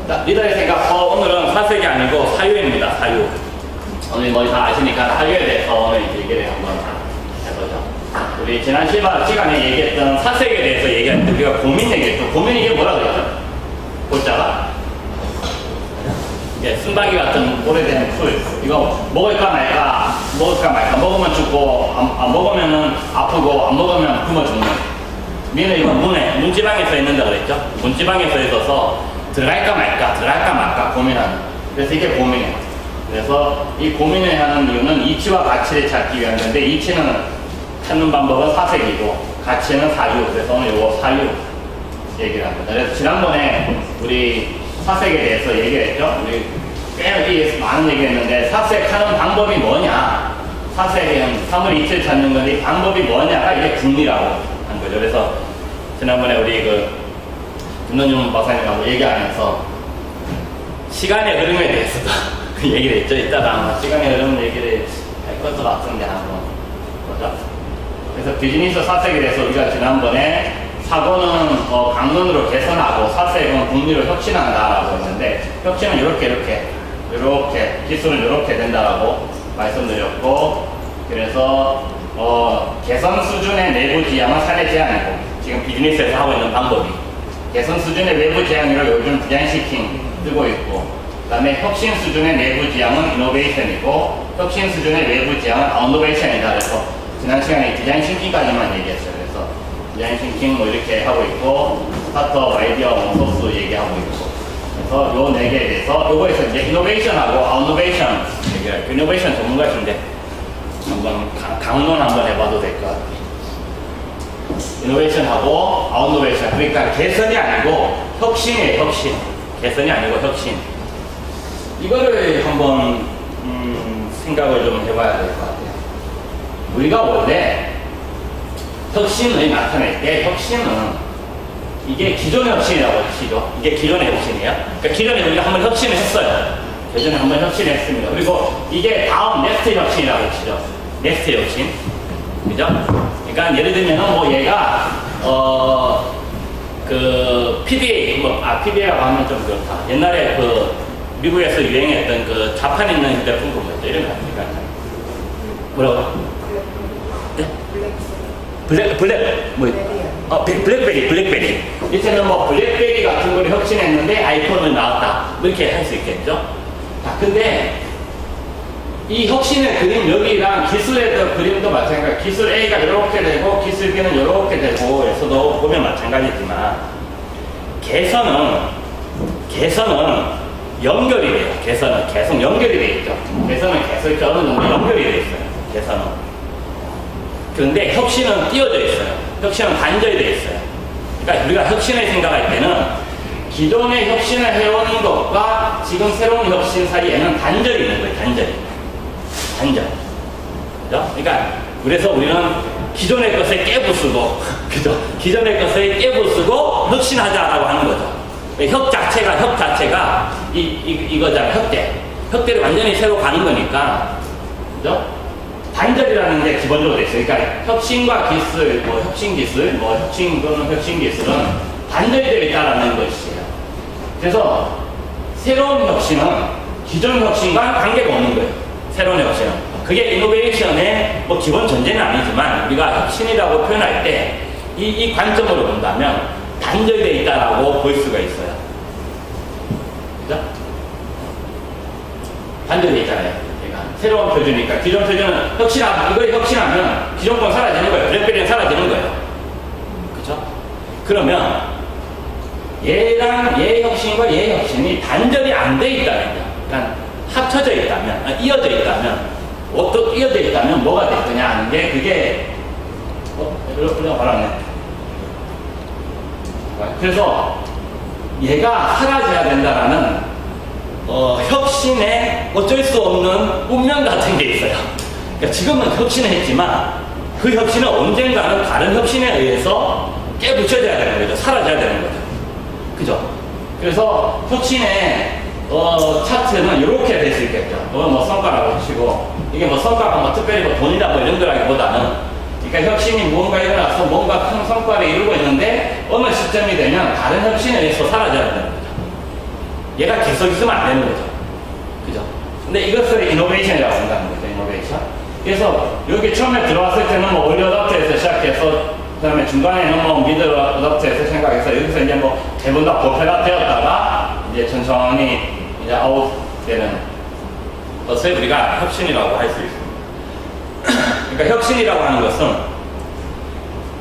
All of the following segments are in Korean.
자, 리더의 생각. 오늘은 사색이 아니고 사유입니다. 사유. 오늘 뭐 다 아시니까 사유에 대해서 오늘 얘기를 한번 해보죠. 우리 지난 시간에 얘기했던 사색에 대해서 얘기할 때 우리가 고민 얘기했죠. 고민 이게 뭐라 그랬죠? 골자가 이게 순박이 같은 오래된 풀. 이거 먹을까 말까, 먹을까 말까. 먹으면 죽고, 안 먹으면 아프고, 안 먹으면 굶어 죽는. 우리는 이거 문지방에 써 있는다 그랬죠? 문지방에 써 있어서 들어갈까 말까 고민하는. 그래서 이게 고민이에요. 그래서 이 고민을 하는 이유는 이치와 가치를 찾기 위한 건데, 이치는 찾는 방법은 사색이고, 가치는 사유. 그래서 오늘 이거 사유 얘기를 합니다. 그래서 지난번에 우리 사색에 대해서 얘기를 했죠? 우리 꽤 많은 얘기를 했는데, 사색하는 방법이 뭐냐? 사색은 사물 이치를 찾는 건데, 방법이 뭐냐가 이게 궁리라고 한 거죠. 그래서 지난번에 우리 김동준 박사님하고 얘기하면서 시간의 흐름에 대해서도 얘기를 했죠. 이따가 아마 시간의 흐름 얘기를 할 것도 같은데 한번 보죠. 그래서 비즈니스 사색에 대해서 우리가 지난번에 사고는 강론으로 개선하고 사색은 궁리로 혁신한다라고 했는데, 혁신은 이렇게 기술은 이렇게 된다라고 말씀드렸고, 그래서 개선 수준의 내부 지향은 사내 제한이고, 지금 비즈니스에서 하고 있는 방법이 개선 수준의 외부 지향으로 요즘 디자인 시킹 뜨고 있고, 그 다음에 혁신 수준의 내부 지향은 이노베이션이고, 혁신 수준의 외부 지향은 아웃노베이션이다. 그래서 지난 시간에 디자인 싱킹까지만 얘기했어요. 그래서 디자인 싱킹 뭐 이렇게 하고 있고, 스타트업 아이디어 소스 얘기하고 있고, 그래서 요 네 개에 대해서 요거에서 이제 이노베이션하고 아웃노베이션 얘기할, 이노베이션 전문가이신데 한번 강론 한번 해봐도 될 것 같아요. 이노베이션하고 아웃노베이션, 그러니까 개선이 아니고 혁신이에요. 혁신. 개선이 아니고 혁신. 이거를 한번 생각을 좀 해봐야 될 것 같아요. 우리가 원래 혁신을 나타낼 때, 혁신은 이게 기존의 혁신이라고 하시죠. 이게 기존의 혁신이에요. 그러니까 기존에 우리가 한번 혁신을 했어요. 예전에 한번 혁신을 했습니다. 그리고 이게 다음 넥스트 혁신이라고 하시죠. 넥스트 혁신. 그죠? 그러니까 예를 들면 뭐 얘가 PDA PDA라고 하면 좀 그렇다. 옛날에 미국에서 유행했던 자판 있는 휴대폰 뭐였죠? 이름이 아닙니까? 뭐라고? 네? 블랙베리. 이제는 뭐 블랙베리 같은 걸 혁신했는데 아이폰을 나왔다. 뭐 이렇게 할 수 있겠죠? 자, 근데 이 혁신의 그림 여기랑 기술의 그림도 마찬가지. 기술 A가 이렇게 되고 기술 B는 이렇게 되고 해서도 보면 마찬가지지만, 개선은 연결이 돼요. 개선은 계속 연결이 돼 있죠. 개선은 계속 어느 정도 연결이 돼 있어요. 개선은. 그런데 혁신은 띄어져 있어요. 혁신은 단절이 돼 있어요. 그러니까 우리가 혁신을 생각할 때는 기존의 혁신을 해오는 것과 지금 새로운 혁신 사이에는 단절이 있는 거예요. 단절. 그죠? 그러니까 그래서 우리는 기존의 것을 깨부수고, 그죠? 기존의 것을 깨부수고 혁신하자라고 하는 거죠. 혁 자체가 이거잖아요. 혁대를 완전히 새로 가는 거니까, 그죠? 단절이라는 게 기본적으로 돼 있어요. 그러니까 혁신과 기술, 혁신 기술은 단절이 되어 있다라는 것이에요. 그래서 새로운 혁신은 기존 혁신과 관계가 없는 거예요. 새로운 혁신은. 그게 이노베이션의 기본 전제는 아니지만, 우리가 혁신이라고 표현할 때 이 관점으로 본다면 단절되어 있다라고 볼 수가 있어요. 그죠? 단절되어 있잖아요. 그러니까 새로운 표준이니까 기존 표준은 이걸 혁신하면 기존 건 사라지는 거예요. 블랙베리는 사라지는 거예요. 그죠? 그러면 얘 혁신과 얘 혁신이 단절이 안 돼 있다면, 그러니까 합쳐져 있다면, 이어져 있다면 뭐가 될 거냐 하는 게, 그게 이러고 말하네. 그래서 얘가 사라져야 된다라는 혁신에 어쩔 수 없는 운명 같은 게 있어요. 그러니까 지금은 혁신을 했지만 그 혁신은 언젠가는 다른 혁신에 의해서 깨부쳐져야 되는 거죠. 사라져야 되는 거죠. 그죠? 그래서 혁신의 차트는 이렇게 될 수 있겠죠. 성과라고 치고, 이게 성과가 특별히 돈이다 이런 거라기보다는, 그러니까 혁신이 무언가 일어나서 뭔가 큰 성과를 이루고 있는데 어느 시점이 되면 다른 혁신에 의해서 사라져야 되는 거죠. 얘가 계속 있으면 안 되는 거죠. 그죠? 근데 이것을 이노베이션이라고 생각하는 거죠. 이노베이션. 그래서 여기 처음에 들어왔을 때는 뭐 얼리 어답터에서 시작해서 그 다음에 중간에는 뭐 미들 어답터에서 생각해서 여기서 이제 뭐 대부분 다 보편화 되었다가 이제 천천히 이제 아웃되는 것을 우리가 혁신이라고 할 수 있습니다. 그러니까 혁신이라고 하는 것은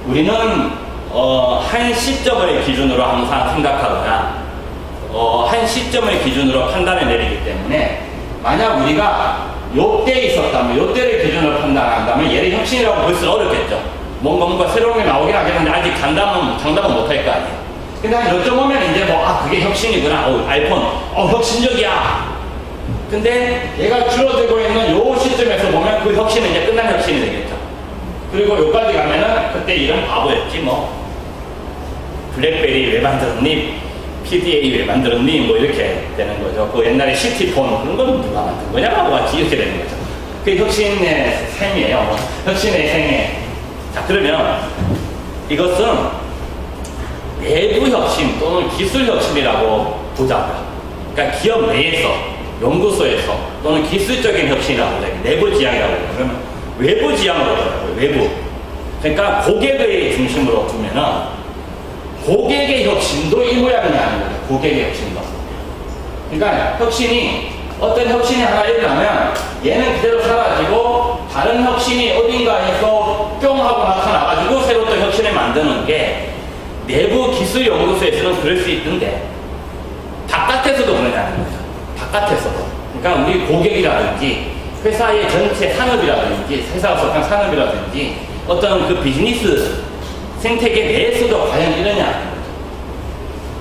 우리는 한 시점을 기준으로 항상 생각하거나 한 시점을 기준으로 판단을 내리기 때문에 만약 우리가 요때 있었다면 요때를 기준으로 판단한다면 얘를 혁신이라고 볼 수는 어렵겠죠. 뭔가 새로운 게 나오긴 하겠는데 아직 장담은 못할 거 아니에요. 근데 한 요점 오면 이제 뭐 그게 혁신이구나. 아이폰 혁신적이야. 근데 얘가 줄어들고 있는 요 시점에서 보면 그 혁신은 이제 끝난 혁신이 되겠죠. 그리고 요까지 가면은 그때 이런 바보였지 뭐. 블랙베리 왜 만들었니? PDA 왜 만들었니? 뭐 이렇게 되는 거죠. 그 옛날에 시티폰 그런 건 누가 만든 거냐? 뭐 같이 이렇게 되는 거죠. 그게 혁신의 셈이에요. 뭐. 혁신의 생애. 자, 그러면 이것은 내부 혁신 또는 기술 혁신이라고 보자고요. 그러니까 기업 내에서, 연구소에서 또는 기술적인 혁신이라고 보자. 내부 지향이라고 보자. 그러면 외부 지향으로 보자고요. 외부. 그러니까 고객의 중심으로 두면은 고객의 혁신도 이 모양이 아닌 거죠. 고객의 혁신도. 그러니까 혁신이 어떤 혁신이 하나 일어나면 얘는 그대로 사라지고 다른 혁신이 어딘가에서 뿅 하고 나타나가지고 새로 또 혁신을 만드는 게 내부 기술 연구소에서는 그럴 수 있던데 바깥에서도 그러냐는 거죠. 바깥에서도. 그러니까 우리 고객이라든지 회사의 전체 산업이라든지 회사가 속한 산업이라든지 어떤 그 비즈니스 생태계 내에서도 과연 이러냐.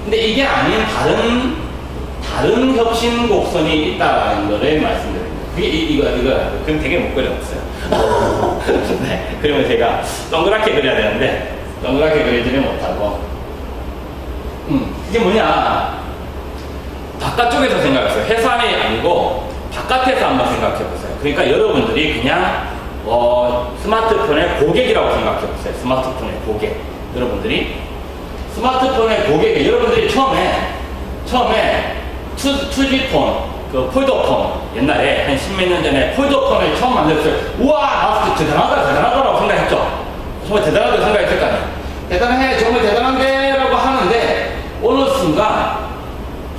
근데 이게 아닌 다른 혁신 곡선이 있다는 거를 말씀드립니다. 그게 이거. 그럼 되게 목걸이 없어요. 네. 그러면 제가 동그랗게 그려야 되는데, 동그랗게 그리지는 못하고. 그게 뭐냐. 바깥쪽에서 생각했어요. 회사 안이 아니고, 바깥에서 한번 생각해 보세요. 그러니까 여러분들이 그냥, 스마트폰의 고객이라고 생각해 보세요. 스마트폰의 고객. 여러분들이 스마트폰의 고객이 여러분들이 처음에 2G폰, 그 폴더폰 옛날에 한 10몇 년 전에 폴더폰을 처음 만들었어요. 우와 나왔을 때 대단하다라고 생각했죠. 정말 대단하다고 생각했을 거 아니에요. 대단해 정말 대단한데 라고 하는데 어느 순간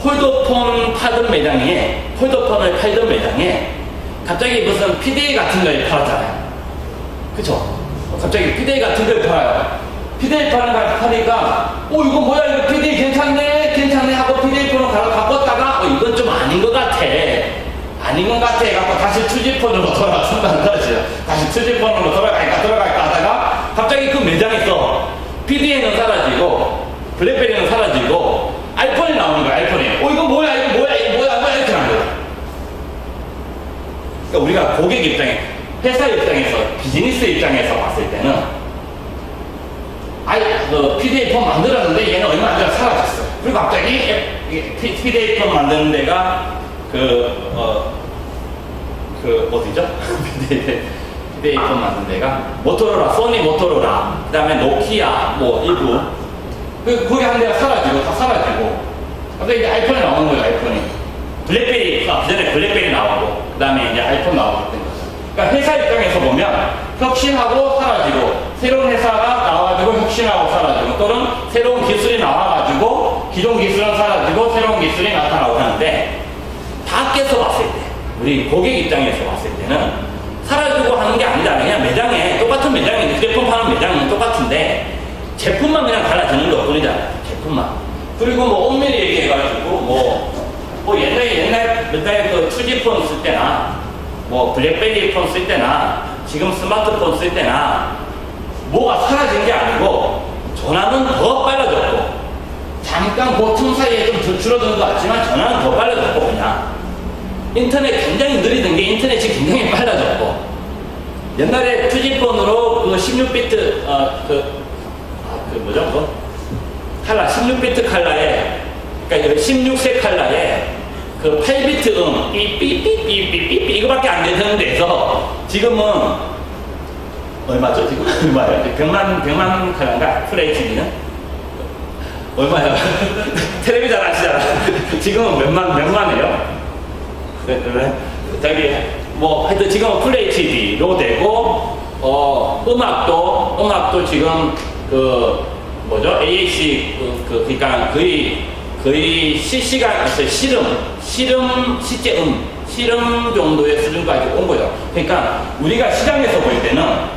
폴더폰을 팔던 매장에 갑자기 무슨 PDA 같은 걸 팔았잖아요. 그쵸? 갑자기 PDA 같은 걸 팔아요. PDA 파는 걸 파니까 이거 뭐야 이거 PDA 괜찮네 하고 PDA 폰을 바꿨다가 이건 좀 아닌 것 같아 해갖고 다시 2G폰으로 돌아간다는 거죠. 다시 2G폰으로 돌아갈까 하다가 갑자기 그 매장에서 PDA는 사라지고 블랙베리는 사라지고 아이폰이 나오는 거야. 아이폰이 이거 뭐야 이렇게 하는 거야. 그러니까 우리가 고객 입장에 회사 입장에서 비즈니스 입장에서 봤을 때는 PDA 폰 만들었는데 얘는 얼마 안 전에 사라졌어요. 그리고 갑자기 PDA 폰 만드는 데가 어디죠? PDA 폰 만드는 데가 모토로라, 소니 모토로라, 그 다음에 노키아, 일부. 거기 한 데가 다 사라지고. 갑자기 이제 아이폰이 나오는 거예요, 아이폰이. 블랙베리, 그 전에 블랙베리 나오고, 그 다음에 이제 아이폰 나오고 그랬던 거죠. 그러니까 회사 입장에서 보면 혁신하고 사라지고, 새로운 회사가 나와가지고 혁신하고 사라지고, 또는 새로운 기술이 나와가지고, 기존 기술은 사라지고, 새로운 기술이 나타나고 하는데, 밖에서 봤을 때, 우리 고객 입장에서 봤을 때는, 사라지고 하는 게 아니라 그냥 매장에, 똑같은 매장에, 휴대폰 파는 매장은 똑같은데, 제품만 그냥 달라지는 것 뿐이잖아요. 제품만. 그리고 엄밀히 얘기해가지고, 옛날 그 2G폰 쓸 때나, 블랙베리 폰 쓸 때나, 지금 스마트폰 쓸 때나, 뭐가 사라진 게 아니고, 전화는 더 빨라졌고, 잠깐 틈 사이에 좀 줄어든 것 같지만, 전화는 더 빨라졌고, 그냥. 인터넷 굉장히 느리던 게 인터넷이 굉장히 빨라졌고, 옛날에 2G폰으로 그 16비트, 칼라, 16비트 칼라에, 그러니까 16색 칼라에, 8비트 삐삐삐삐삐삐 이거밖에 안 되는 데서 지금은 얼마죠? 지금 얼마예요? 100만 칼라인가? FHD는? 얼마야? 텔레비전 아시잖아. 지금은 몇만이에요? 네. 저기, 뭐, 하여튼 지금은 풀 HD로 되고, 음악도 지금, 뭐죠? AAC, 그러니까 거의 실시간, 실음 정도의 수준까지 온 거죠. 그러니까 우리가 시장에서 볼 때는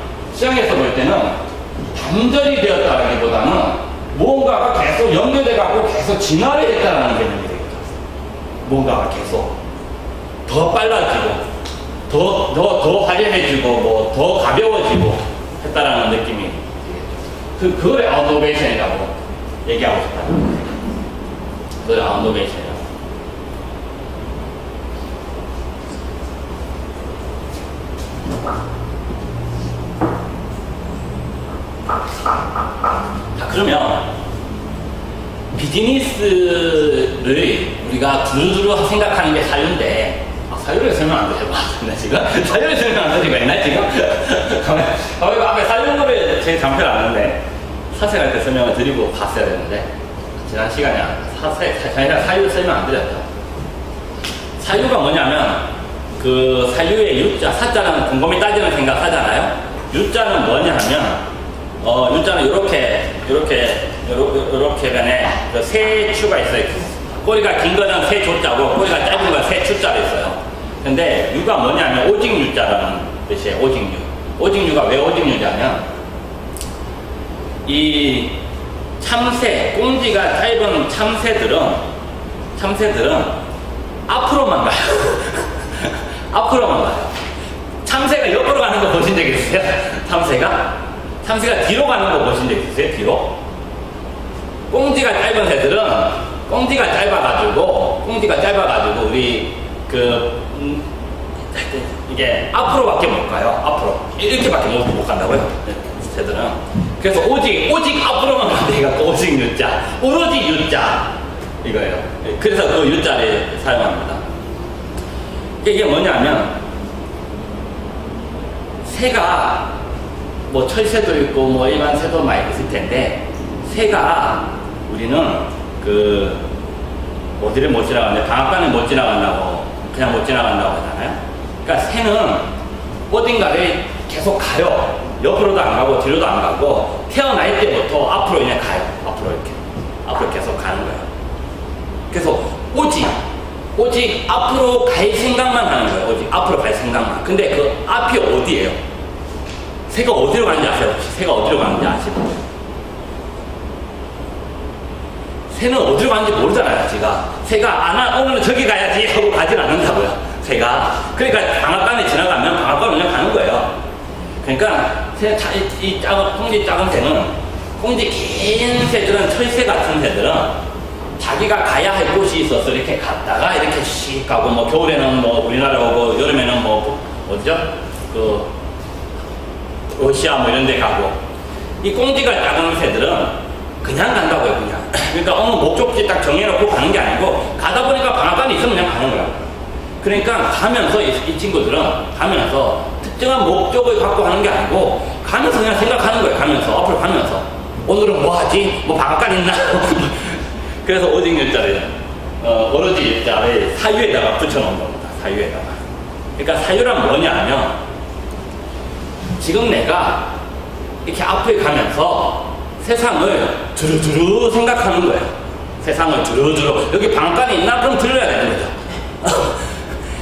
단절이 되었다라기보다는 무언가가 계속 연결돼가고 계속 진화를 했다라는 개념이 되겠죠. 뭔가가 계속 더 빨라지고, 더 화려해지고, 뭐, 더 가벼워지고 했다라는 느낌이 되겠죠. 그걸 아웃노베이션이라고 얘기하고 싶다는 거예요. 그걸 아웃노베이션이라고. 자, 그러면 비즈니스를 우리가 두루두루 생각하는 게 사유인데, 사유를 설명 안 되는 것 같은데, 지금? 사유를 설명 안 되는 거 있나, 지금? 앞에 사유를 제 장표를 아는데, 사색할 때 설명을 드리고 갔어야 되는데, 지난 시간에 사유 설명 안 드렸죠. 사유가 뭐냐면, 그 사유의 유자, 사자는 곰곰이 따지는 생각 하잖아요. 유자는 뭐냐 하면, 유자는 요렇게 변해 세 추가 있어요. 꼬리가 긴 거는 세 조자고 꼬리가 짧은 건 세 추자로 있어요. 근데 유가 뭐냐면 오직 유자라는 뜻이에요. 오직유. 오직유가 왜 오직유냐면 이 참새, 꽁지가 짧은 참새들은 앞으로만 가요. 앞으로만 가요. 참새가 옆으로 가는 거 보신 적 있으세요? 참새가 뒤로 가는 거 보신 적 있으세요? 뒤로? 꽁지가 짧은 새들은 꽁지가 짧아가지고 우리 이게 앞으로밖에 못 가요. 앞으로 이렇게밖에 못 간다고요. 새들은. 그래서 오직 앞으로만 간다니까 오직 유자, 오로지 유자 이거예요. 그래서 그 유자를 사용합니다. 이게 뭐냐면 새가 뭐 철새도 있고 뭐 일반 새도 많이 있을 텐데 새가 우리는 어디를 못 지나가는데 방앗간을 못 지나간다고 그냥 못 지나간다고 하잖아요. 그러니까 새는 어딘가를 계속 가요. 옆으로도 안 가고 뒤로도 안 가고 태어날 때부터 앞으로 그냥 가요. 앞으로 계속 가는 거예요. 그래서 오직 앞으로 갈 생각만 하는 거예요. 오직 앞으로 갈 생각만. 근데 그 앞이 어디예요? 새가 어디로 가는지 아세요? 새가 어디로 가는지 아시죠? 새는 어디로 가는지 모르잖아요, 새가 오늘은 저기 가야지 하고 가진 않는다고요, 새가. 그러니까 방앗간에 지나가면 방앗간을 그냥 가는 거예요. 그러니까 이 꽁지 작은 새는, 꽁지 긴 새들은, 철새 같은 새들은 자기가 가야 할 곳이 있어서 이렇게 갔다가 이렇게 씩 가고, 뭐 겨울에는 뭐 우리나라 오고 여름에는 뭐 어디죠? 러시아 뭐 이런 데 가고. 이 꽁지가 작은 새들은 그냥 간다고요, 그냥. 그러니까 어느 목적지 딱 정해놓고 가는 게 아니고 가다 보니까 방앗간이 있으면 그냥 가는 거야. 그러니까 가면서 이 친구들은 가면서 특정한 목적을 갖고 가는 게 아니고 가면서 그냥 생각하는 거예요. 앞으로 가면서 오늘은 뭐 하지? 뭐 방앗간 있나? 그래서 오직 유자를 오로지 유자를 사유에다가 붙여놓은 겁니다. 사유에다가. 그러니까 사유란 뭐냐 하면 지금 내가 이렇게 앞에 가면서 세상을 두루두루 생각하는 거예요. 세상을 두루두루. 여기 방앗간이 있나? 그럼 들려야 되는 거죠.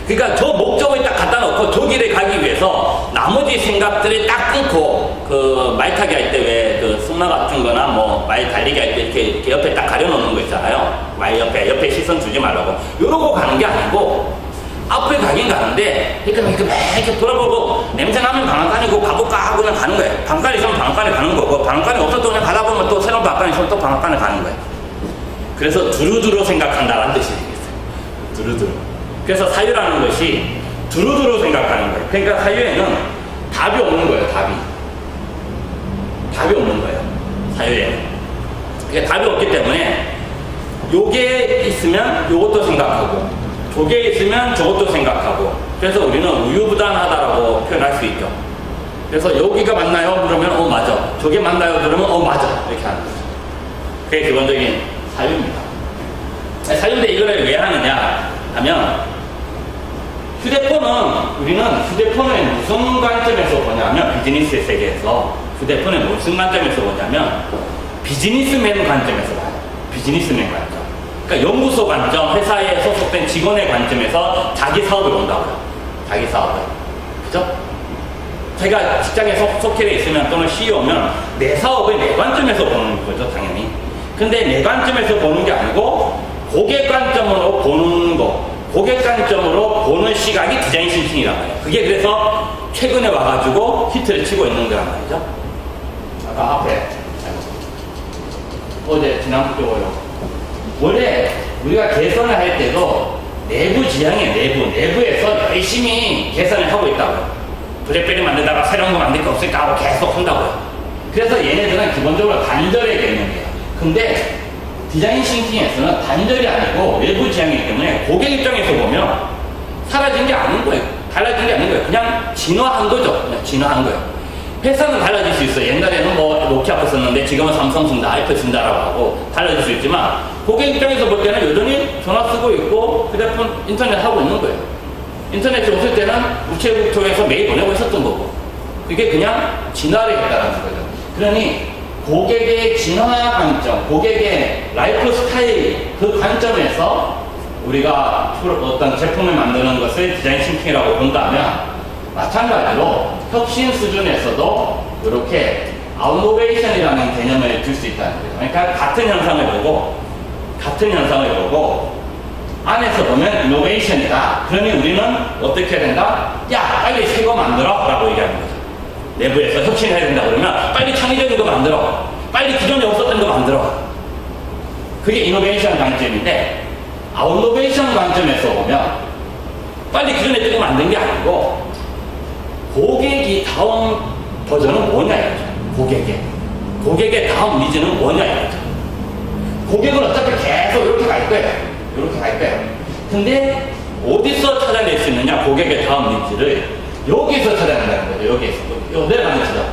그러니까 저 목적을 딱 갖다 놓고 저 길에 가기 위해서 나머지 생각들을 딱 끊고 말 타기 할 때 왜 승마 같은 거나 뭐 말 달리기 할 때 이렇게 옆에 딱 가려놓는 거 있잖아요. 말 옆에 시선 주지 말라고. 이러고 가는 게 아니고 앞에 가긴 가는데 이렇게 돌아보고 냄새 나면 방앗간이고 가볼까 하고 그냥 가는 거예요. 방앗간이 있으면 방앗간에 가는 거고 방앗간이 없어도 그냥 가다 보면 또 새로운 방앗간이 있으면 또 방앗간에 가는 거예요. 그래서 두루두루 생각한다라는 뜻이 되겠어요. 두루두루. 그래서 사유라는 것이 두루두루 생각하는 거예요. 그러니까 사유에는 답이 없는 거예요. 답이 없는 거예요. 사유에는. 그러니까 답이 없기 때문에 요게 있으면 요것도 생각하고 저게 있으면 저것도 생각하고. 그래서 우리는 우유부단하다라고 표현할 수 있죠. 그래서 여기가 맞나요? 그러면 맞아. 저게 맞나요? 그러면 맞아. 이렇게 하는 거죠. 그게 기본적인 사유입니다. 사유인데 이거를 왜 하느냐 하면 우리는 휴대폰을 무슨 관점에서 보냐면 비즈니스의 세계에서 휴대폰을 무슨 관점에서 보냐면 비즈니스맨 관점에서 봐요. 비즈니스맨 관점. 그러니까 연구소 관점, 회사에 소속된 직원의 관점에서 자기 사업을 본다고요. 자기 사업을. 그죠? 제가 직장에 속해 있으면 또는 CEO면 내 사업을 내 관점에서 보는 거죠, 당연히. 근데 내 관점에서 보는 게 아니고 고객 관점으로 보는 거. 고객 관점으로 보는 시각이 디자인 싱킹이란 말이에요. 그게 그래서 최근에 와가지고 히트를 치고 있는 거란 말이죠. 아까 앞에 어제 지난주에요. 원래 우리가 개선을 할 때도 내부 지향의 내부에서 열심히 개선을 하고 있다고요. 블랙베리 만들다가 새로운 거 만들 게 없을까 하고 계속 한다고요. 그래서 얘네들은 기본적으로 단절의 개념이에요. 근데 디자인 싱킹에서는 단절이 아니고 외부 지향이기 때문에 고객 입장에서 보면 사라진 게 아닌 거예요. 달라진 게 아닌 거예요. 그냥 진화한 거죠. 그냥 진화한 거예요. 회사는 달라질 수 있어요. 옛날에는 뭐 노키아 거 썼는데 지금은 삼성 쓴다, 아이폰 쓴다라고 하고 달라질 수 있지만 고객 입장에서 볼 때는 여전히 전화 쓰고 있고 휴대폰, 인터넷 하고 있는 거예요. 인터넷이 없을 때는 우체국통해서 메일 보내고 있었던 거고 그게 그냥 진화를 했다는 거죠. 그러니 고객의 진화 관점, 고객의 라이프 스타일 그 관점에서 우리가 어떤 제품을 만드는 것을 디자인 싱킹이라고 본다면 마찬가지로 혁신 수준에서도 이렇게 아웃노베이션이라는 개념을 줄 수 있다는 거죠. 그러니까 같은 현상을 보고 안에서 보면 이노베이션이다. 그러니 우리는 어떻게 해야 된다? 야, 빨리 새 거 만들어 라고 얘기하는 거죠. 내부에서 혁신해야 된다 그러면 빨리 창의적인 거 만들어. 빨리 기존에 없었던 거 만들어. 그게 이노베이션 관점인데 아웃노베이션 관점에서 보면 빨리 기존에 뜨고 만든 게 아니고 고객이 다음 버전은 뭐냐 이거죠. 고객의 다음 니즈는 뭐냐 이거죠. 고객은 어차피 계속 이렇게 갈 거예요. 이렇게 갈 거예요. 근데 어디서 찾아낼 수 있느냐 고객의 다음 니즈를 여기서 찾아낸다는 거죠. 여기에서. 요 내려가는 지점.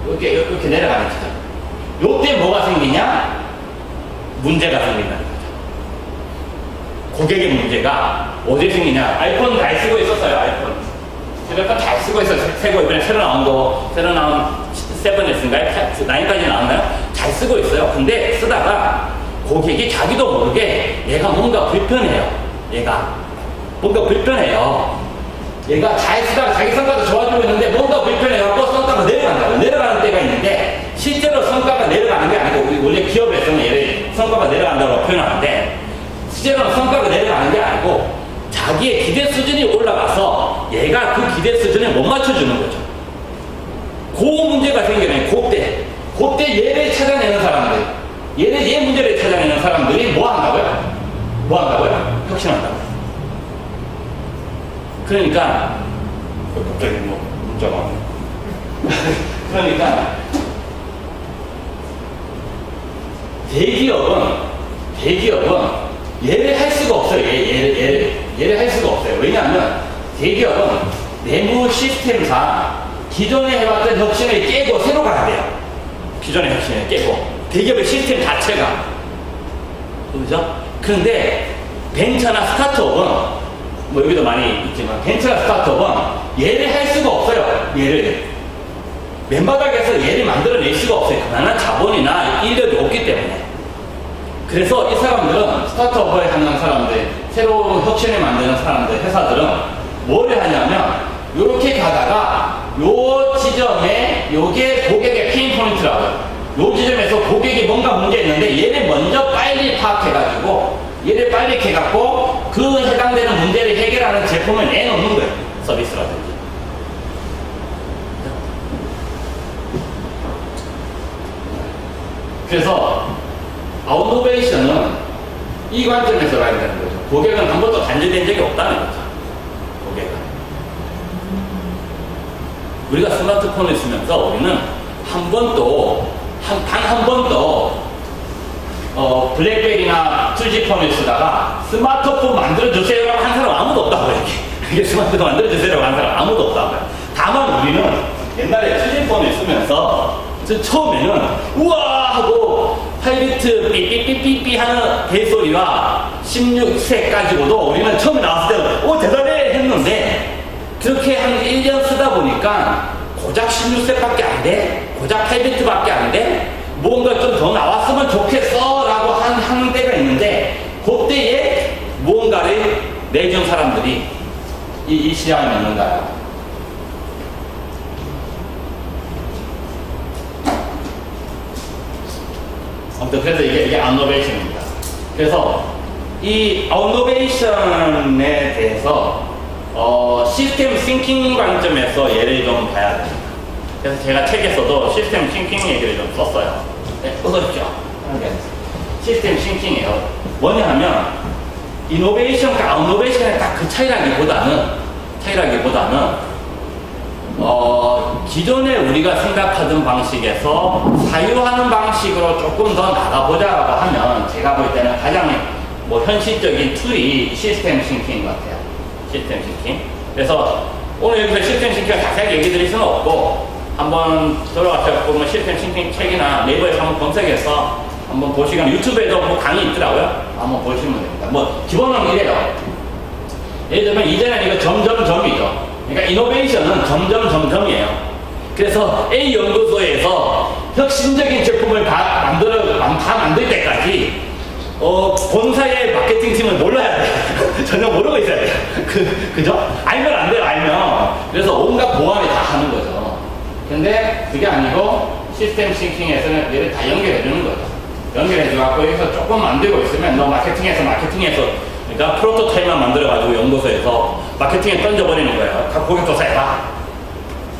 이렇게 내려가는 지점. 요때 뭐가 생기냐? 문제가 생긴다는 거죠. 고객의 문제가 어디에 생기냐? 아이폰 잘 쓰고 있었어요, 아이폰. 휴대폰 잘 쓰고 있어요. 새거 이번에 새로 나온 7S인가요? 9까지 나왔나요? 잘 쓰고 있어요. 근데 쓰다가 고객이 자기도 모르게 얘가 뭔가 불편해요. 얘가 잘 쓰다가 자기 성과도 좋아지고 있는데 뭔가 불편해갖고 성과가 내려간다고. 내려가는 때가 있는데 실제로 성과가 내려가는 게 아니고 우리 원래 기업에서는 얘를 성과가 내려간다고 표현하는데 실제로는 성과가 내려가는 게 아니고 자기의 기대 수준이 올라가서 얘가 그 기대 수준에 못 맞춰주는 거죠. 그 문제가 생기는 그때 얘를 찾아내는 사람들 얘 문제를 찾아내는 사람들이 뭐 한다고요? 혁신한다고요. 그러니까 갑자기 뭐 문자가 그러니까 대기업은 얘를 할 수가 없어요. 얘를 할 수가 없어요. 왜냐하면 대기업은 내부 시스템상 기존에 해왔던 혁신을 깨고 새로 가야 돼요. 기존의 혁신을 깨고 대기업의 시스템 자체가 그죠? 그런데 벤처나 스타트업은 뭐 여기도 많이 있지만 벤처나 스타트업은 얘를 할 수가 없어요. 얘를 맨바닥에서 얘를 만들어낼 수가 없어요. 그만한 자본이나 인력이 없기 때문에. 그래서 이 사람들은 스타트업을 하는 사람들, 새로운 혁신을 만드는 사람들, 회사들은 뭘 하냐면 이렇게 가다가 요 지점에 요게 고객의 페인 포인트라고요. 요 지점에서 고객이 뭔가 문제 있는데 얘를 먼저 빨리 파악해가지고 얘를 빨리 해갖고 그 해당되는 문제를 해결하는 제품을 내놓는 거예요. 서비스라든지. 그래서 아웃노베이션은 이 관점에서 봐야 되는 거죠. 고객은 한 번도 단절된 적이 없다는 거죠. 고객은. 우리가 스마트폰을 쓰면서 우리는 한 번도 단 한 번도 블랙베리나 2G폰을 쓰다가 스마트폰 만들어주세요라고 한 사람 아무도 없다고요. 이게 스마트폰 만들어주세요라고 한 사람 아무도 없다고요. 다만 우리는 옛날에 2G폰을 쓰면서 처음에는 우와 하고 8비트 삐삐삐삐삐 하는 벨소리와 16색 가지고도 우리는 처음에 나왔을 때 오 대단해 했는데 그렇게 한 1년 쓰다 보니까 고작 16색밖에 안 돼? 고작 8비트밖에 안 돼? 뭔가 좀 더 나왔으면 좋겠어 라고 하는 때가 있는데 그때에 무언가를 내준 사람들이 이 시장에 있는가요? 아무튼 그래서 이게 안노베이션입니다. 그래서 이 안노베이션에 대해서 시스템 싱킹 관점에서 예를 좀 봐야 됩니다. 그래서 제가 책에서도 시스템 싱킹 얘기를 좀 썼어요. 네, 어렵죠? 시스템 싱킹이에요. 뭐냐 하면 이노베이션과 아웃노베이션의 딱 그 차이라기보다는 기존에 우리가 생각하던 방식에서 사유하는 방식으로 조금 더 나가보자라고 하면 제가 볼 때는 가장 현실적인 툴이 시스템 싱킹인 것 같아요. 시스템 싱킹. 그래서 오늘 여기서 시스템 싱킹을 자세하게 얘기 드릴 수는 없고 한번 들어가서 보면 시스템 싱킹 책이나 네이버에서 한번 검색해서 한번 보시거나 유튜브에도 강의 있더라고요. 한번 보시면 됩니다. 기본은 이래요. 예를 들면 이제는 이거 점점점이죠. 그러니까 이노베이션은 점점점점이에요. 그래서 A 연구소에서 혁신적인 제품을 다 만들 때까지 본사의 마케팅 팀을 몰라야 돼. 전혀 모르고 있어야 돼. 그죠? 알면 안 돼요, 알면. 그래서 온갖 보완을 다 하는 거죠. 근데 그게 아니고 시스템 싱킹에서는 얘를 다 연결해 주는 거죠. 연결해 줘갖고 여기서 조금 만들고 있으면 너 마케팅에서 그러니까 프로토타입만 만들어가지고 연구소에서 마케팅에 던져버리는 거예요. 다 고객 조사해봐.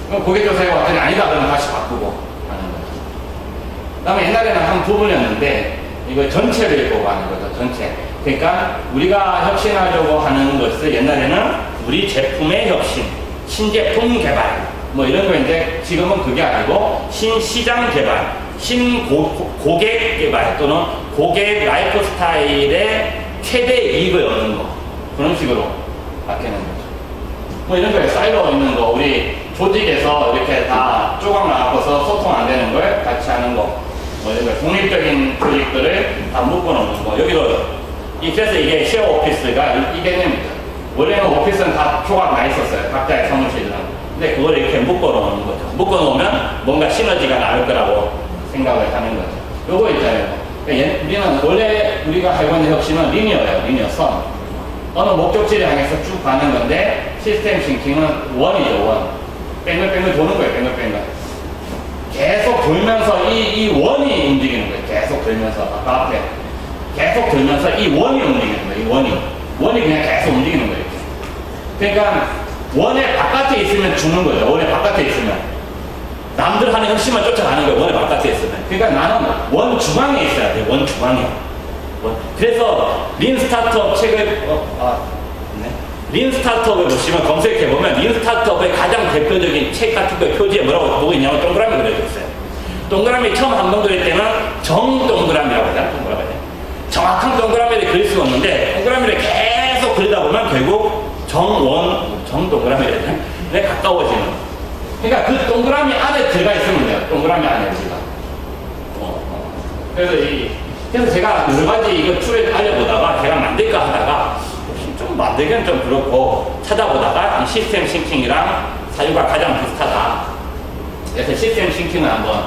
그럼 고객 조사해 왔더니 아니다 그러면 다시 바꾸고 하는 거죠. 그 다음에 옛날에는 한 부분이었는데 이거 전체를 보고 하는 거죠. 전체. 그러니까 우리가 혁신하려고 하는 것을 옛날에는 우리 제품의 혁신, 신제품 개발 이런 거인데 지금은 그게 아니고 신시장 개발, 신고객 개발 또는 고객 라이프 스타일의 최대 이익을 얻는 거 그런 식으로 바뀌는 거죠. 이런 거에 사이로 있는 거 우리 조직에서 이렇게 다 조각 나눠서 소통 안 되는 걸 같이 하는 거 이런 거 독립적인 조직들을 다 묶어놓는 거 여기로 그래서 이게 쉐어 오피스가 이 개념이죠. 원래는 오피스는 다 조각 나 있었어요. 각자의 사무실들은. 근데 그걸 이렇게 묶어놓는 거죠. 묶어놓으면 뭔가 시너지가 나올 거라고 생각을 하는 거죠. 요거 있잖아요. 우리는 원래 우리가 알고 있는 혁신은 리니어예요. 리니어선. 어느 목적지를 향해서 쭉 가는 건데 시스템 싱킹은 원이죠. 원. 뺑글뺑글 도는 거예요. 뺑글뺑글. 계속 돌면서 이 원이 움직이는 거예요. 계속 돌면서 아까 앞에 계속 돌면서 이 원이 움직이는 거예요. 이 원이 그냥 계속 움직이는 거예요. 그러니까 원의 바깥에 있으면 죽는 거죠. 원의 바깥에 있으면. 남들 하는 혁신만 쫓아가는 거예요. 원의 바깥에 있으면. 그러니까 나는 원 중앙에 있어야 돼요. 원 중앙에. 그래서 린 스타트업 책을 린 스타트업을 보시면 검색해보면 린 스타트업의 가장 대표적인 책 같은 거 표지에 뭐라고 보고 있냐면 동그라미 그려져 있어요. 동그라미 처음 한 번 그릴 때는 정동그라미라고 하잖아요. 뭐라고 해야 돼? 정확한 동그라미를 그릴 수가 없는데 동그라미를 계속 그리다 보면 결국 정동그라미를 해야 돼? 가까워지는. 그러니까 그 동그라미 안에 들어가 있으면 돼요. 동그라미 안에 우리가. 그래서 제가 여러 가지 이거 툴을 알려보다가 제가 만들까 하다가 좀 만들기는 좀 그렇고 찾아보다가 이 시스템 싱킹이랑 사유가 가장 비슷하다. 그래서 시스템 싱킹을 한번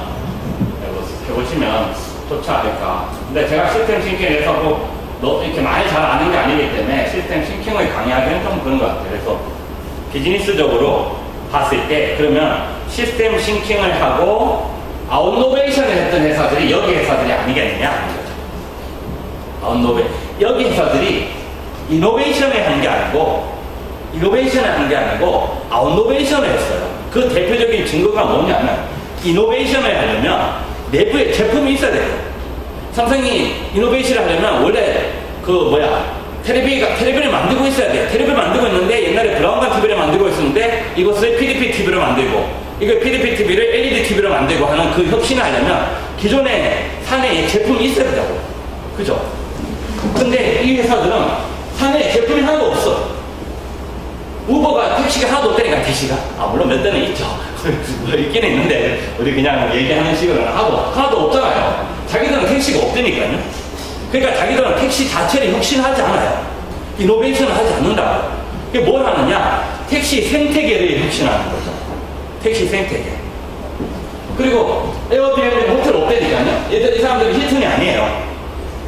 해보시면 좋지 않을까. 근데 제가 시스템 싱킹에 대해서 이렇게 많이 잘 아는 게 아니기 때문에 시스템 싱킹을 강의하기는 좀 그런 것 같아요. 그래서 비즈니스적으로 봤을 때 그러면 시스템 싱킹을 하고 아웃노베이션을 했던 회사들이 여기 회사들이 아니겠느냐 하는 거죠. 여기 회사들이 이노베이션을 한 게 아니고 아웃노베이션을 했어요. 그 대표적인 증거가 뭐냐면 이노베이션을 하려면 내부에 제품이 있어야 돼요. 삼성이 이노베이션을 하려면 원래 텔레비를 만들고 있어야 돼. 텔레비를 만들고 있는데 옛날에 브라운관 TV를 만들고 있었는데 이것을 PDP TV로 만들고 이걸 PDP TV를 LED TV로 만들고 하는 그 혁신을 하려면 기존에 사내에 제품이 있어야 된다고. 그죠? 근데 이 회사들은 사내에 제품이 하나도 없어. 우버가 택시가 하나도 없다니까 택시가. 물론 몇 대는 있죠. 있기는 있는데 우리 그냥 얘기하는 식으로는 하나도 없잖아요. 자기들은 택시가 없다니까요. 그러니까 자기들은 택시 자체를 혁신하지 않아요. 이노베이션을 하지 않는다고요. 그게 뭘 하느냐? 택시 생태계를 혁신하는 거죠. 택시 생태계. 그리고 에어비앤비 호텔 없다니까요. 이 사람들이 히튼이 아니에요.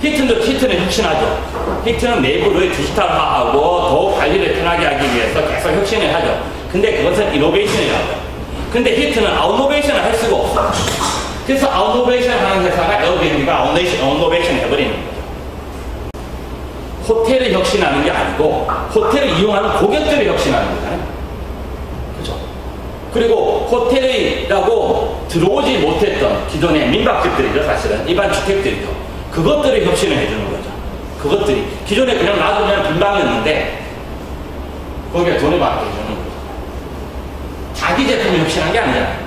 히튼은 혁신하죠. 히튼은 내부를 디지털화하고 더 관리를 편하게 하기 위해서 계속 혁신을 하죠. 근데 그것은 이노베이션이라고요. 근데 히튼은 아웃노베이션을 할 수가 없어요. 그래서 아웃노베이션 하는 회사가 에어비앤비가 아웃노베이션 해버리는 거죠. 호텔을 혁신하는 게 아니고 호텔을 이용하는 고객들을 혁신하는 거잖아요. 그죠? 그리고 호텔이라고 들어오지 못했던 기존의 민박집들이죠. 사실은 일반 주택들이죠. 그것들을 혁신을 해주는 거죠. 그것들이 기존에 그냥 놔두면 빈방이었는데 거기에 돈을 받게 해주는 거죠. 자기 제품을 혁신한 게 아니야.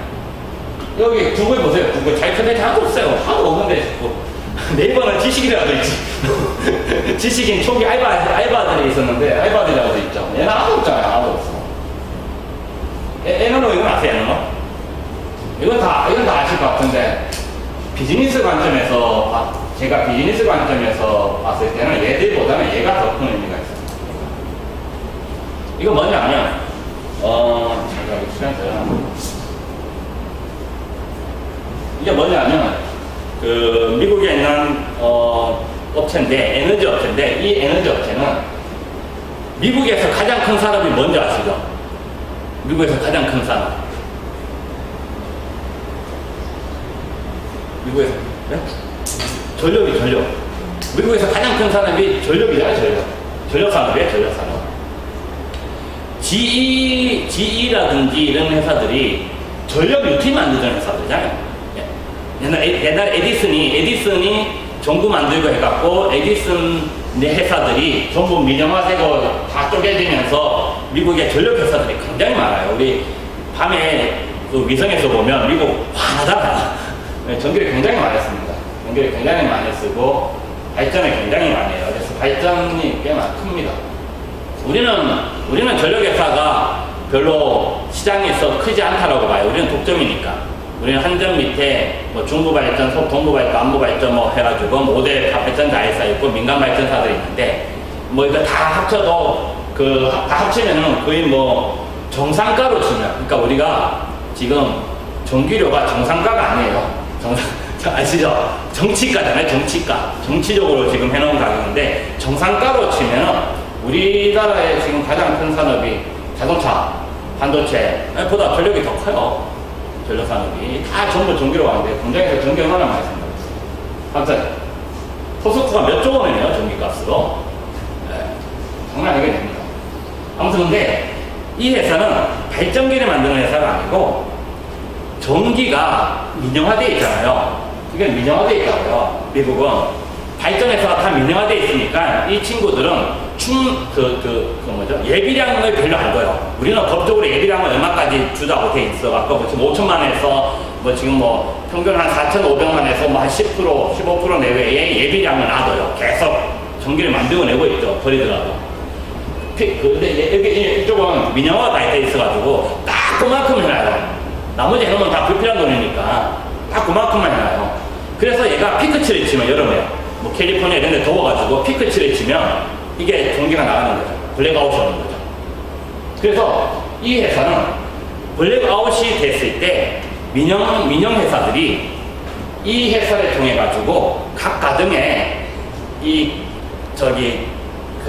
여기 구글 보세요. 구글 자기 컨텐츠 하나도 없어요. 하나도 없는데 네이버는 지식이라도 있지. 지식인 초기 알바들이 있었는데 알바들이라도 있죠. 얘는 하나도 없잖아요. 하나도 없어. 에너노 이건 아세요? 에너노? 이건 다 아실 것 같은데 비즈니스 관점에서 제가 비즈니스 관점에서 봤을 때는 얘들보다는 얘가 더 큰 의미가 있어요. 이거 뭐냐면 잠깐 시간 돼요. 이게 뭐냐면 그 미국에 있는 업체인데 에너지 업체인데 이 에너지 업체는 미국에서 가장 큰 산업이 뭔지 아시죠? 미국에서 가장 큰 산업. 미국에서 네? 전력. 미국에서 가장 큰 산업이 전력이잖아요. 전력 산업이에요. 전력 산업. GE라든지 이런 회사들이 전력 유티 만드는 회사들이잖아요. 옛날 에디슨이 전구 만들고 해갖고 에디슨 회사들이 전부 민영화되고 다 쪼개지면서 미국의 전력 회사들이 굉장히 많아요. 우리 밤에 그 위성에서 보면 미국 환하잖아요. 전기를 굉장히 많이 씁니다. 전기를 굉장히 많이 쓰고 발전을 굉장히 많이 해요. 그래서 발전이 꽤 큽니다. 우리는 전력 회사가 별로 시장에서 크지 않다라고 봐요. 우리는 독점이니까. 우리는 한전 밑에 뭐 중부 발전, 동부 발전, 안부 발전 뭐 해가지고 모델 발전 다 있고 민간 발전사들이 있는데 뭐 이거 다 합쳐도 다 합치면은 거의 뭐 정상가로 치면 그러니까 우리가 지금 전기료가 정상가가 아니에요. 아시죠? 정치가잖아요. 정치적으로 지금 해놓은 가격인데 정상가로 치면은 우리나라의 지금 가장 큰 산업이 자동차, 반도체보다 전력이 더 커요. 전력 산업이 다 전부 전기로 가는데 공장에서 전기 얼마나 많이 쓴다고 했어요. 갑자기 코스트가 몇 조 원이네요. 전기값으로. 네, 장난 아니게 됩니다. 아무튼 근데 이 회사는 발전기를 만드는 회사가 아니고 전기가 민영화되어 있잖아요. 그게 민영화되어 있다고요. 미국은 발전회사가 다 민영화되어 있으니까 이 친구들은 예비량을 별로 안 줘요. 우리는 법적으로 예비량을 얼마까지 주자고 돼 있어갖고, 지금 5천만에서, 지금 평균 한 4,500만에서 한 10%, 15% 내외의 예비량을 놔둬요. 계속 전기를 만들고 내고 있죠. 버리더라도. 근데 여기 이쪽은 민영화가 다 돼 있어가지고, 딱 그만큼 해놔요. 나머지 해놓으면 다 불필요한 돈이니까, 딱 그만큼만 해놔요. 그래서 얘가 피크치를 치면 여름에, 캘리포니아 이런 데 더워가지고 피크치를 치면, 이게 전기가 나가는 거죠. 블랙아웃이 오는 거죠. 그래서 이 회사는 블랙아웃이 됐을 때 민영 회사들이 이 회사를 통해 가지고 각 가정에 그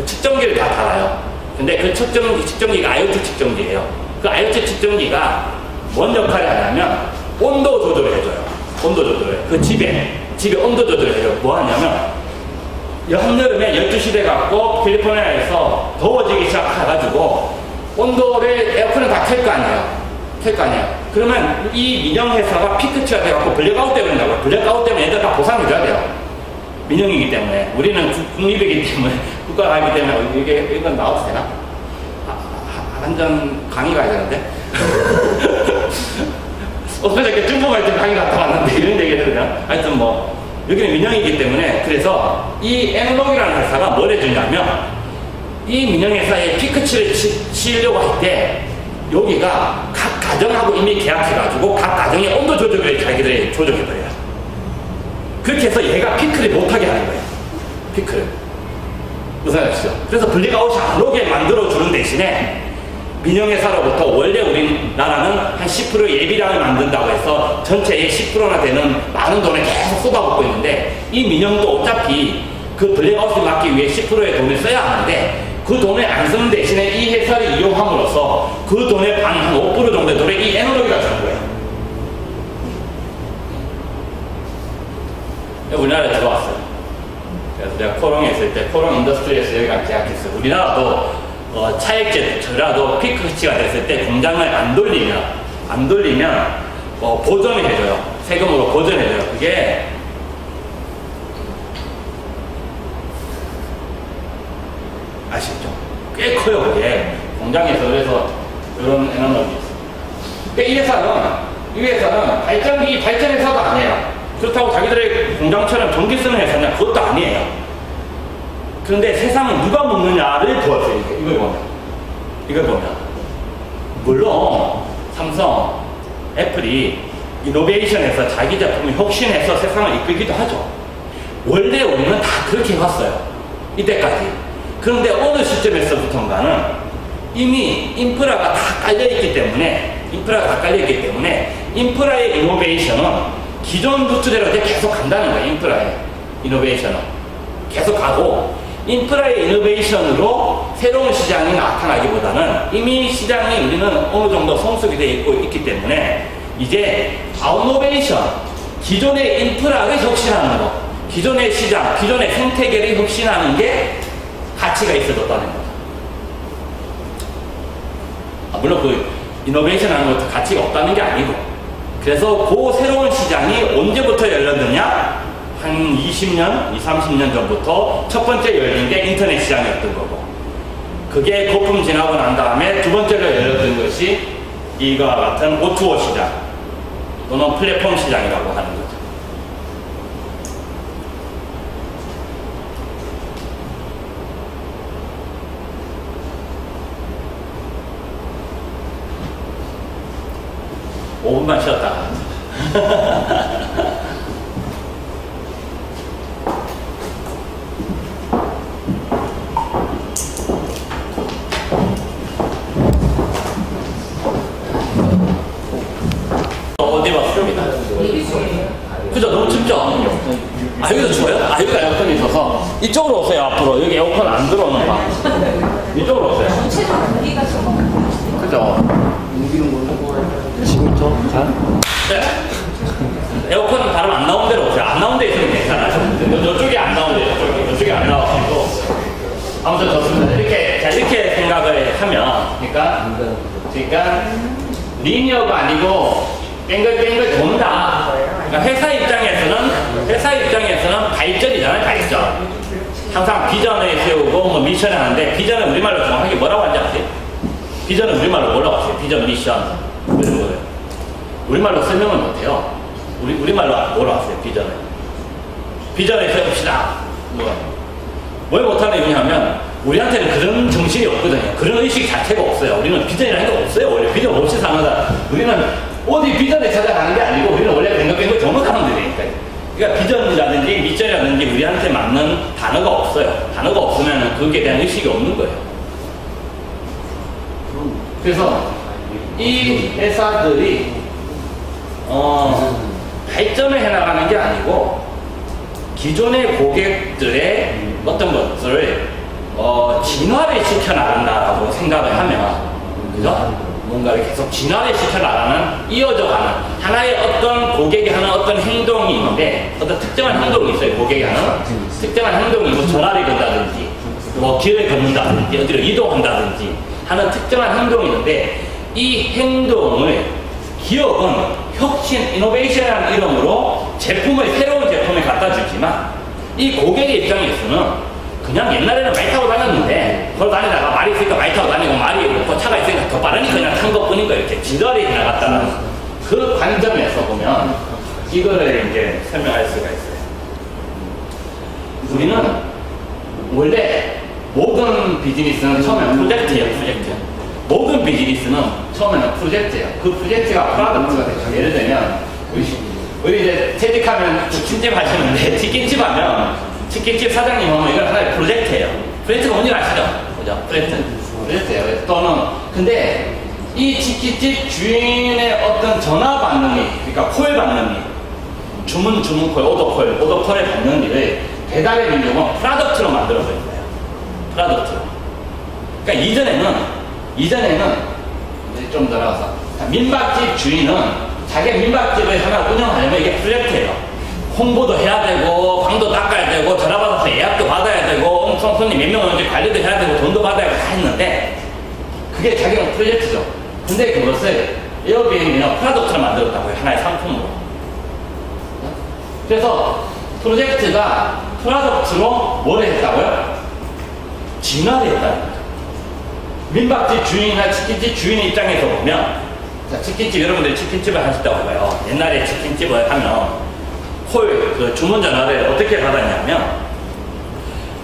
측정기를 다 달아요. 근데 그 측정기가 IoT 측정기예요. 그 IoT 측정기가 뭔 역할을 하냐면 온도 조절을 해줘요. 온도 조절을. 그 집에 온도 조절을 해줘요. 뭐 하냐면 한여름에 12시 돼갖고 캘리포니아에서 더워지기 시작해가지고 온도를 에어컨을 다 켤 거 아니에요. 그러면 이 민영회사가 피크치가 돼갖고 블랙아웃 되버린다고요. 블랙아웃 되면 애들 다 보상해줘야 돼요. 민영이기 때문에. 우리는 국립이기 때문에, 국가가 하기 때문에, 이건 나와도 되나? 완전 강의 가야 되는데? 그저께 중국 갈 때 강의 갔다 왔는데 이런 얘기 들으면 하여튼 여기는 민영이기 때문에 그래서 이 엔록이라는 회사가 뭘 해주냐면 이 민영회사의 피크치를 치려고 할 때 여기가 각 가정하고 이미 계약해가지고 각 가정의 온도 조절을 자기들이 조정해버려요. 그렇게 해서 얘가 피크를 못하게 하는 거예요. 피크를. 무슨 말이죠? 그래서 블랙아웃이 안 오게 만들어주는 대신에 민영회사로부터 원래 우리나라는 한 10% 예비량을 만든다고 해서 전체의 10%나 되는 많은 돈을 계속 쏟아붓고 있는데 이 민영도 어차피 그 블랙아웃을 막기 위해 10%의 돈을 써야 하는데 그 돈을 안 쓰는 대신에 이 회사를 이용함으로써 그 돈의 반, 한 5% 정도의 돈을 이 에너지가 주는 거예요. 우리나라에 들어왔어요. 그래서 내가 코롱에 있을 때 코롱 인더스트리에서 여기가 계약했어요. 우리나라도 차액제라도 피크치가 됐을 때 공장을 안 돌리면 보전을 해줘요. 세금으로 보전해줘요. 그게 아시죠? 꽤 커요. 그게 공장에서. 그래서 이런 에너지 있어요. 그러니까 이 회사는 발전기 발전 회사도 아니에요. 그렇다고 자기들의 공장처럼 전기 쓰는 회사냐? 그것도 아니에요. 그런데 세상은 누가 먹느냐를 보았어요. 이걸 보면. 물론 삼성, 애플이 이노베이션에서 자기 제품을 혁신해서 세상을 이끌기도 하죠. 원래 우리는 다 그렇게 해왔어요. 이때까지. 그런데 어느 시점에서부터인가는 이미 인프라가 다 깔려있기 때문에 인프라의 이노베이션은 기존 루트대로 계속 간다는 거예요. 인프라의 이노베이션은 계속 가고, 인프라의 이노베이션으로 새로운 시장이 나타나기보다는 이미 시장이 우리는 어느 정도 성숙이 되어 있기 때문에 이제 아웃노베이션, 기존의 인프라를 혁신하는 거, 기존의 시장, 기존의 생태계를 혁신하는 게 가치가 있어졌다는 거죠. 물론 그 이노베이션 하는 것도 가치가 없다는 게 아니고, 그래서 그 새로운 시장이 언제부터 열렸느냐? 한 20년, 30년 전부터 첫 번째 열린 게 인터넷 시장이었던 거고, 그게 거품 지나고 난 다음에 두 번째로 열렸던 것이 이와 같은 O2O 시장 또는 플랫폼 시장이라고 하는 거죠. 5분만 쉬었다가 어디 봤습니다. 그죠? 너무 춥죠? 아, 여기도 추워요? 아, 여기가 에어컨이 있어서 이쪽으로 오세요. 앞으로. 여기 에어컨 안 들어오는 방. 이쪽으로 오세요. 그죠? 지금부터 가? 네. 에어컨은 바로 안 나온 데로 오세요. 안 나온 데 있으면 괜찮아요. 이쪽이 안 나온 데, 이쪽이 안 나와서 아무튼 좋습니다. 이렇게 생각을 하면, 그러니까 리니어가 아니고 뱅글뱅글 돈다. 그러니까 회사 입장에서는 발전이잖아요, 발전. 항상 비전을 세우고 뭐 미션을 하는데, 비전은 우리말로 정확하게 뭐라고 하는지 아세요? 비전은 우리말로 뭐라고 하세요? 비전, 미션 이런 거예요. 우리말로 설명을 못해요. 우리말로 뭐라고 하세요? 비전을 세웁시다. 뭘 못하는 이유냐 하면 우리한테는 그런 정신이 없거든요. 그런 의식 자체가 없어요. 우리는 비전이라는 게 없어요. 원래 비전 없이 사는 사람. 우리는 어디 비전을 찾아가는 게 아니고 우리는 원래 뱅글뱅글 도는 사람들이니까. 그러니까 비전이라든지 미션이라든지 우리한테 맞는 단어가 없어요. 단어가 없으면 거기에 대한 의식이 없는 거예요. 그래서 이 회사들이 발전을 해나가는 게 아니고 기존의 고객들의 어떤 것들을 진화를 시켜나간다라고 생각을 하면, 그죠? 뭔가를 계속 진화를 시켜나가는, 이어져가는 하나의 어떤 고객이 하는 어떤 행동이 있는데, 어떤 특정한 행동이 있어요. 고객이 하는 특정한 행동이 뭐 전화를 건다든지 뭐 길을 걷는다든지 어디로 이동한다든지 하는 특정한 행동이 있는데, 이 행동을 기업은 혁신, 이노베이션이라는 이름으로 새로운 제품을 갖다 주지만, 이 고객의 입장에서는 그냥 옛날에는 말 타고 다녔는데, 걸어 다니다가 말이 있으니까 말 타고 다니고, 말이 없고 차가 있으니까 더 빠르니까 그냥 탄 것 뿐인 거예요. 이렇게 지랄이 나갔다는 그 관점에서 보면 이거를 이제 설명할 수가 있어요. 우리는 원래 모든 비즈니스는 처음에는 프로젝트예요, 프로젝트. 모든 비즈니스는 처음에는 프로젝트예요. 그 프로젝트가 프로덕트가 되죠. 예를 들면 우리 이제 퇴직하면 치킨집 하시는데, 치킨집 사장님 하면 이건 하나의 프로젝트예요. 프로젝트가 뭔지 아시죠? 그죠? 프로젝트예요. 또는, 근데 이 치킨집 주인의 어떤 전화 받는 일, 그러니까 콜 받는 일, 주문 콜, 오더콜의 받는 일을 배달의 민족은 프로덕트로 만들어버린 거예요. 프로덕트로. 그러니까 이전에는 좀 더 나가서 민박집 주인은 자기 민박집을 하나 운영하려면 이게 프로젝트예요. 홍보도 해야 되고 방도 닦아야 되고 전화 받아서 예약도 받아야 되고 엄청 손님 몇 명 오는지 관리도 해야 되고 돈도 받아야 되고 다 했는데 그게 자기는 프로젝트죠. 근데 그것을 에어비앤비는 프로덕트를 만들었다고요. 하나의 상품으로. 그래서 프로젝트가 프로덕트로 뭘 했다고요? 진화를 했다는 거죠. 민박집 주인이나 치킨집 주인의 입장에서 보면, 자, 치킨집, 여러분들이 치킨집을 하셨다고 봐요. 옛날에 치킨집을 하면, 그 주문 전화를 어떻게 받았냐면,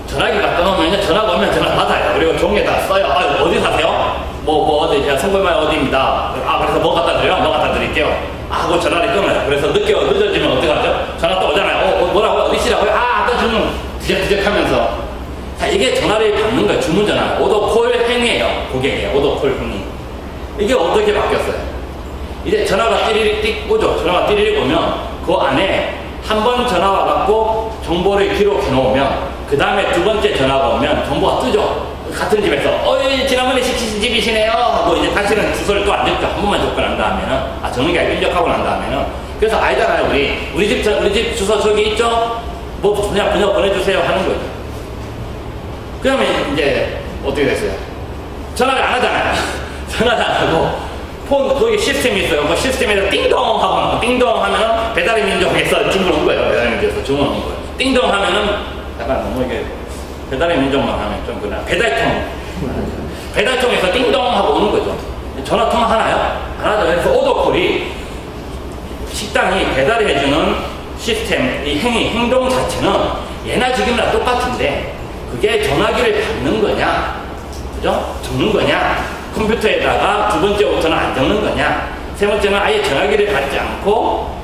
전화기 갖다 놓으면 전화가 오면 전화 받아요. 그리고 종이에다 써요. 아, 어디 사세요? 어디, 제가 성골마을 어디입니다. 그래서 뭐 갖다 드려요? 뭐 갖다 드릴게요. 하고 전화를 끊어요. 그래서 늦어지면 어떡하죠? 전화 또 오잖아요. 뭐라고? 어디시라고요? 또 주문 뒤적뒤적 하면서. 자, 이게 전화를 받는 거예요. 주문 전화. 오더콜 행위예요. 고객의 오더콜 행위. 이게 어떻게 바뀌었어요? 이제 전화가 띠리릭 띡 오죠. 전화가 띠리릭 오면 그 안에 한 번 전화 와갖고 정보를 기록해 놓으면 그 다음에 두 번째 전화가 오면 정보가 뜨죠. 같은 집에서 지난번에 시키신 집이시네요 하고 이제 다시는 주소를 또 안 듣죠. 한 번만 접근 한 다음에는 전화기가 입력하고 난 다음에는 그래서 알잖아요. 우리 집 주소 저기 있죠. 뭐 그냥 보내주세요 하는 거죠. 그러면 이제 어떻게 됐어요? 전화를 안 하잖아요. 전화를 안 하고 거기 시스템이 있어요. 그 시스템에서 띵동 하고 띵동 하면 배달의 민족에서 주문 온 거예요. 배달의 민족에서 주문 온 거예요. 띵동 하면은 약간 너무 이게 배달의 민족만 하면 좀 그냥 배달통에서 띵동 하고 오는 거죠. 전화통 하나요? 안 하죠. 그래서 오더콜이 식당이 배달해주는 시스템, 이 행동 자체는 예나 지금이나 똑같은데 그게 전화기를 받는 거냐, 그죠? 적는 거냐, 컴퓨터에다가 두 번째부터는 안 적는 거냐, 세 번째는 아예 전화기를 받지 않고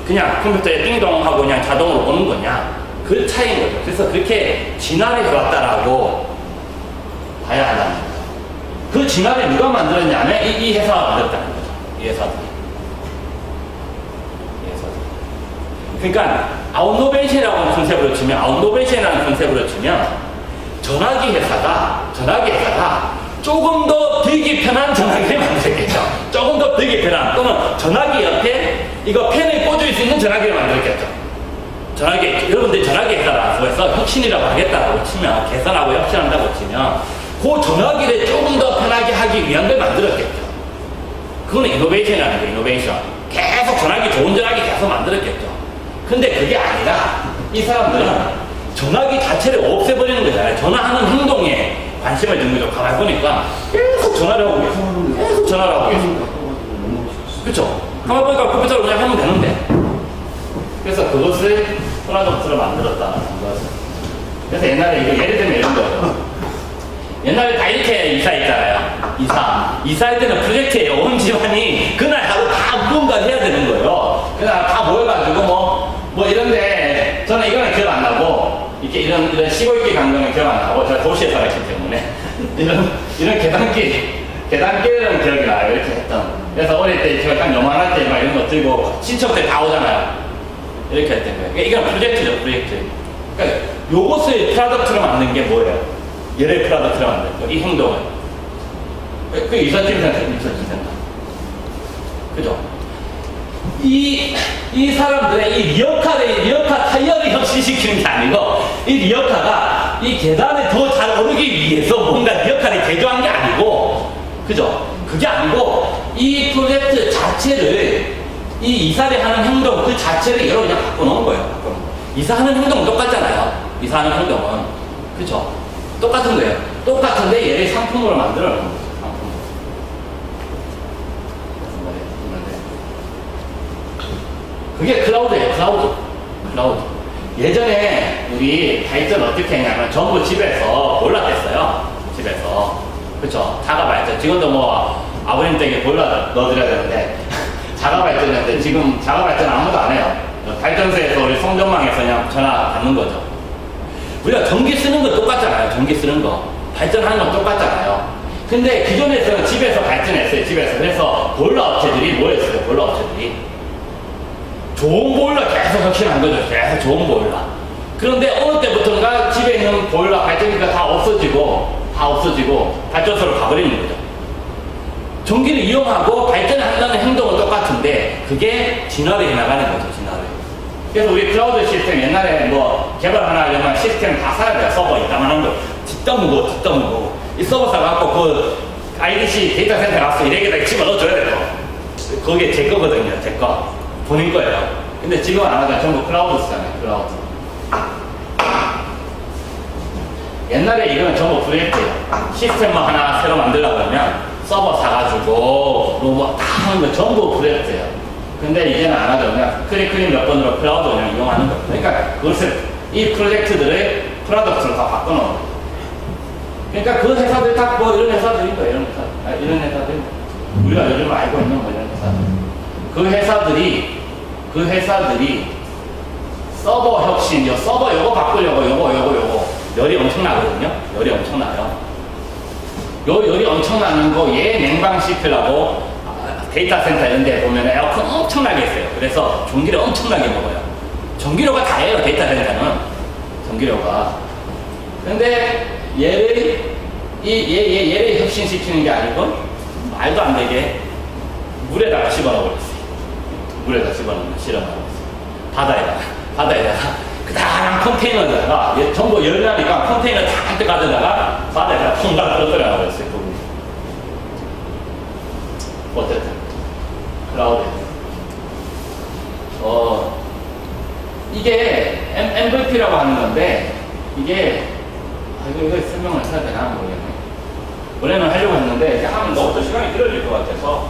그냥 컴퓨터에 띵동 하고 그냥 자동으로 오는 거냐, 그 차이인 거죠. 그래서 그렇게 진화를 해왔다라고 봐야 한다는 거죠. 그 진화를 누가 만들었냐면 이 회사가 만들었다는 거죠. 이 회사들이. 그러니까 아웃노베이션이라는 컨셉으로 치면 전화기 회사가 조금 더 되기 편한 전화기를 만들었겠죠. 조금 더 되기 편한 또는 전화기 옆에 이거 펜을 꽂을 수 있는 전화기를 만들었겠죠. 여러분들 전화기 회사라고 해서 혁신이라고 하겠다고 치면, 개선하고 혁신한다고 치면 그 전화기를 조금 더 편하게 하기 위한 걸 만들었겠죠. 그거는 이노베이션이라는 거예요. 이노베이션. 계속 좋은 전화기 계속 만들었겠죠. 근데 그게 아니라 이 사람들은 전화기 자체를 없애버리는 거잖아요. 전화하는 행동에 관심을 둔 거죠. 가만히 보니까 계속 전화를 하고 계속. 그쵸? 가만히 보니까 컴퓨터로 그냥 하면 되는데. 그래서 그것을 프로덕트로 만들었다는 거죠. 그래서 옛날에 예를 들면 이런 거죠. 옛날에 다 이렇게 이사했잖아요. 이사할 때는 프로젝트예요. 온 집안이 그날 하루 다 무언가를 해야 되는 거예요. 그날 다 모여가지고 뭐 이런데 저는 이거는 기억 안 나고 이렇게 이런 시골길 간 거는 기억 안 나고 제가 도시에 살았기 때문에 이런 계단길은 기억이 나요. 이렇게 했던. 그래서 어릴 때 제가 딱 요만할 때 막 이런 거 들고 친척들 다 오잖아요. 이렇게 했던 거예요. 이건 프로젝트죠, 프로젝트. 그러니까 요것을 프로덕트로 만든 게 뭐예요? 얘를 프로덕트로 만든 거, 이 행동을. 그 이삿짐센터. 그죠? 이 사람들의 이 리어카 타이어를 혁신시키는 게 아니고, 이 리어카가 이 계단에 더 잘 오르기 위해서 뭔가 리어카를 개조한 게 아니고, 그죠? 그게 아니고, 이 프로젝트 자체를, 이 이사를 하는 행동 그 자체를 여러 그냥 바꿔놓은 거예요. 이사하는 행동은 똑같잖아요. 이사하는 행동은. 그죠? 똑같은 거예요. 똑같은데 얘를 상품으로 만들어 놓은 거죠. 그게 클라우드예요. 클라우드. 예전에 우리 발전 어떻게 했냐면 전부 집에서 보일러 뗐어요. 집에서. 그쵸? 작업했죠. 지금도 뭐 아버님 댁에 보일러 넣어드려야 되는데 자가 발전인데 지금 자가 발전 아무도 안 해요. 발전소에서 우리 송전망에서 그냥 전화 받는 거죠. 우리가 전기 쓰는 거 똑같잖아요. 전기 쓰는 거. 발전하는 건 똑같잖아요. 근데 기존에서는 집에서 발전했어요. 집에서. 그래서 보일러 업체들이 뭐였어요? 보일러 업체들이. 좋은 보일러 계속 혁신한 거죠. 계속 좋은 보일러. 그런데 어느 때부터인가 집에 있는 보일러 발전기가 다 없어지고 발전소로 가버리는 거죠. 전기를 이용하고 발전한다는 행동은 똑같은데 그게 진화를 해나가는 거죠. 진화를. 그래서 우리 클라우드 시스템 옛날에 뭐 개발 하나 하려면 시스템 다 사야 돼요. 서버 이따만한 거. 뒷다 무거워. 이 서버 사갖고 그 IDC 데이터 센터 가서 이래게다 집어넣어줘야 돼요. 그게 제 거거든요. 제 거. 본인 거예요. 근데 지금은 안 하잖아요. 전부 클라우드 쓰잖아요. 클라우드. 옛날에 이거는 전부 프로젝트예요. 시스템만 하나 새로 만들려고 하면 서버 사가지고 로봇 다 하는 거 전부 프로젝트예요. 근데 이제는 안 하죠. 그냥 클릭 몇 번으로 클라우드 그냥 이용하는 거예요. 그러니까 그것을 이 프로젝트들의 프로덕트를 다 바꿔놓은 거예요. 그러니까 그 회사들 다 뭐 이런 회사들인 거예요. 이런 회사들. 우리가 요즘 알고 있는 뭐 이런 회사들. 그 회사들이 서버 혁신, 서버 요거 바꾸려고 요거 열이 엄청나거든요. 열이 엄청나요. 열이 엄청나는 거 얘 냉방 시키려고 데이터 센터 이런 데 보면 에어컨 엄청나게 있어요. 그래서 전기를 엄청나게 먹어요. 전기료가 다예요. 데이터 센터는 전기료가. 근데 얘를 혁신시키는 게 아니고 말도 안 되게 물에다가 집어넣어버렸어요. 물에다 집어넣으면 실어넣어버렸어요. 바다에다가 그다란 컨테이너에다가 전부 열나니까 컨테이너 다 가져다가 바다에다가 통닭 떨어뜨려 버렸어요. 어쨌든 클라우드. 이게 MVP라고 하는 건데 이게 이거 설명을 해야 되나 모르겠네. 원래는 하려고 했는데 이렇게 하면 너무 또 시간이 길어질 것 같아서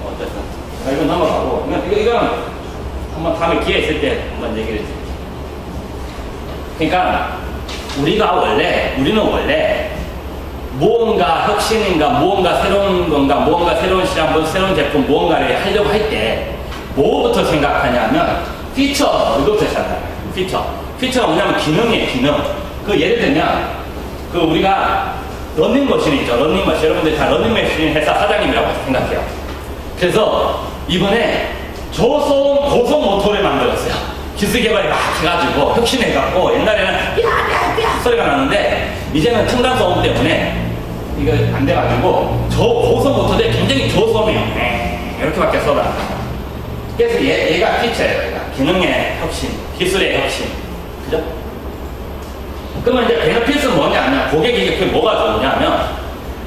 어쨌든 이거 넘어가고 이건 한번 다음에 기회 있을 때 한번 얘기를 해줄게요. 그러니까 우리는 원래 무언가 혁신인가 무언가 새로운 건가 무언가 새로운 시장 새로운 제품 무언가를 하려고 할 때 뭐부터 생각하냐면 피처 이거부터 생각해요. 피처가 뭐냐면 기능이에요. 기능. 그 예를 들면 그 우리가 러닝머신 있죠. 러닝머신. 여러분들 다 러닝머신 회사 사장님이라고 생각해요. 그래서 이번에 저소음 고속 모터를 만들었어요. 기술 개발이 막 해가지고 혁신해갖고 옛날에는 삐약 소리가 나는데 이제는 첨단 소음 때문에 이거 안 돼가지고 저 고속 모터인데 굉장히 저소음이에요. 이렇게밖에 소리 안 나요. 그래서 얘가 피처예요. 얘가 기능의 혁신, 기술의 혁신, 그죠? 그러면 이제 베너핏은 뭐냐면 고객이 그게 뭐가 좋으냐면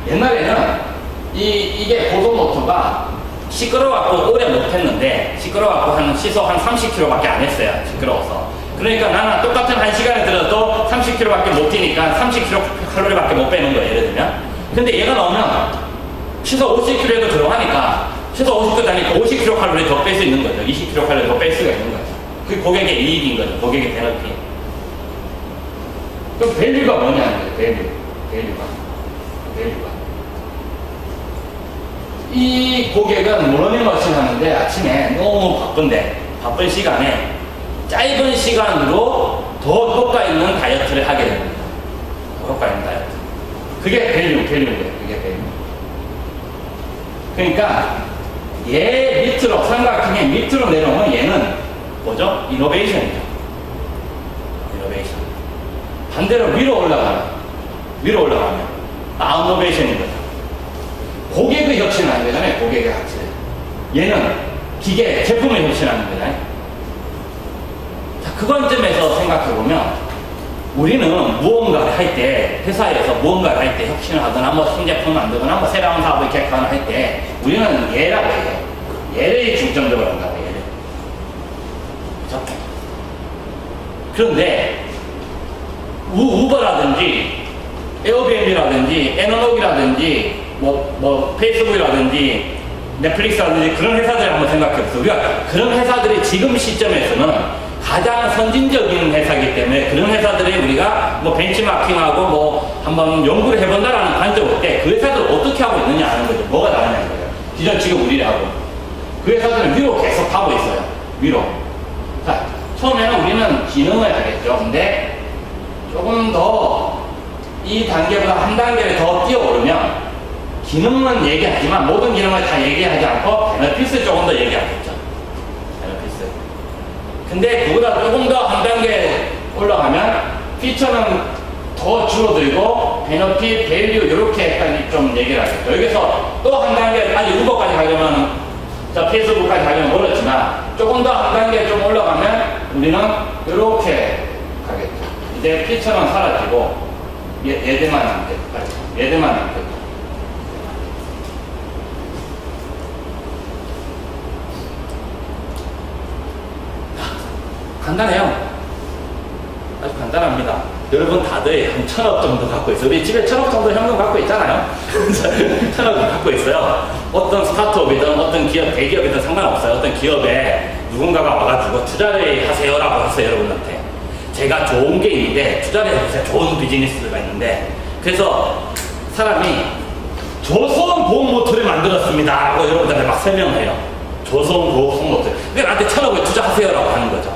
옛날에는 이게 고속 모터가 시끄러워갖고 오래 못했는데 시끄러워갖고 한 시속 한 30km밖에 안 했어요. 시끄러워서. 그러니까 나는 똑같은 1시간에 들어도 30km밖에 못 뛰니까 30kcal밖에 못 빼는 거예요. 예를 들면. 근데 얘가 나오면 시속 50km에도 조용하니까 시속 50km 다니까 50kcal 더 뺄 수 있는 거죠. 20kcal 더 뺄 수가 있는 거죠. 그게 고객의 이익인 거죠. 고객의 베너핏. 그럼 밸류가 뭐냐는 거예요. 밸류가. 이 고객은 러닝머신 하는데 아침에 너무 바쁜 시간에 짧은 시간으로 더 효과 있는 다이어트를 하게 됩니다. 효과 있는 다이어트. 그게 밸류인 거예요. 그게 밸류. 그러니까 얘 밑으로 삼각형의 밑으로 내려오면 얘는 뭐죠? 이노베이션이죠. 이노베이션. 반대로 위로 올라가면 아웃노베이션인 거죠. 고객의 혁신하는 거잖아요. 고객의 혁신. 얘는 기계, 제품을 혁신하는 거잖아요. 자, 그 관점에서 생각해보면 우리는 무언가를 할 때, 회사에서 무언가를 할 때 혁신을 하거나 뭐 신제품 만들거나 뭐 새로운 사업을 계획하거나 할 때 우리는 얘라고 해요. 얘를 중점적으로 한다고 해요. 얘를. 그렇죠? 그런데 우버라든지 에어비앤비라든지 에너녹이라든지 뭐 페이스북이라든지 넷플릭스라든지 그런 회사들 한번 생각해보세요. 우리가 그런 회사들이 지금 시점에서는 가장 선진적인 회사이기 때문에 그런 회사들이 우리가 뭐 벤치마킹하고 뭐 한번 연구를 해본다라는 관점을 볼 때 그 회사들 어떻게 하고 있느냐 하는 거죠. 뭐가 다르냐는 거예요. 기존 지금 우리하고. 그 회사들은 위로 계속 가고 있어요. 위로. 자, 처음에는 우리는 기능을 하겠죠. 근데 조금 더 이 단계보다 한 단계를 더 뛰어오르면 기능은 얘기하지만 모든 기능을 다 얘기하지 않고 베너피스 조금 더 얘기하겠죠. 베너피스. 근데 그보다 조금 더 한 단계 올라가면 피처는 더 줄어들고 베너핏, 밸류 이렇게까지 좀 얘기를 하겠죠. 여기서 또 한 단계, 아니 우버까지 가려면 자 페이스북까지 가려면 멀었지만 조금 더 한 단계 좀 올라가면 우리는 이렇게 가겠죠. 이제 피처는 사라지고 얘들만 남겠죠. 얘들만 남겠죠. 간단해요. 아주 간단합니다. 여러분 다들 한 1,000억 정도 갖고 있어요. 우리 집에 1,000억 정도 현금 갖고 있잖아요. 1,000억 갖고 있어요. 어떤 스타트업이든 어떤 기업, 대기업이든 상관없어요. 어떤 기업에 누군가가 와가지고 투자를 하세요라고 했어요. 여러분한테. 제가 좋은 게 있는데 투자를 해보세요. 좋은 비즈니스가 있는데 그래서 사람이 조선 보험모터를 만들었습니다 라고 여러분들한테 막 설명해요. 조선 보험모터. 근데 나한테 1,000억을 투자하세요라고 하는 거죠.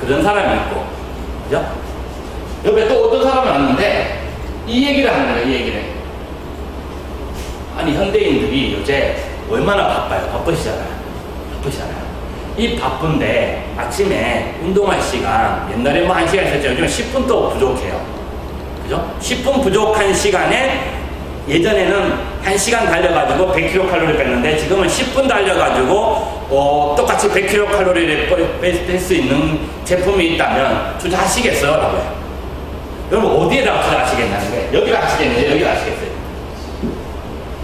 그런 사람이 있고, 그죠? 옆에 또 어떤 사람이 왔는데, 이 얘기를 하는 거예요, 이 얘기를. 아니, 현대인들이 요새 얼마나 바빠요? 바쁘시잖아요. 이 바쁜데, 아침에 운동할 시간, 옛날에 뭐 1시간 있었죠. 요즘 10분 또 부족해요. 그죠? 10분 부족한 시간에, 예전에는 1시간 달려가지고 100kcal 뺐는데, 지금은 10분 달려가지고, 똑같이 100kcal를 뺄 수 있는 제품이 있다면 투자하시겠어요? 라고 해요. 여러분 어디에다 투자하시겠냐는 거예요. 여기다 하시겠네요. 여기다 하시겠어요.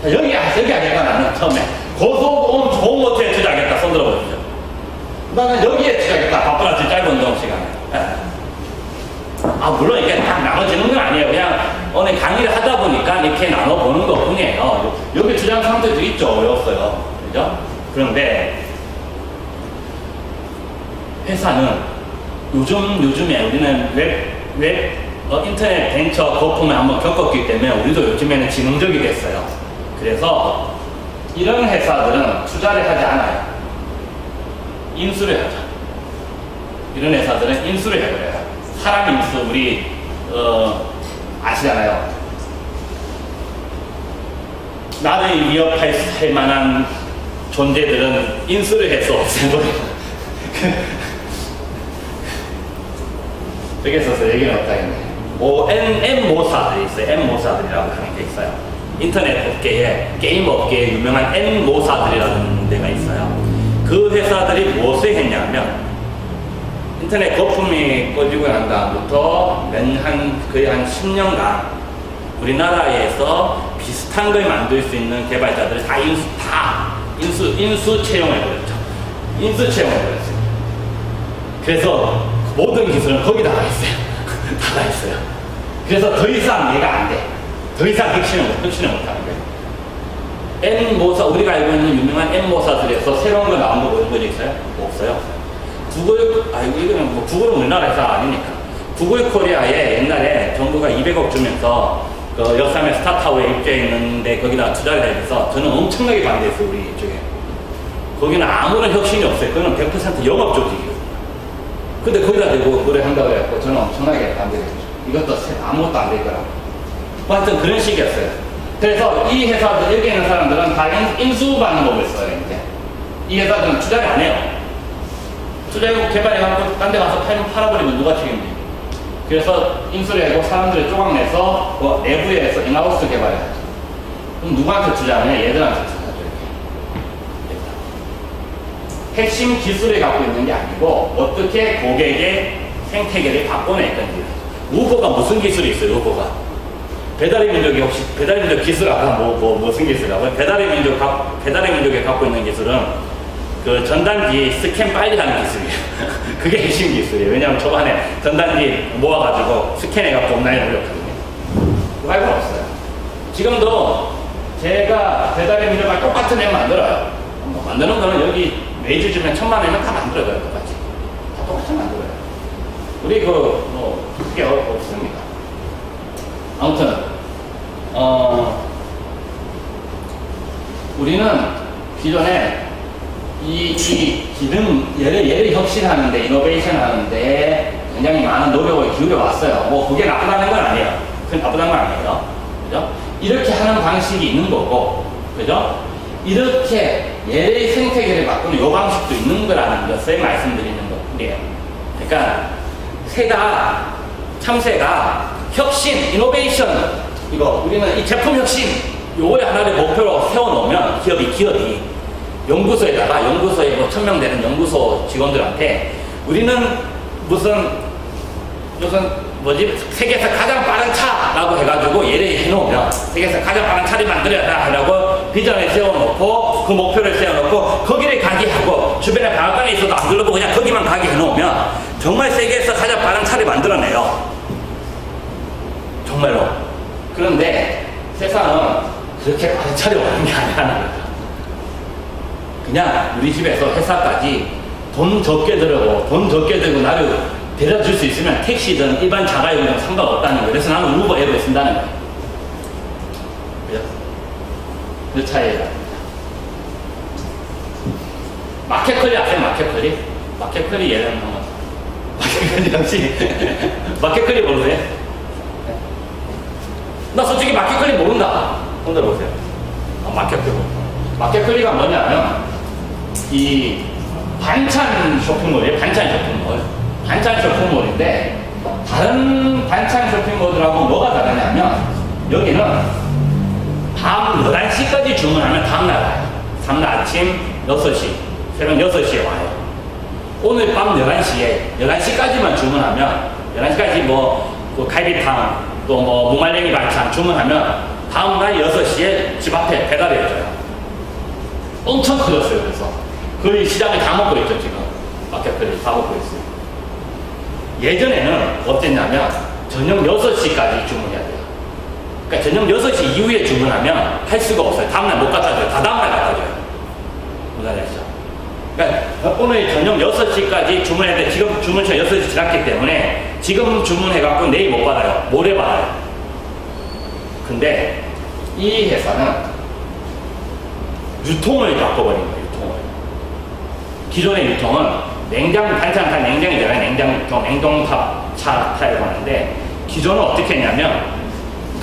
여기 하겠다. 나는 처음에 고소보험 좋은 모터에 투자하겠다. 손 들어보시죠. 나는 여기에 투자하겠다. 바쁘라지 짧은 운동 시간에. 물론 이게 딱 나눠지는 건 아니에요. 그냥 오늘 강의를 하다 보니까 이렇게 나눠보는 것 뿐이에요. 여기 투자하는 사람들도 있죠. 어려웠어요. 그죠? 그런데 회사는 요즘에 우리는 인터넷 벤처 거품을 한번 겪었기 때문에 우리도 요즘에는 지능적이 됐어요. 그래서 이런 회사들은 투자를 하지 않아요. 인수를 하죠. 이런 회사들은 인수를 해버려요. 사람 인수, 우리 아시잖아요. 나를 위협할 만한 존재들은 인수를 해서 없애버려요. 여기 있어서 얘기는 없다겠네. N모사들이 있어요. N모사들이라고 하는 게 있어요. 인터넷 업계에, 게임 업계에 유명한 N모사들이라는 데가 있어요. 그 회사들이 무엇을 했냐면, 인터넷 거품이 꺼지고 난 다음부터 거의 한 10년간 우리나라에서 비슷한 걸 만들 수 있는 개발자들을 다 인수 채용해버렸죠. 인수 채용해버렸어요. 그래서 모든 기술은 거기다가 있어요. 다 있어요. 그래서 더 이상 얘가 안 돼. 더 이상 혁신을 못하는 거예요. N모사, 우리가 알고 있는 유명한 N모사들에서 새로운 거 나온 거 보는 거 있어요? 없어요. 구글은 우리나라 회사 아니니까. 구글 코리아에 옛날에 정부가 200억 주면서 그 역삼의 스타타워에 입주했는데 거기다 투자를 해서 저는 엄청나게 반대했어요, 우리 이쪽에. 거기는 아무런 혁신이 없어요. 그거는 100% 영업 조직이에요. 근데 거기다 대고 그걸 한다고 해갖고 저는 엄청나게 반대했죠. 이것도 아무것도 안 될 거라고. 하여튼 그런 식이었어요. 그래서 이 회사들, 여기 있는 사람들은 다 인수받는 법을 써요, 이제. 이 회사들은 투자를 안 해요. 투자하고 개발해갖고 딴 데 가서 팔아버리면 누가 책임져요? 그래서 인수를 하고 사람들을 쪼각내서 그 내부에서 인하우스 개발을 하죠. 그럼 누구한테 투자하냐? 얘들한테 투자하죠, 이렇게. 핵심 기술을 갖고 있는 게 아니고 어떻게 고객의 생태계를 바꿔낼 건지. 우버가 무슨 기술이 있어요? 우버가 배달의 민족이 혹시 배달의 민족 기술 아까 무슨 기술이라고요? 배달의 민족이 갖고 있는 기술은 그 전단지 스캔 빨리 하는 기술이에요. 그게 핵심 기술이에요. 왜냐하면 초반에 전단지 모아가지고 스캔해갖고 온라인에 올렸거든요. 그거 말고는 없어요. 지금도 제가 배달의 민족과 똑같은 앱 만들어요. 만드는 거는 여기 메이저 주면 1,000만 원이면 다 만들어져요. 똑같이. 다 똑같이 만들어요. 우리 그게 없습니다. 아무튼 우리는 기존에 얘를 혁신하는데, 이노베이션 하는데 굉장히 많은 노력을 기울여 왔어요. 뭐, 그게 나쁘다는 건 아니에요. 나쁘다는 건 아니에요. 그죠? 이렇게 하는 방식이 있는 거고, 그죠? 이렇게 얘의 생태계를 바꾸는 요 방식도 있는 거라는 것을 말씀드리는 것이에요. 그러니까, 참새가 혁신, 이노베이션, 이거, 우리는 이 제품 혁신, 요거에 하나를 목표로 세워놓으면 기업이 연구소에다가 연구소에 뭐 1000명 되는 연구소 직원들한테 우리는 무슨 세계에서 가장 빠른 차라고 해가지고 얘를 해놓으면 세계에서 가장 빠른 차를 만들어야 하라고 비전을 세워놓고 그 목표를 세워놓고 거기를 가게 하고 주변에 방앗간에 있어도 안 둘러보고 그냥 거기만 가게 해놓으면 정말 세계에서 가장 빠른 차를 만들어내요. 정말로. 그런데 세상은 그렇게 빠른 차를 오는 게 아니라는 거죠. 그냥 우리 집에서 회사까지 돈 적게 들고 나를 데려다 줄 수 있으면 택시든 일반 자가용이든 상관없다는 거예요. 그래서 나는 우버 앱을 쓴다는 거예요. 그죠? 그 차이가. 마켓컬리 아세요? 마켓컬리 예를 한번. 마켓컬리 역시. 마켓컬리 모르세요? 나 솔직히 마켓컬리 모른다. 손들어 보세요. 마켓컬리가 뭐냐면 이 반찬 쇼핑몰이에요. 반찬 쇼핑몰인데 다른 반찬 쇼핑몰들하고 뭐가 다르냐면 여기는 밤 11시까지 주문하면 다음날 와요. 다음날 아침 6시, 새벽 6시에 와요. 오늘 밤 11시까지만 주문하면 11시까지 뭐 갈비탕 또 뭐 무말랭이 반찬 주문하면 다음날 6시에 집 앞에 배달이 해줘요. 엄청 커졌어요. 그래서 거의 시장을 다 먹고 있죠. 지금 마켓컬리 다 먹고 있어요. 예전에는 어땠냐면 저녁 6시까지 주문해야 돼요. 그러니까 저녁 6시 이후에 주문하면 할 수가 없어요. 다음날 못 갖다 줘요. 다 다음날 갖다 줘요. 무사하시죠? 그러니까 오늘 저녁 6시까지 주문해야 돼. 지금 주문처 6시 지났기 때문에 지금 주문해갖고 내일 못 받아요. 모레 받아요. 근데 이 회사는 유통을 바꿔버린 거예요. 유통을. 기존의 유통은 반찬 냉장이잖아요. 냉동탑 차 타입 하는데 기존은 어떻게 했냐면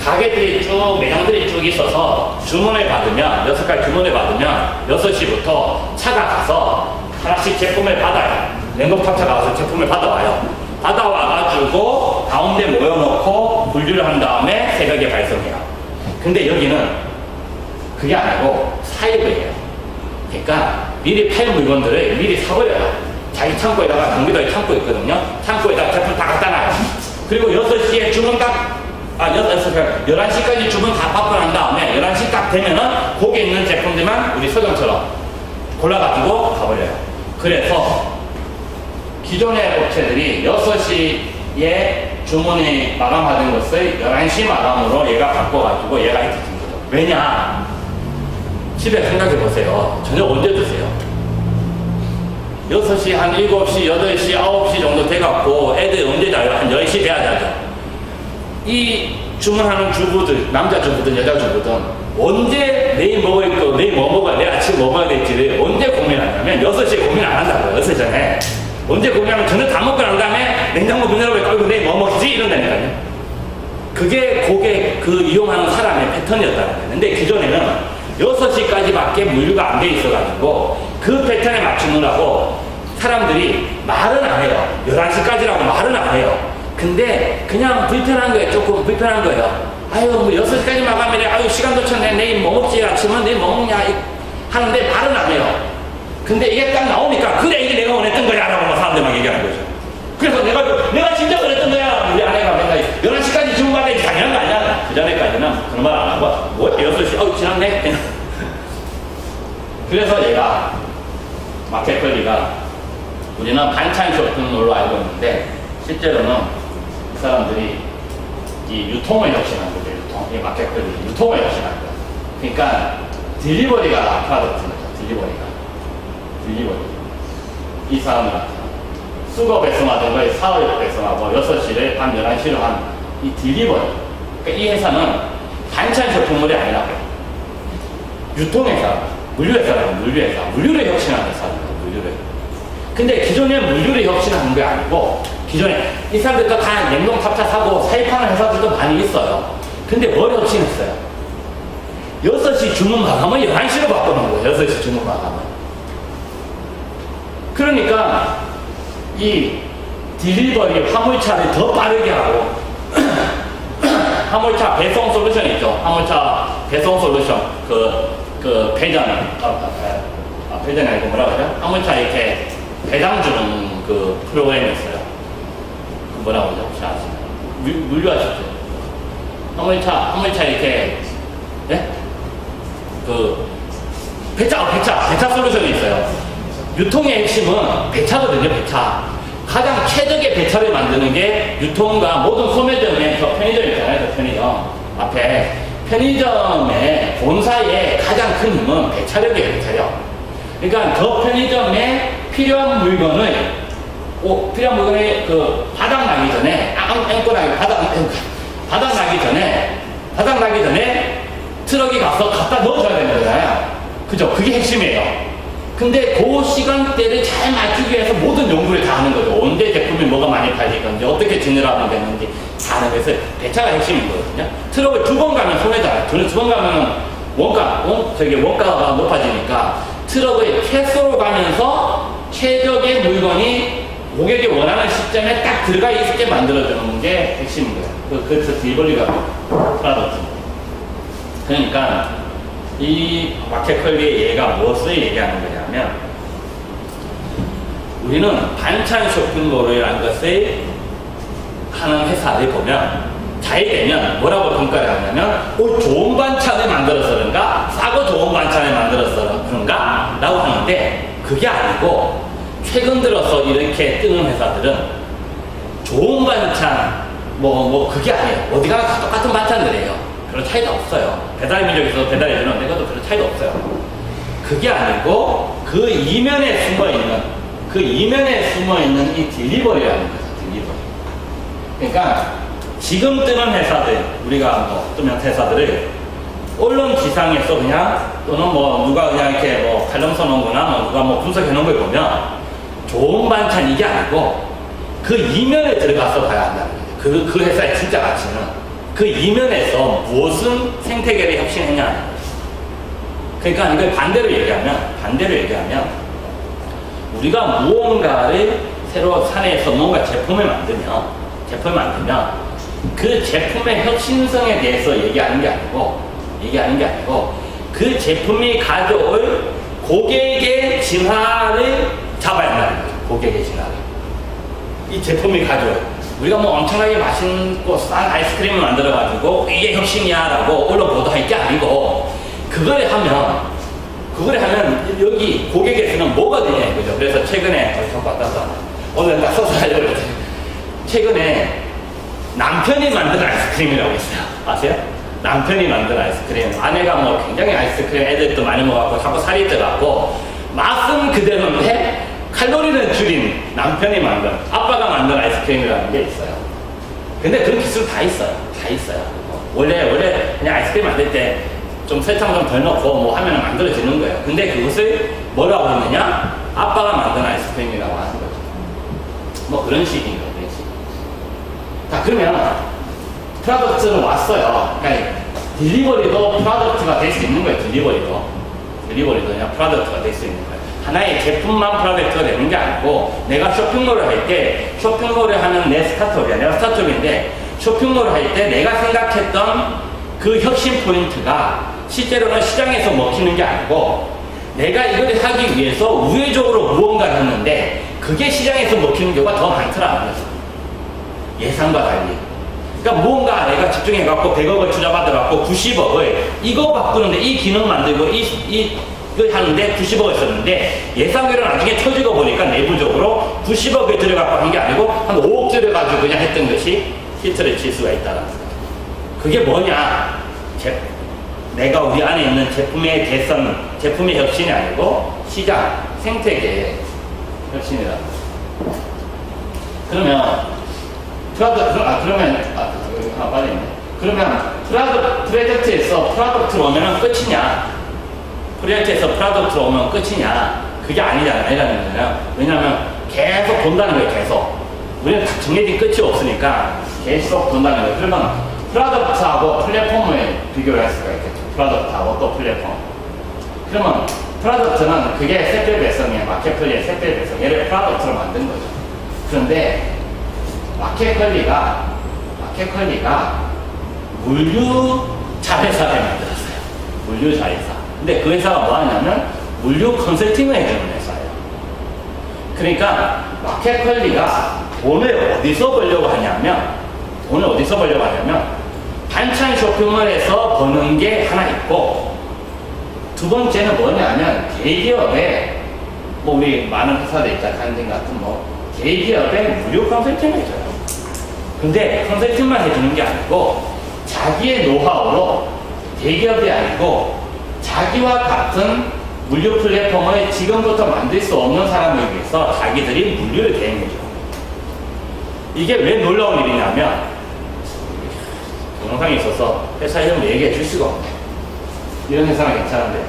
가게들이 매장들이 쭉 있어서 주문을 받으면 6가지 주문을 받으면 6시부터 차가 가서 하나씩 제품을 받아요. 냉동탑차가 가서 제품을 받아와요. 받아와가지고 가운데 모여놓고 분류를 한 다음에 새벽에 발송해요. 근데 여기는 그게 아니고 사입을 해요. 그러니까 미리 팔 물건들을 미리 사버려요. 자기 창고에다가 경기도에 창고 있거든요. 창고에다가 제품 다 갖다 놔요. 그리고 6시에 주문 11시까지 주문 다 받고 난 다음에 11시 딱 되면은 거기에 있는 제품들만 우리 서점처럼 골라가지고 가버려요. 그래서 기존의 업체들이 6시에 주문이 마감하는 것을 11시 마감으로 얘가 바꿔가지고 얘가 이렇게 된 거죠. 왜냐? 집에 생각해보세요. 저녁 언제 드세요? 6시, 한 7시, 8시, 9시 정도 돼갖고 애들 언제 자요? 한 10시 돼야 자죠. 이 주문하는 주부들, 남자 주부든 여자 주부든 언제 내일 먹을 거, 내일 뭐 먹어야, 내일 아침 뭐 먹어야 될지를 언제 고민하냐면 6시에 고민 안 한다고요. 6시 전에. 언제 고민하면 저녁 다 먹고 난 다음에 냉장고 문 열어보니까 이거 내일 뭐 먹지? 이런다니까요. 그게 고객, 이용하는 사람의 패턴이었다는 거예요. 근데 기존에는 6시까지밖에 물류가 안 돼 있어가지고 그 패턴에 맞추느라고 사람들이 말은 안 해요. 11시까지라고 말은 안 해요. 근데 그냥 불편한 거예요. 조금 불편한 거예요. 아유, 뭐 6시까지 마감이래. 아유, 시간도 쳤네. 내일 뭐 먹지? 아침은 내일 뭐 먹냐? 하는데 말은 안 해요. 근데 이게 딱 나오니까 그래, 이게 내가 원했던 거야. 라고 사람들 막 얘기하는 거죠. 그래서 내가 진짜 원했던 거야. 우리 아내가 맨날 11시까지 주문받아야지 당연한 거 아니야. 그 전에까지는 그런 말 안 하고, 뭐 6시, 지났네. 그래서 얘가, 마켓컬리가, 우리는 반찬 쇼핑몰로 알고 있는데, 실제로는 이 사람들이 이 유통을 혁신한 거죠. 이 마켓컬리. 유통을 혁신한 거예요. 그러니까, 딜리버리가 프로덕트인 거죠. 딜리버리. 이 사람들 같은 수거 배송하던 걸 사흘 배송하고 6시를 밤 11시로 한 이 딜리버리. 그러니까 이 회사는 반찬 쇼핑몰이 아니라 유통회사. 물류회사라고, 물류회사. 물류를 혁신하는 회사입니다, 물류를. 근데 기존에 물류를 혁신하는 게 아니고, 기존에 이 사람들도 다 냉동 탑차 사고 사입하는 회사들도 많이 있어요. 근데 뭘 혁신했어요? 6시 주문 마감을 11시로 바꾸는 거예요, 6시 주문 마감을. 그러니까, 이 딜리버리 화물차를 더 빠르게 하고, 화물차 배송 솔루션 있죠? 화물차 배송 솔루션, 배전, 배전이 아니고 뭐라 그러죠? 화물차 이렇게 배당 주는 그 프로그램이 있어요. 그 뭐라고 그러죠? 혹시 아시나요? 물류하셨죠? 화물차 이렇게, 예? 배차 솔루션이 있어요. 유통의 핵심은 배차거든요, 배차. 가장 최적의 배차를 만드는 게 유통과 모든 소매점의 편의점 있잖아요, 편의점. 앞에. 편의점의 본사의 가장 큰 힘은 배차력이에요, 배차력. 그러니까 그 편의점에 필요한 물건을, 바닥 나기 전에, 바닥 나기 전에 트럭이 가서 갖다 넣어줘야 되는 거잖아요. 그죠? 그게 핵심이에요. 근데 그 시간대를 잘 맞추기 위해서 모든 연구를 다 하는 거죠. 언제 제품이 뭐가 많이 팔릴 건지, 어떻게 진열하면 되는지 다 하는 거에서 배차가 핵심인 거거든요. 트럭을 2번 가면 손해잖아요. 2번 가면은 원가가 높아지니까 트럭을 최소로 가면서 최적의 물건이 고객이 원하는 시점에 딱 들어가 있게 만들어주는 게 핵심인 거예요. 그래서 딜버리가 프로덕트입니다. 그러니까 이 마켓컬리의 얘가 무엇을 얘기하는 거냐면, 우리는 반찬 쇼핑몰이라는 것을 하는 회사를 보면 잘 되면 뭐라고 평가를 하냐면, 좋은 반찬을 만들어서 그런가, 싸고 좋은 반찬을 만들어서 그런가 라고 하는데, 그게 아니고 최근 들어서 이렇게 뜨는 회사들은 좋은 반찬 그게 아니에요. 어디 가나 다 똑같은 반찬들이에요. 별로 차이도 없어요. 배달민족에서 배달해주는데 그것도 별로 차이도 없어요. 그게 아니고 그 이면에 숨어있는 이 딜리버리라는 거죠. 딜리버리. 그러니까 지금 뜨는 회사들, 우리가 뜨는 회사들을 언론 기상에서 그냥, 또는 누가 그냥 이렇게 칼럼 써놓은거나 누가 분석해 놓은 걸 보면 좋은 반찬 이게 아니고 그 이면에 들어가서 봐야 한다는 거예요. 그 회사의 진짜 가치는 그 이면에서 무엇은 생태계를 혁신했냐는 거예요. 그러니까 이걸 반대로 얘기하면 우리가 무언가를 새로 사내에서 뭔가 제품을 만들면 그 제품의 혁신성에 대해서 얘기하는 게 아니고 그 제품이 가져올 고객의 진화를 잡아야 한다는 거죠. 고객의 진화를. 이 제품이 가져올. 우리가 엄청나게 맛있고 싼 아이스크림을 만들어가지고 이게 혁신이야라고 언론 보도할 게 아니고, 그걸 하면 여기 고객에서는 뭐거든요, 그죠? 그래서 최근에 오늘 딱 써서 하려고 그랬어요. 최근에 남편이 만든 아이스크림이라고 있어요. 아세요? 남편이 만든 아이스크림. 아내가 굉장히 아이스크림 애들도 많이 먹어갖고 자꾸 살이 쪄갖고 맛은 그대로인데 칼로리는 줄인 남편이 만든, 아빠가 만든 아이스크림이라는 게 있어요. 근데 그런 기술 다 있어요. 원래 그냥 아이스크림 만들 때 좀 설탕 좀 덜 넣고 하면 만들어지는 거예요. 근데 그것을 뭐라고 했느냐? 아빠가 만든 아이스크림이라고 하는 거죠. 그런 식인 거예요. 자, 그러면 프로덕트는 왔어요. 그러니까 딜리버리도 프로덕트가 될 수 있는 거예요. 딜리버리도 그냥 프로덕트가 될 수 있는 거예요. 하나의 제품만 프로덕트가 되는 게 아니고, 내가 쇼핑몰을 할 때, 쇼핑몰을 하는 내 스타트업이야. 내가 스타트업인데 쇼핑몰을 할 때 내가 생각했던 그 혁신 포인트가 실제로는 시장에서 먹히는 게 아니고, 내가 이걸 하기 위해서 우회적으로 무언가를 했는데 그게 시장에서 먹히는 경우가 더 많더라고요. 예상과 달리. 그러니까 무언가 내가 집중해갖고 100억을 투자받아갖고 90억을 이거 바꾸는데, 이 기능 만들고 이걸 하는데 90억을 썼는데, 예상외로 나중에 터지고 보니까 내부적으로 90억을 들여갖고 한 게 아니고 한 5억 들여가지고 그냥 했던 것이 히트를 칠 수가 있다는 거예요. 그게 뭐냐? 내가 우리 안에 있는 제품의 개선, 제품의 혁신이 아니고 시장, 생태계의 혁신이다. 그러면 프로젝트에서 프로덕트로 오면은 끝이냐? 프로젝트에서 프로덕트로 오면 끝이냐? 그게 아니라는 거잖아요. 왜냐하면 계속 돈다는 거예요, 계속. 우리는 정해진 끝이 없으니까 계속 돈다는 거예요. 그러면 프로덕트하고 플랫폼을 비교를 할 수가 있겠죠. 프로덕트하고 또 플랫폼. 그러면 프로덕트는 그게 셋별 배송이에요. 마켓컬리의 셋별 배송. 얘를 프로덕트로 만든 거죠. 그런데 마켓컬리가 물류 자회사를 만들었어요. 물류 자회사. 근데 그 회사가 뭐 하냐면 물류 컨설팅을 해주는 회사예요. 그러니까 마켓컬리가 돈을 어디서 벌려고 하냐면 반찬 쇼핑몰에서 버는 게 하나 있고, 두 번째는 뭐냐면 대기업에 뭐 우리 많은 회사들 있잖아요. 한진 같은 뭐 대기업에 무료 컨설팅을 해줘요. 근데 컨설팅만 해주는 게 아니고 자기의 노하우로 대기업이 아니고 자기와 같은 물류 플랫폼을 지금부터 만들 수 없는 사람을 위해서 자기들이 물류를 대행해줘요. 이게 왜 놀라운 일이냐면 동영상이 있어서 회사 이름 얘기해 줄 수가 없네. 이런 회사는 괜찮은데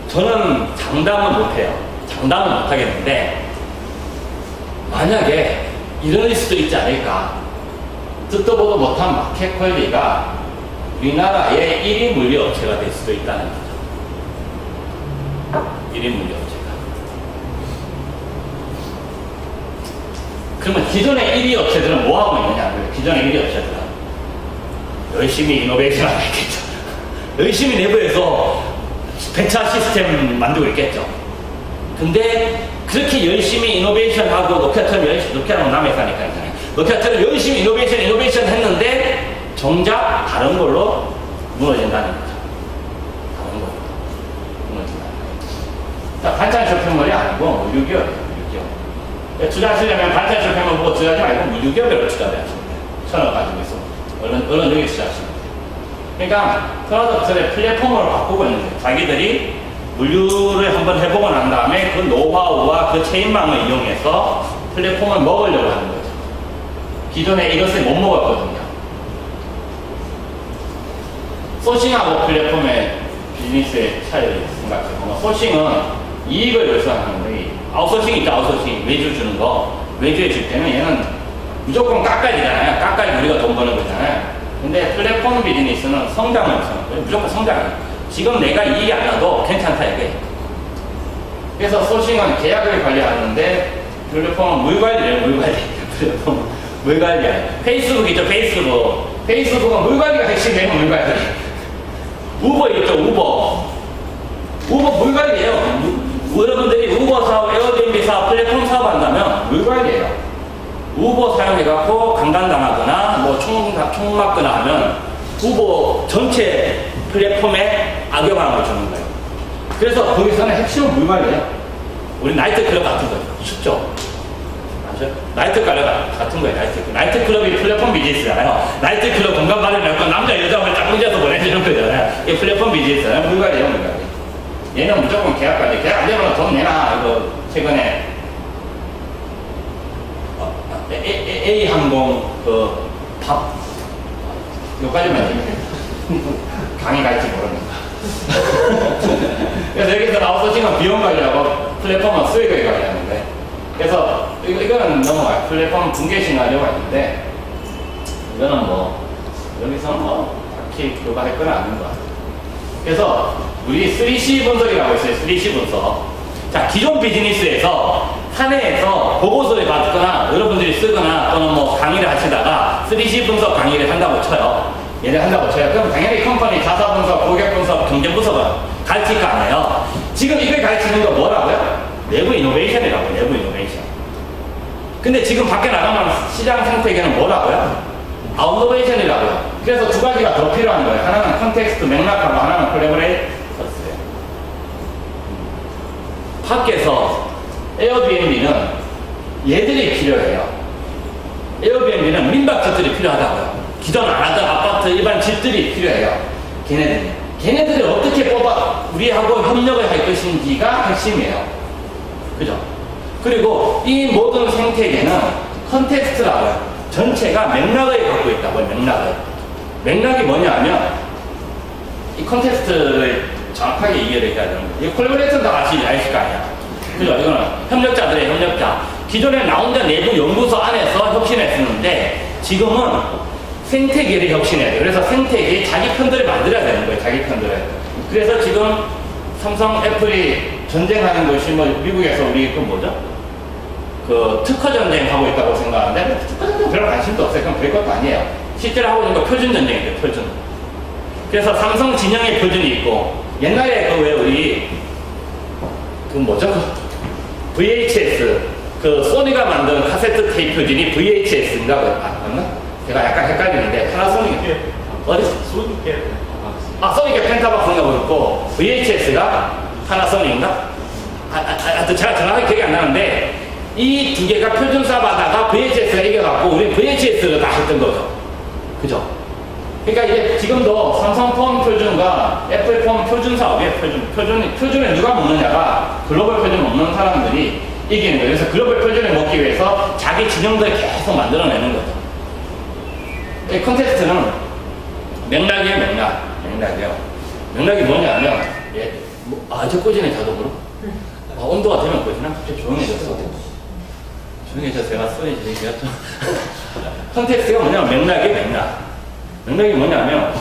저는 장담은 못해요. 장담은 못하겠는데 만약에 이럴 수도 있지 않을까. 듣도 보도 못한 마켓컬리가 우리나라의 1위 물류 업체가 될 수도 있다는 거죠. 1위 물류 업체가. 그러면 기존의 1위 업체들은 뭐 하고 있느냐? 기존의 1위 업체들은 열심히 이노베이션 하고 있겠죠. 열심히 내부에서 배차 시스템 만들고 있겠죠. 근데 그렇게 열심히 이노베이션하고 노키아는 남의 회사니까 노키아처럼 열심히 이노베이션 했는데 정작 다른 걸로 무너진다는 거죠. 다른 걸로 무너진다는 거죠. 자, 반찬 쇼핑몰이 아니고 물류기업이에요. 물류기업. 투자하시려면 반찬 쇼핑몰 보고 투자하지 말고 물류기업으로 투자해야 하시면 돼요. 1,000원 가지고 있으면 얼른 여기 투자하시면 돼요. 그러니까 프로덕트의 플랫폼으로 바꾸고 있는 거예요. 자기들이 물류를 한번 해보고 난 다음에 그 노하우와 그 체인망을 이용해서 플랫폼을 먹으려고 하는 거죠. 기존에 이것을 못 먹었거든요. 소싱하고 플랫폼의 비즈니스의 차이를 생각해보면 소싱은 이익을 위해서 하는 거예요. 아웃소싱이 있죠. 아웃소싱. 외주 주는 거. 외주에 줄 때는 얘는 무조건 깎아지잖아요. 깎아지 우리가 돈 버는 거잖아요. 근데 플랫폼 비즈니스는 성장을 우선 무조건 성장해요. 지금 내가 이익이 안 나도 괜찮다 이게. 그래서 소싱은 계약을 관리하는데 플랫폼은 물 관리예요. 물 관리. 플랫폼은 물 관리예요. 페이스북 있죠. 페이스북은 물 관리가 핵심이에요. 물 관리. 우버 있죠. 우버 물 관리예요. 여러분들이 우버 사업, 에어비앤비 사업, 플랫폼 사업 한다면 물 관리예요. 우버 사용해갖고 강간당하거나 뭐 총 맞거나 하면 우버 전체 플랫폼에 악영향을 주는 거예요. 그래서 거기서는 핵심은 물 관리예요. 우리 나이트클럽 같은 거죠. 쉽죠? 맞죠? 나이트클럽 같은 거예요. 나이트클럽이 플랫폼 비즈니스잖아요. 나이트클럽 공간 마련해갖고 남자 여자를 딱 혼자서 보내주는 거잖아요. 이게 플랫폼 비즈니스잖아요. 물 관리예요. 물 관리. 얘는 무조건 계약 관리. 계약 안 되면 돈 내놔. 이거 최근에 A항공 여기까지만 얘기해요. 강의 갈지 모릅니다. 그래서 여기서 아웃소싱은 비용 관리하고 플랫폼은 수익을 관리하는데, 그래서 이거는 넘어가요. 플랫폼 붕괴 시나리오가 있는데, 이거는 뭐 여기서는 뭐 딱히 그거 할 건 아닌 것 같아요. 그래서 우리 3C 분석이라고 있어요. 3C 분석. 자, 기존 비즈니스에서 사내에서 보고서를 받거나 여러분들이 쓰거나 또는 뭐 강의를 하시다가 3C 분석 강의를 한다고 쳐요. 얘를 한다고 쳐요. 그럼 당연히 컴퍼니 자사 분석, 고객 분석, 경쟁 분석을 가르칠 거 아니에요. 지금 이걸 가르치는 거 뭐라고요? 내부 이노베이션이라고요. 내부 이노베이션. 근데 지금 밖에 나가면 시장 생태계는 뭐라고요? 아웃노베이션이라고요. 그래서 두 가지가 더 필요한 거예요. 하나는 컨텍스트 맥락하고 하나는 콜라보레이션이에요. 밖에서 에어비앤비는 얘들이 필요해요. 에어비앤비는 민박집들이 필요하다고요. 기존 안 하던 아파트 일반 집들이 필요해요. 걔네들을 어떻게 뽑아 우리하고 협력을 할 것인지가 핵심이에요. 그죠? 그리고 이 모든 생태계는 컨텍스트라고요. 전체가 맥락을 갖고 있다고요. 맥락이 뭐냐면 이 컨텍스트를 정확하게 이해를 해야 되는 거예요. 이 콜라보레이션도 아실 거 아니야. 그죠? 이거는 협력자들의 협력자. 기존에 나 혼자 내부 연구소 안에서 혁신했었는데 지금은 생태계를 혁신해야 돼요. 그래서 생태계에 자기 편들을 만들어야 되는 거예요. 자기 편들을. 그래서 지금 삼성, 애플이 전쟁하는 것이 뭐 미국에서 우리 그 뭐죠? 그 특허 전쟁 하고 있다고 생각하는데 특허 전쟁 별로 관심도 없어요. 그럼 별 것도 아니에요. 실제로 하고 있는 거 표준 전쟁이에요. 표준. 그래서 삼성 진영의 표준이 있고 옛날에 그 왜 우리 그 뭐죠? VHS 그 소니가 만든 카세트 테이프 표준이 VHS인가 맞나? 제가 약간 헷갈리는데 파나소닉 어디? 소니가 펜타박스인가 그렇고 VHS가 파나소닉인가? 하여튼 제가 정확하게 기억이 안 나는데 이 두 개가 표준사 받다가 VHS가 이겨갖고 우리 VHS를 다 했던 거죠. 그죠? 그러니까 이게 지금도 삼성폰 표준과 애플폰 표준 사업이에요. 표준을 누가 먹느냐가 글로벌 표준 먹는 사람들이 이기는 거예요. 그래서 글로벌 표준을 먹기 위해서 자기 진영들을 계속 만들어내는 거죠. 이 컨텍스트는 맥락이에요. 맥락이에요. 맥락이 뭐냐면 아주 꼬지네 자동으로. 온도가 되면 꼬지나? 갑자기 조용해졌어. 조용해져서 제가 소리 지르기가 좀 컨텍스트가 뭐냐면 맥락이 뭐냐면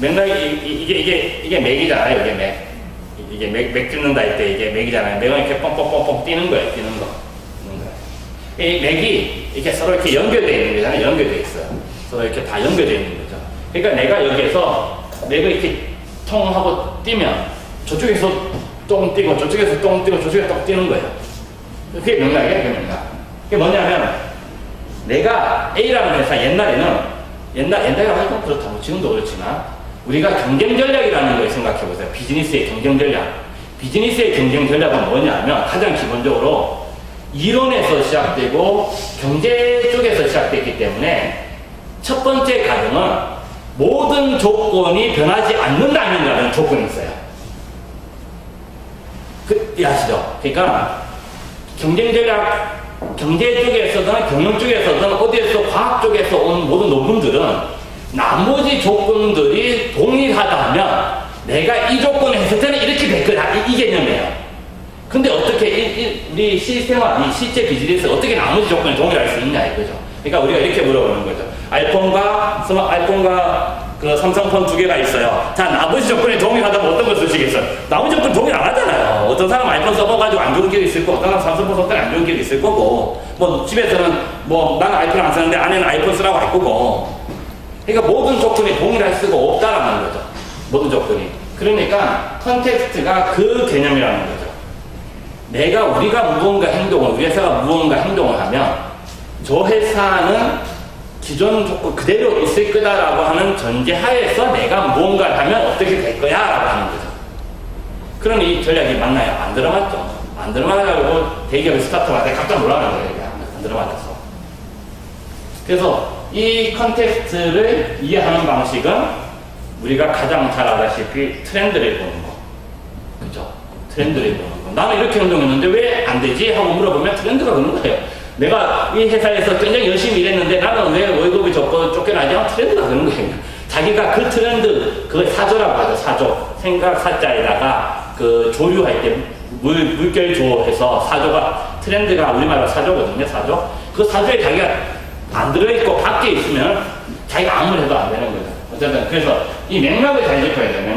이게 맥이잖아요. 이게 맥 뜯는다 할 때 이게 맥이잖아요. 맥은 이렇게 뻥뻥뻥뻥 뛰는 거예요. 이 맥이 이렇게 서로 이렇게 연결되어 있는 거잖아요. 연결되어 있어요. 서로 이렇게 다 연결되어 있는 거죠. 그러니까 내가 여기에서 맥을 이렇게 통하고 뛰면 저쪽에서 똥 뛰고 저쪽에서 똥 뛰고 저쪽에서 똥 뛰는 거예요. 그게 맥락이에요. 그게 맥락. 그게 뭐냐면 내가 A라는 회사 옛날에 하여튼 그렇다고 지금도 그렇지만 우리가 경쟁 전략이라는 걸 생각해 보세요. 비즈니스의 경쟁 전략. 비즈니스의 경쟁 전략은 뭐냐면 가장 기본적으로 이론에서 시작되고 경제 쪽에서 시작됐기 때문에 첫 번째 가정은 모든 조건이 변하지 않는다는 조건이 있어요. 아시죠? 그러니까 경쟁 전략 경제 쪽에서든 경영 쪽에서든 어디에서 과학 쪽에서 온 모든 논문들은 나머지 조건들이 동일하다면 내가 이 조건을 했을 때는 이렇게 될 거다. 이 개념이에요. 근데 어떻게 우리 실생활, 실제 비즈니스 어떻게 나머지 조건이 동일할 수 있냐 이거죠. 그러니까 우리가 이렇게 물어보는 거죠. 아이폰과 그 삼성폰 두 개가 있어요. 자, 나머지 조건이 동일하다면 어떤 걸 쓰시겠어요? 나머지 조건 동일 안 하잖아요. 어떤 사람 아이폰 써봐가지고 안 좋은 기억이 있을 거고, 어떤 사람 삼성폰 썼더니 안 좋은 기억이 있을 거고, 뭐 집에서는 나는 아이폰 안 쓰는데 아내는 아이폰 쓰라고 할 거고. 그러니까 모든 조건이 동일할 수가 없다라는 거죠. 모든 조건이. 그러니까 컨텍스트가 그 개념이라는 거죠. 우리가 무언가 행동을, 우리 회사가 무언가 행동을 하면 저 회사는 기존 조건 그대로 있을 거다라고 하는 전제하에서 내가 무언가를 하면 어떻게 될 거야 라고 하는 거죠. 그럼 이 전략이 맞나요? 안 들어맞죠. 안 들어맞으려고 대기업의 스타트업할 때 깜짝 놀라는 거예요. 안 들어맞았어. 그래서 이 컨텍스트를 이해하는 방식은 우리가 가장 잘 알다시피 트렌드를 보는 거. 그죠? 트렌드를 보는 거. 나는 이렇게 행동했는데 왜 안 되지? 하고 물어보면 트렌드가 그런 거예요. 내가 이 회사에서 굉장히 열심히 일했는데 나는 왜 월급이 쫓겨나지? 트렌드가 그런 거예요. 자기가 그 트렌드, 그걸 사조라고 하죠. 사조. 생각 사자에다가 그 조류할 때 물결 조해서 사조가, 트렌드가 우리말로 사조거든요. 사조. 그 사조에 자기가 안 들어있고 밖에 있으면 자기가 아무리 해도 안 되는 거죠. 어쨌든 그래서 이 맥락을 잘 짚어야 돼요.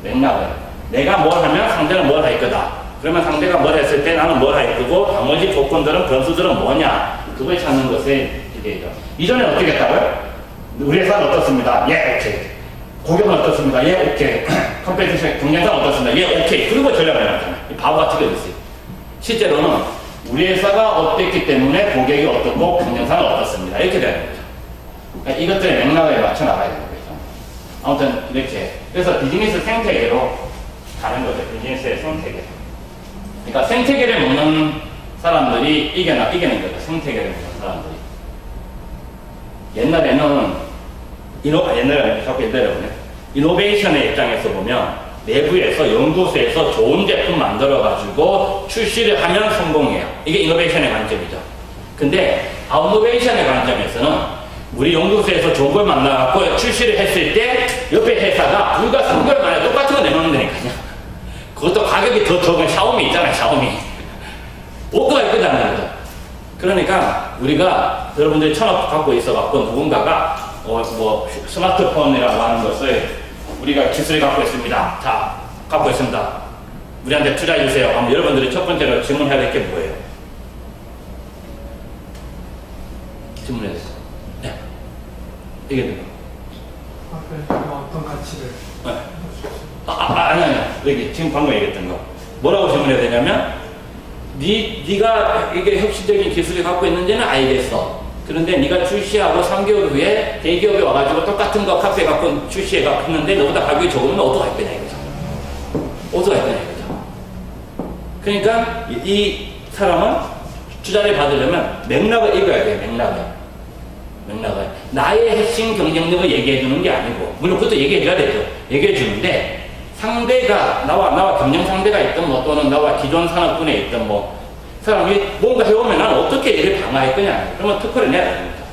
맥락을. 내가 뭘 하면 상대는 뭘 할 거다. 그러면 상대가 뭘 했을 때 나는 뭘 할 거고 나머지 조건들은 변수들은 뭐냐. 그걸 찾는 것이 이게죠. 이전에 어떻게 했다고요? 우리 회사는 어떻습니다. 예, 오케이. 고객은 어떻습니다. 예, 오케이. 컴페티션 경쟁사는 어떻습니다. 예, 오케이. 그리고 전략을 해놨잖아요. 바보 같은 게 있어요. 실제로는 우리 회사가 어땠기 때문에 고객이 어떻고 경쟁사는 어떻습니다. 이렇게 되는 거죠. 그러니까 이것들의 맥락에 맞춰 나가야 되는 거죠. 아무튼 이렇게. 그래서 비즈니스 생태계로 가는 거죠. 비즈니스의 생태계. 그러니까 생태계를 먹는 사람들이 이기는 거죠. 생태계를 먹는 사람들이. 옛날에 자꾸 옛날에 이노베이션의 입장에서 보면 내부에서 연구소에서 좋은 제품 만들어가지고 출시를 하면 성공해요. 이게 이노베이션의 관점이죠. 근데 아웃노베이션의 관점에서는 우리 연구소에서 좋은 걸 만나갖고 출시를 했을 때 옆에 회사가 불과 3개월 가격이 더 적은 샤오미 있잖아요, 샤오미. 오토바이 끄자는 거죠. 그러니까 우리가 여러분들이 1,000원 갖고 있어갖고 누군가가 뭐 스마트폰이라고 하는 것을 우리가 기술이 갖고 있습니다. 자, 갖고 있습니다. 우리한테 투자해주세요. 그럼 여러분들이 첫 번째로 질문해야 될 게 뭐예요? 질문해주세요. 네. 이게 뭐예요? 어떤 가치를? 네. 아니. 여기 지금 방금 얘기했던 거. 뭐라고 질문해야 되냐면, 네가 이게 혁신적인 기술을 갖고 있는지는 알겠어. 그런데 네가 출시하고 3개월 후에 대기업에 와가지고 똑같은 거 카페 갖고 출시해갔는데 너보다 가격이 적으면 어디가 할 거냐 이거죠. 어디가 할 거냐 이거죠. 그러니까 이 사람은 투자를 받으려면 맥락을 읽어야 돼요. 맥락을. 나의 핵심 경쟁력을 얘기해 주는 게 아니고, 물론 그것도 얘기해 줘야 되죠. 얘기해 주는데 상대가 나와 경쟁 상대가 있든 뭐 또는 나와 기존 산업군에 있든 뭐 사람이 뭔가 해오면 나는 어떻게 얘를 방어할 거냐. 그러면 특허를 내라는 거죠.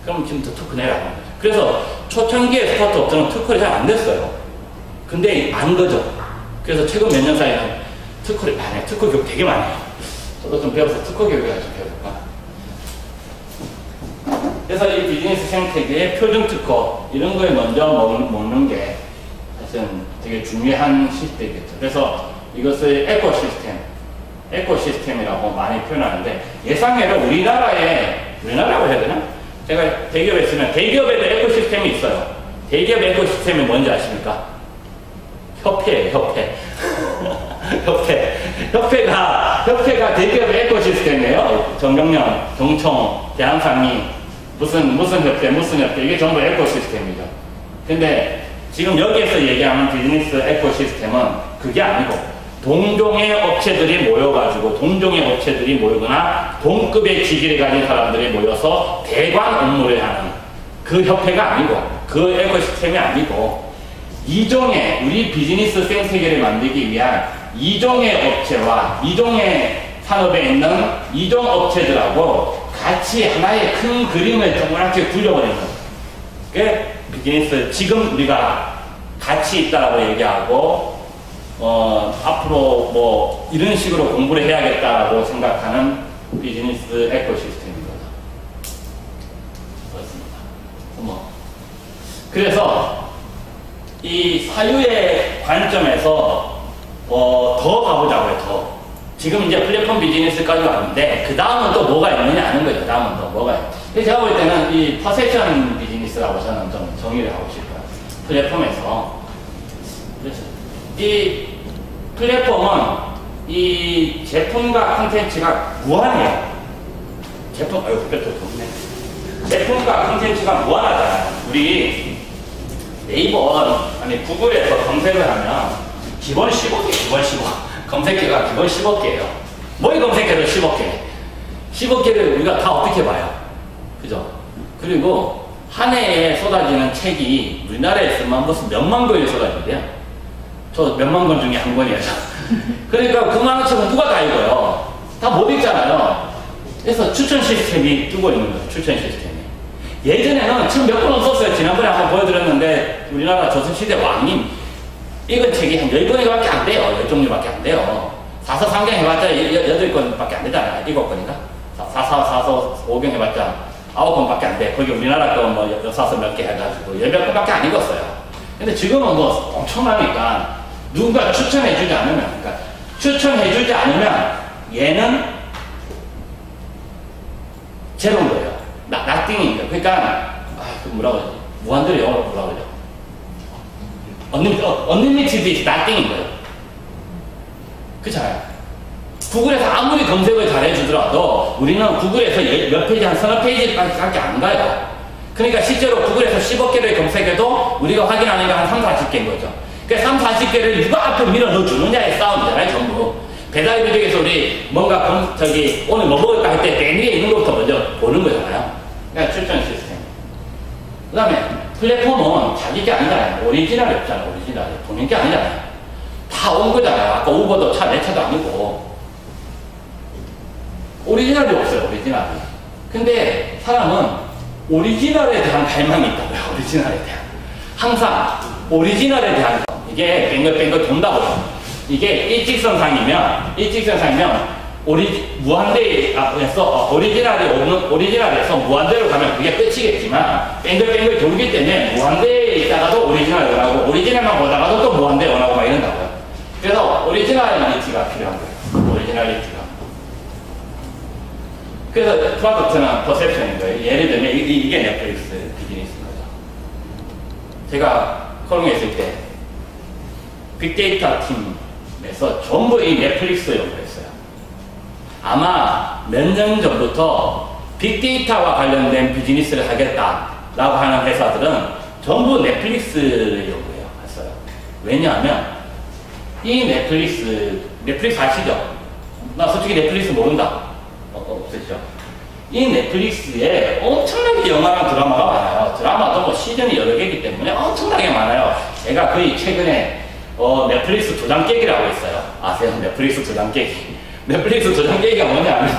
그럼 지금부터 특허 내라는 거죠. 그래서 초창기에 스타트업들은 특허를 잘 안 냈어요. 근데 안 거죠. 그래서 최근 몇 년 사이에는 특허를 많이 해요. 특허 교육 되게 많이 해요. 저도 좀 배워서 특허 교육을 좀 배워볼까. 그래서 이 비즈니스 생태계의 표준 특허 이런 거에 먼저 먹는 게 사실은 되게 중요한 시스템이겠죠. 그래서 이것을 에코시스템이라고 많이 표현하는데, 예상외로 우리나라라고 해야 되나? 제가 대기업에 있으면 대기업에도 에코시스템이 있어요. 대기업 에코시스템이 뭔지 아십니까? 협회예요, 협회가 대기업 에코시스템이에요. 정경련, 경총, 대한상의, 무슨 협회, 이게 전부 에코시스템이죠. 근데 지금 여기에서 얘기하는 비즈니스 에코시스템은 그게 아니고, 동종의 업체들이 모이거나 동급의 기기를 가진 사람들이 모여서 대관 업무를 하는 그 협회가 아니고, 그 에코시스템이 아니고, 우리 비즈니스 생태계를 만들기 위한 이종의 업체와 이종의 산업에 있는 이종 업체들하고 같이 하나의 큰 그림을 동그랗게 굴려버리는 게 비즈니스, 지금 우리가 같이 있다라고 얘기하고 앞으로 뭐 이런 식으로 공부를 해야겠다라고 생각하는 비즈니스 에코시스템입니다. 그렇습니다. 그래서 이 사유의 관점에서 더 가보자고요. 지금 이제 플랫폼 비즈니스까지 왔는데 그 다음은 또 뭐가 있느냐 하는 거죠. 다음은 또 뭐가 있느냐. 제가 볼 때는 이 퍼셉션 비즈니스라고 저는 좀 정의를 하고 싶어요. 플랫폼에서. 그래서 이 플랫폼은 이 제품과 콘텐츠가 무한해요. 제품과 콘텐츠가 무한하잖아요. 우리 네이버, 아니 구글에서 검색을 하면 기본 15개, 검색계가 기본 10억개예요. 뭐에 검색해도 10억개를 우리가 다 어떻게 봐요? 그죠? 그리고 한 해에 쏟아지는 책이 우리나라에서만 무슨 몇만 권이 쏟아진대요. 저 몇만 권 중에 한 권이에요. 그러니까 그만한 책은 누가 다 읽어요? 다 못 읽잖아요. 그래서 추천 시스템이 뜨고 있는 거예요. 추천 시스템이. 예전에는 지금 몇 권 없었어요. 지난번에 한번 보여드렸는데 우리나라 조선시대 왕님 읽은 책이 한 10권밖에 안 돼요. 10종류밖에 안 돼요. 사서삼경 해봤자 8권밖에 안 되잖아요. 7권인가? 사서오경 해봤자 9권밖에 안 돼. 거기 우리나라 거 뭐 역사서 몇 개 해가지고 10몇 권밖에 안 읽었어요. 근데 지금은 뭐 엄청나니까 누군가 추천해주지 않으면, 얘는 제로인 거예요. 나띵인 거예요. 그러니까, 뭐라고 하지? 무한대로 영어로 뭐라고 하죠? unlimited is nothing인 거예요. 그렇잖아요. 구글에서 아무리 검색을 잘 해주더라도 우리는 구글에서 몇 페이지, 한 서너 페이지까지 안 가요. 그러니까 실제로 구글에서 10억 개를 검색해도 우리가 확인하는 게 한 3, 40개인 거죠. 그러니까 3, 40개를 누가 앞에 밀어 넣어주느냐의 싸움이잖아요, 전부. 배달 비중에서 우리 뭔가 오늘 뭐 먹을까 할 때 맨 위에 있는 것부터 먼저 보는 거잖아요. 그러니까 출전 시스템. 그 다음에 플랫폼은 자기 게 아니잖아요. 오리지널이 없잖아요. 오리지널이. 본인 게 아니잖아요. 다 온 거잖아요. 아까 우버도 내 차도 아니고. 오리지널이 없어요. 오리지널이. 근데 사람은 오리지널에 대한 갈망이 있다고요. 오리지널에 대한. 항상 오리지널에 대한 이게 뱅글뱅글 돈다고요. 이게 일직선상이면 무한대에서 오리지널에서 무한대로 가면 그게 끝이겠지만 뱅글뱅글 돌기 때문에 무한대에 있다가도 오리지널 원하고 오리지널만 보다가도 또 무한대 원하고 막 이런다고요. 그래서 오리지널리티가 필요한 거예요. 오리지널리티가. 그래서 프로덕트는 퍼셉션인 거예요. 예를 들면 이게 넷플릭스 비즈니스인 거죠. 제가 컬럼에 있을 때 빅데이터 팀에서 전부 이 넷플릭스 연구했어요. 아마 몇 년 전부터 빅데이터와 관련된 비즈니스를 하겠다라고 하는 회사들은 전부 넷플릭스를 연구해요. 했어요. 왜냐하면 이 넷플릭스 아시죠? 나 솔직히 넷플릭스 모른다. 없으시죠? 이 넷플릭스에 엄청나게 영화랑 드라마가 많아요. 드라마도 뭐 시즌이 여러 개이기 때문에 엄청나게 많아요. 제가 거의 최근에 넷플릭스 도장 깨기라고 했어요. 아세요? 넷플릭스 도장 깨기. 넷플릭스 도장 깨기가 뭐냐면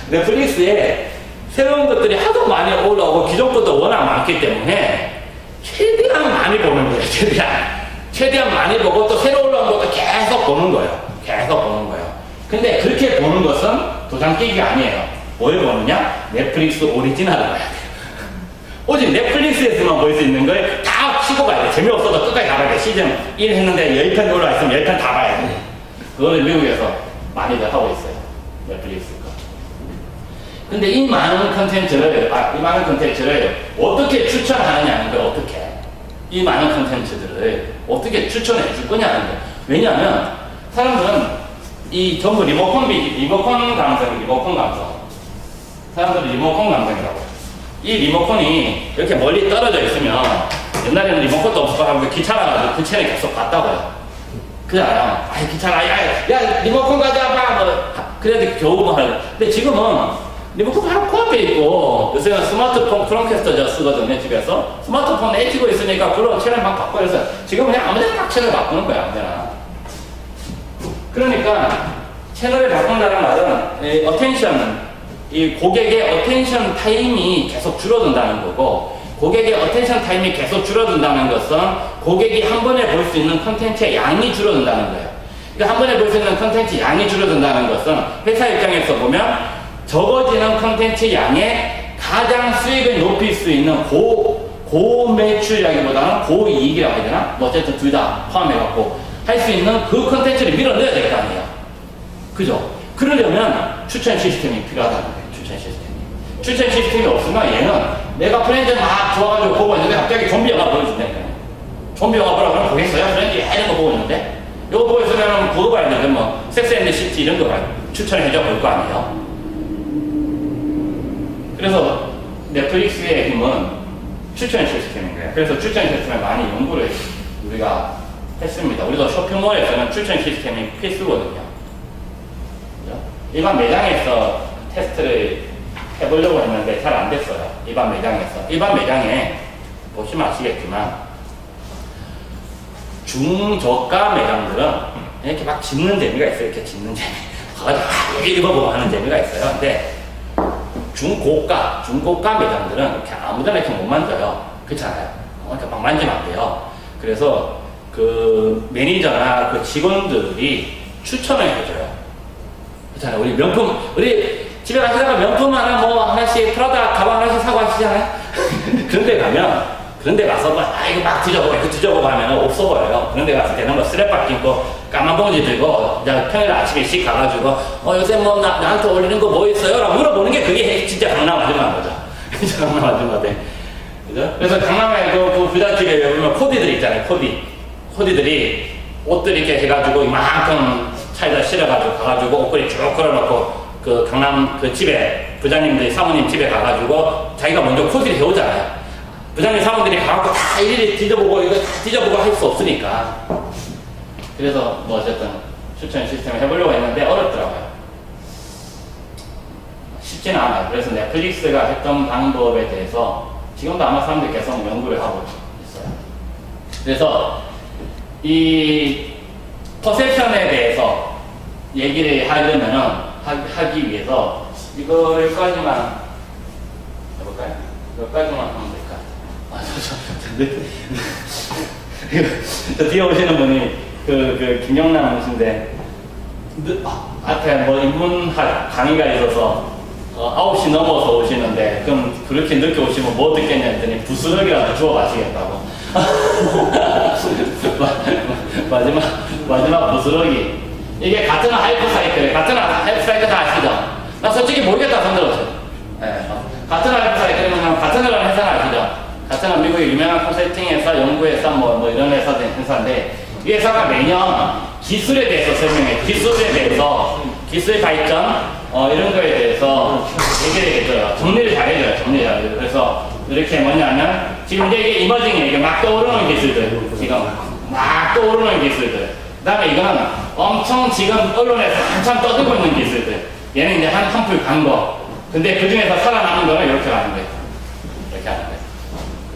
넷플릭스에 새로운 것들이 하도 많이 올라오고 기존 것도 워낙 많기 때문에 최대한 많이 보는 거예요. 최대한 많이 보고 또 새로 올라온 것도 계속 보는 거예요. 근데 그렇게 보는 것은 도장 깨기가 아니에요. 뭘 보느냐? 넷플릭스 오리지널을 봐야 돼요. 오직 넷플릭스에서만 볼 수 있는 걸 다 치고 가야 돼. 재미없어도 끝까지 다 봐야 돼. 시즌 1 했는데 10편 올라왔으면 10편 다 봐야 돼. 그거를 미국에서 많이들 하고 있어요. 넷플릭스가. 근데 이 많은 컨텐츠를 어떻게 추천하느냐는 거예요. 이 많은 컨텐츠들을 어떻게 추천해 줄 거냐는 거예요. 왜냐하면 사람들은 이 전부 리모컨 감성. 사람들은 리모컨 감성이라고. 이 리모컨이 이렇게 멀리 떨어져 있으면 옛날에는 리모컨도 없었고 하면서 귀찮아가지고 그 채널 계속 봤다고요. 그잖아요. 아이 귀찮아. 야 리모컨 가져와봐. 그래도 겨우 뭐 하는. 근데 지금은 리모컨 바로 코앞에 있고 요새는 스마트폰 크롬캐스터 쓰거든요. 집에서 스마트폰 애지고 있으니까 그걸로 채널 막 바꿔. 그래서 지금 그냥 아무데나 막 채널 바꾸는 거야. 아무데나. 그러니까 채널을 바꾼다는 말은 어텐션, 이 고객의 어텐션 타임이 계속 줄어든다는 거고, 고객의 어텐션 타임이 계속 줄어든다는 것은 고객이 한 번에 볼 수 있는 컨텐츠의 양이 줄어든다는 거예요. 그러니까 한 번에 볼 수 있는 컨텐츠 양이 줄어든다는 것은 회사 입장에서 보면 적어지는 컨텐츠 양에 가장 수익을 높일 수 있는 고매출이라기보다는 고이익이라고 해야 되나? 뭐 어쨌든 둘 다 포함해갖고 할 수 있는 그 컨텐츠를 밀어넣어야 될 거 아니에요. 그죠? 그러려면 추천 시스템이 필요하다는 거예요. 추천 시스템이 없으면 얘는 내가 프렌즈 막 좋아가지고 보고 있는데 갑자기 좀비 영화 보여준다니까요. 좀비 영화 보라고 하면 보겠어요? 프렌즈 이런 거 보고 있는데 이거 보고 있으면 그거 봐야 되는데 뭐 섹스 앤드 시티 이런 거 추천해줘 볼 거 아니에요. 그래서 넷플릭스의 힘은 추천 시스템인 거예요. 그래서 추천 시스템에 많이 연구를 우리가 했습니다. 우리도 쇼핑몰에서는 추천 시스템이 필수거든요. 그죠? 일반 매장에서 테스트를 해보려고 했는데 잘 안 됐어요. 일반 매장에 보시면 아시겠지만 중저가 매장들은 이렇게 막 짚는 재미가 있어요. 이렇게 짚는 재미. 가가지고 읽어보고 하는 재미가 있어요. 근데 중고가 매장들은 이렇게 아무데나 이렇게 못 만져요. 그렇잖아요. 이렇게 막 만지면 안 돼요. 그래서 그 매니저나 그 직원들이 추천을 해줘요. 그렇잖아요. 우리 집에 가시다가 명품 하나씩 프라다 가방 하나씩 사고 하시잖아요. 그런데 가서 이거 막 뒤져보고 하면 없어 보여요. 그런데 가서 되는 거 스랩박 끼고 까만 봉지 들고 평일 아침에 씩 가가지고 요새 뭐 나한테 어울리는 거 뭐 있어요? 라고 물어보는 게 그게 진짜 강남 아줌마인 거죠. 진짜 강남 아줌마들. 그죠? 그래서 강남에 그 부잣집에 보면 코디들 있잖아요. 코디들이 옷들 이렇게 해가지고 이만큼 차에다 실어가지고 가가지고 옷걸이 쭉 걸어놓고 그 강남 그 집에 부장님들 사모님 집에 가가지고 자기가 먼저 코디를 해오잖아요. 부장님 사모님들이 가갖고 다 일일이 뒤져보고 이거 다 뒤져보고 할 수 없으니까. 그래서 뭐 어쨌든 추천 시스템을 해보려고 했는데 어렵더라고요. 쉽지는 않아요. 그래서 넷플릭스가 했던 방법에 대해서 지금도 아마 사람들이 계속 연구를 하고 있어요. 그래서 이 퍼셉션에 대해서 얘기를 하기 위해서 이거까지만 해볼까요? 이거까지만 하면 될까요? 저 뒤에 오시는 분이 김영남 씨인데, 앞에 뭐 인문학 강의가 있어서 9시 넘어서 오시는데, 그럼 그렇게 늦게 오시면 뭐 듣겠냐 했더니 부스러기라도 주워 마시겠다고. 마지막 부스러기. 이게 같은 하이프 사이클, 같은 하이프 사이클 다 아시죠? 나 솔직히 모르겠다 손들었어요. 네. 같은 하이프 사이클이면 같은 회사는 아시죠? 같은 미국의 유명한 컨설팅 회사, 연구회사, 뭐 이런 회사인데, 이 회사가 매년 기술에 대해서 설명해. 기술의 발전, 이런 거에 대해서 얘기를 해줘요. 정리를 잘해줘요. 그래서 이렇게 뭐냐면, 지금 이제 이게 이머징이에요. 이게 막 떠오르는 기술들. 지금 막 떠오르는 기술들. 그 다음에 이거는 엄청 지금 언론에서 한참 떠들고 있는 기술들. 얘는 이제 한풀 간 거. 근데 그 중에서 살아남은 거는 이렇게 가는 거예요. 이렇게 하는 거예요.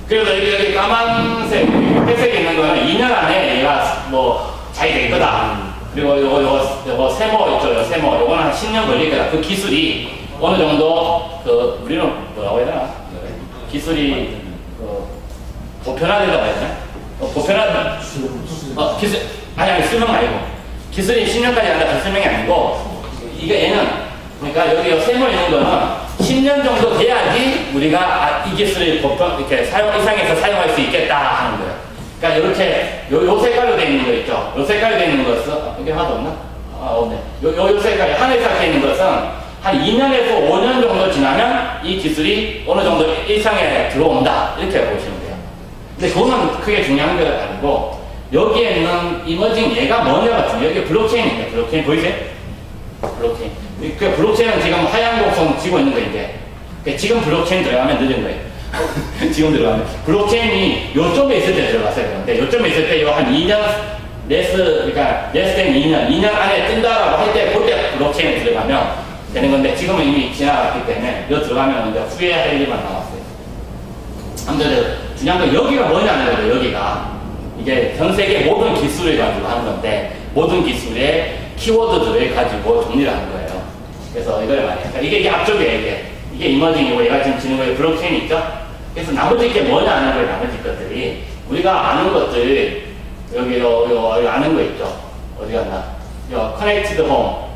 그래서 여기 까만색, 회색이 있는 거는 2년 안에 얘가 뭐 잘 될 거다. 그리고 요거 세모 있죠, 세모. 요거는 한 10년 걸릴 거다. 그 기술이 어느 정도, 우리는 뭐라고 해야 되나? 기술이, 보편화되다고 해야 되나? 기술, 아니, 수명 말고. 기술이 10년까지 한다, 그 수명이 아니고, 얘는, 그러니까 여기 세모 있는 거는 10년 정도 돼야지 우리가 이 기술을 이렇게 이상해서 사용할 수 있겠다 하는 거예요. 그러니까 이렇게 요 색깔로 되어 있는 거 있죠. 요 색깔로 되어 있는 것은 이게 하나도 없나? 없네. 요 색깔이 하늘색 되어 있는 것은 한 2년에서 5년 정도 지나면 이 기술이 어느 정도 일상에 들어온다 이렇게 보시면 돼요. 근데 그거는 크게 중요한 게 아니고 여기에 있는 이머징 얘가 뭐냐 같은 여기 블록체인입니다. 블록체인 보이세요? 블록체인. 그 블록체인은 지금 하얀 곡선 지고 있는 거 이제. 지금 블록체인 들어가면 늦은 거예요. 지금 들어가면. 블록체인이 요점에 있을 때 들어갔어야 되는데, 요점에 있을 때 한 2년, 그러니까 less than 2년 안에 뜬다라고 할 때, 그때 블록체인에 들어가면 되는 건데, 지금은 이미 지나갔기 때문에, 여기 들어가면 이제 후회할 일만 남았어요. 아무튼, 중요한 건 여기가 뭐냐는 거예요, 여기가. 이게 전 세계 모든 기술을 가지고 하는 건데, 모든 기술의 키워드들을 가지고 정리를 하는 거예요. 그래서 이걸 말해요. 그러니까 이게 앞쪽에 이게 이머징이고 얘가 지금 지는 거에 블록체인 있죠? 그래서 나머지 게 뭐냐 하는 거예요, 나머지 것들이. 우리가 아는 것들, 여기 아는 거 있죠? 어디 갔나? 커넥티드 홈,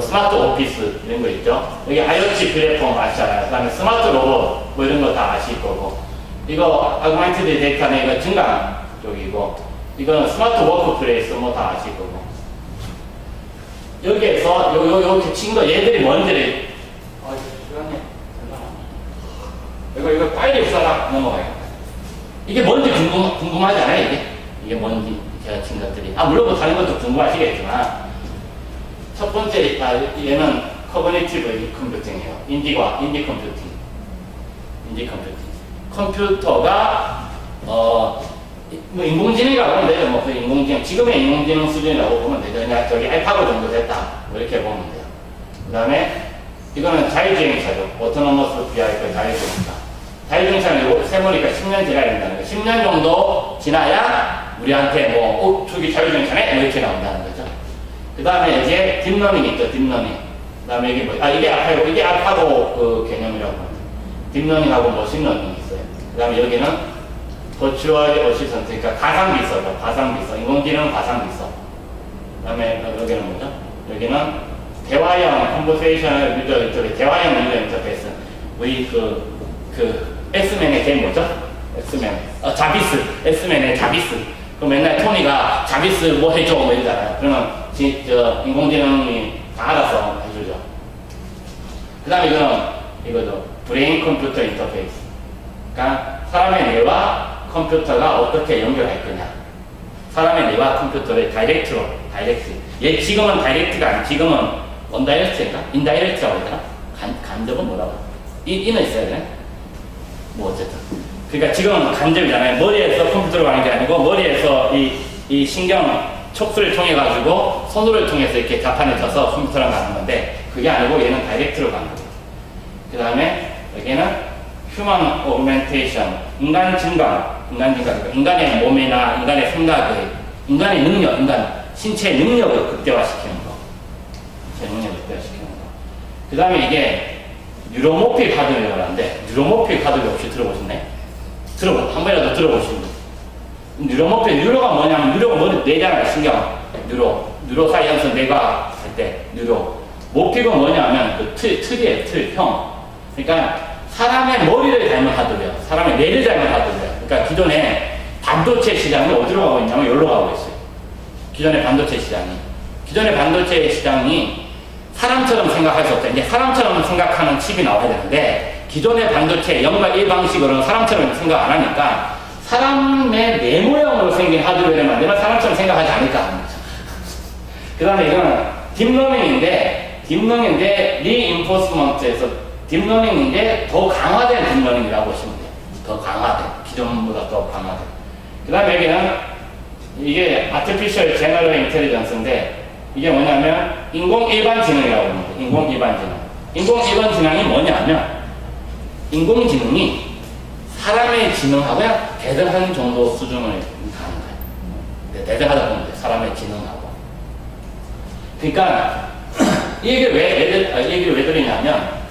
스마트 오피스, 이런 거 있죠? 여기 IoT 플랫폼 아시잖아요. 그 다음에 스마트 로봇, 뭐 이런 거 다 아실 거고. 이거 아그멘티드 데이터는 이거 증강 쪽이고, 이거는 스마트 워크플레이스 뭐 다 아실 거고. 여기에서 요렇게 친 거, 얘들이 뭔지를, 이거 빨리 쏴라 넘어가요. 이게 뭔지 궁금하잖아요, 이게 뭔지, 제가 친 것들이. 물론 뭐 다른 것도 궁금하시겠지만, 첫 번째, 얘는 커그니티브 컴퓨팅이에요. 인지 컴퓨팅. 컴퓨터가, 뭐, 인공지능이라고 하면 되죠. 뭐, 지금의 인공지능 수준이라고 보면 되죠. 그냥 저기 알파고 정도 됐다. 뭐 이렇게 보면 돼요. 그 다음에, 이거는 자율주행차죠. 오토노머스 비하이클 자율주행차. 자율주행차는 세모니까 10년 지나야 된다는 거예요. 10년 정도 지나야 우리한테 뭐, 저기 자율주행차네? 뭐 이렇게 나온다는 거죠. 그 다음에 이제 딥러닝 있죠, 딥러닝. 그 다음에 이게 뭐, 이게 알파고 그 개념이라고 합니다. 딥러닝하고 머신러닝이 있어요. 그 다음에 여기는 버추얼 어시스턴트, 그러니까 가상비서죠, 가상비서. 인공지능 가상비서. 그 다음에 여기는 뭐죠? 여기는 대화형 컨버세이션을 이쪽에 대화형 유저 인터페이스. 우리 엑스맨의 걔 뭐죠? 엑스맨. 자비스. 엑스맨의 자비스. 그럼 맨날 토니가 자비스 뭐 해줘 뭐 이러잖아요. 그러면 인공지능이 다 알아서 해주죠. 그 다음에 이거죠. 브레인 컴퓨터 인터페이스. 그러니까 사람의 뇌와 컴퓨터가 어떻게 연결할 거냐. 사람의 뇌와 컴퓨터를 다이렉트. 얘 지금은 다이렉트가 아니고 지금은 언다이렉트인가? 인다이렉트라고 해야 되나? 간접은 뭐라고? 이는 있어야 되나? 뭐 어쨌든. 그러니까 지금은 간접이잖아요. 머리에서 컴퓨터로 가는 게 아니고 머리에서 이 신경 촉수를 통해 가지고 손으로 통해서 이렇게 자판에 쳐서 컴퓨터랑 가는 건데 그게 아니고 얘는 다이렉트로 가는 거예요. 그 다음에 여기는 휴먼 오그멘테이션, 인간 증강, 인간의 몸이나 인간의 생각을, 인간의 능력, 신체의 능력을 극대화시키는 거. 그 다음에 이게 뉴로모픽 하드웨어를 하는데, 뉴로모픽 하드웨어 혹시 들어보셨나요? 한 번이라도 들어보신 분. 뉴로가 뭐냐면, 뉴로가 머리 뇌잖아요, 신경. 뉴로사이언스 뇌과학 할 때, 모픽은 뭐냐면, 그 틀이에요, 형. 그러니까, 사람의 머리를 잘못 하더래요. 사람의 뇌를 잘못 하더래요. 그러니까, 기존에 반도체 시장이 어디로 가고 있냐면, 여기로 가고 있어요. 기존의 반도체 시장이 사람처럼 생각할 수 없다. 이제 사람처럼 생각하는 칩이 나와야 되는데, 기존의 반도체 0과 1 방식으로는 사람처럼 생각 안 하니까, 사람의 뇌 모양으로 생긴 하드웨어를 만들면 사람처럼 생각하지 않을까 합니다. 그 다음에 이거는 딥러닝인데, 리인포스먼트에서 딥러닝인데, 더 강화된 딥러닝이라고 보시면 돼요. 더 강화된. 기존보다 더 강화된. 그 다음에 여기는, 이게 Artificial General Intelligence인데, 이게 뭐냐면, 인공 일반지능이라고 합니다. 인공 일반지능. 인공 일반지능이 뭐냐면, 인공지능이 사람의 지능하고 대등한 정도 수준을 가는 거예요. 대등하다 보면 돼. 사람의 지능하고. 그러니까, 이 얘기를 왜 드리냐면,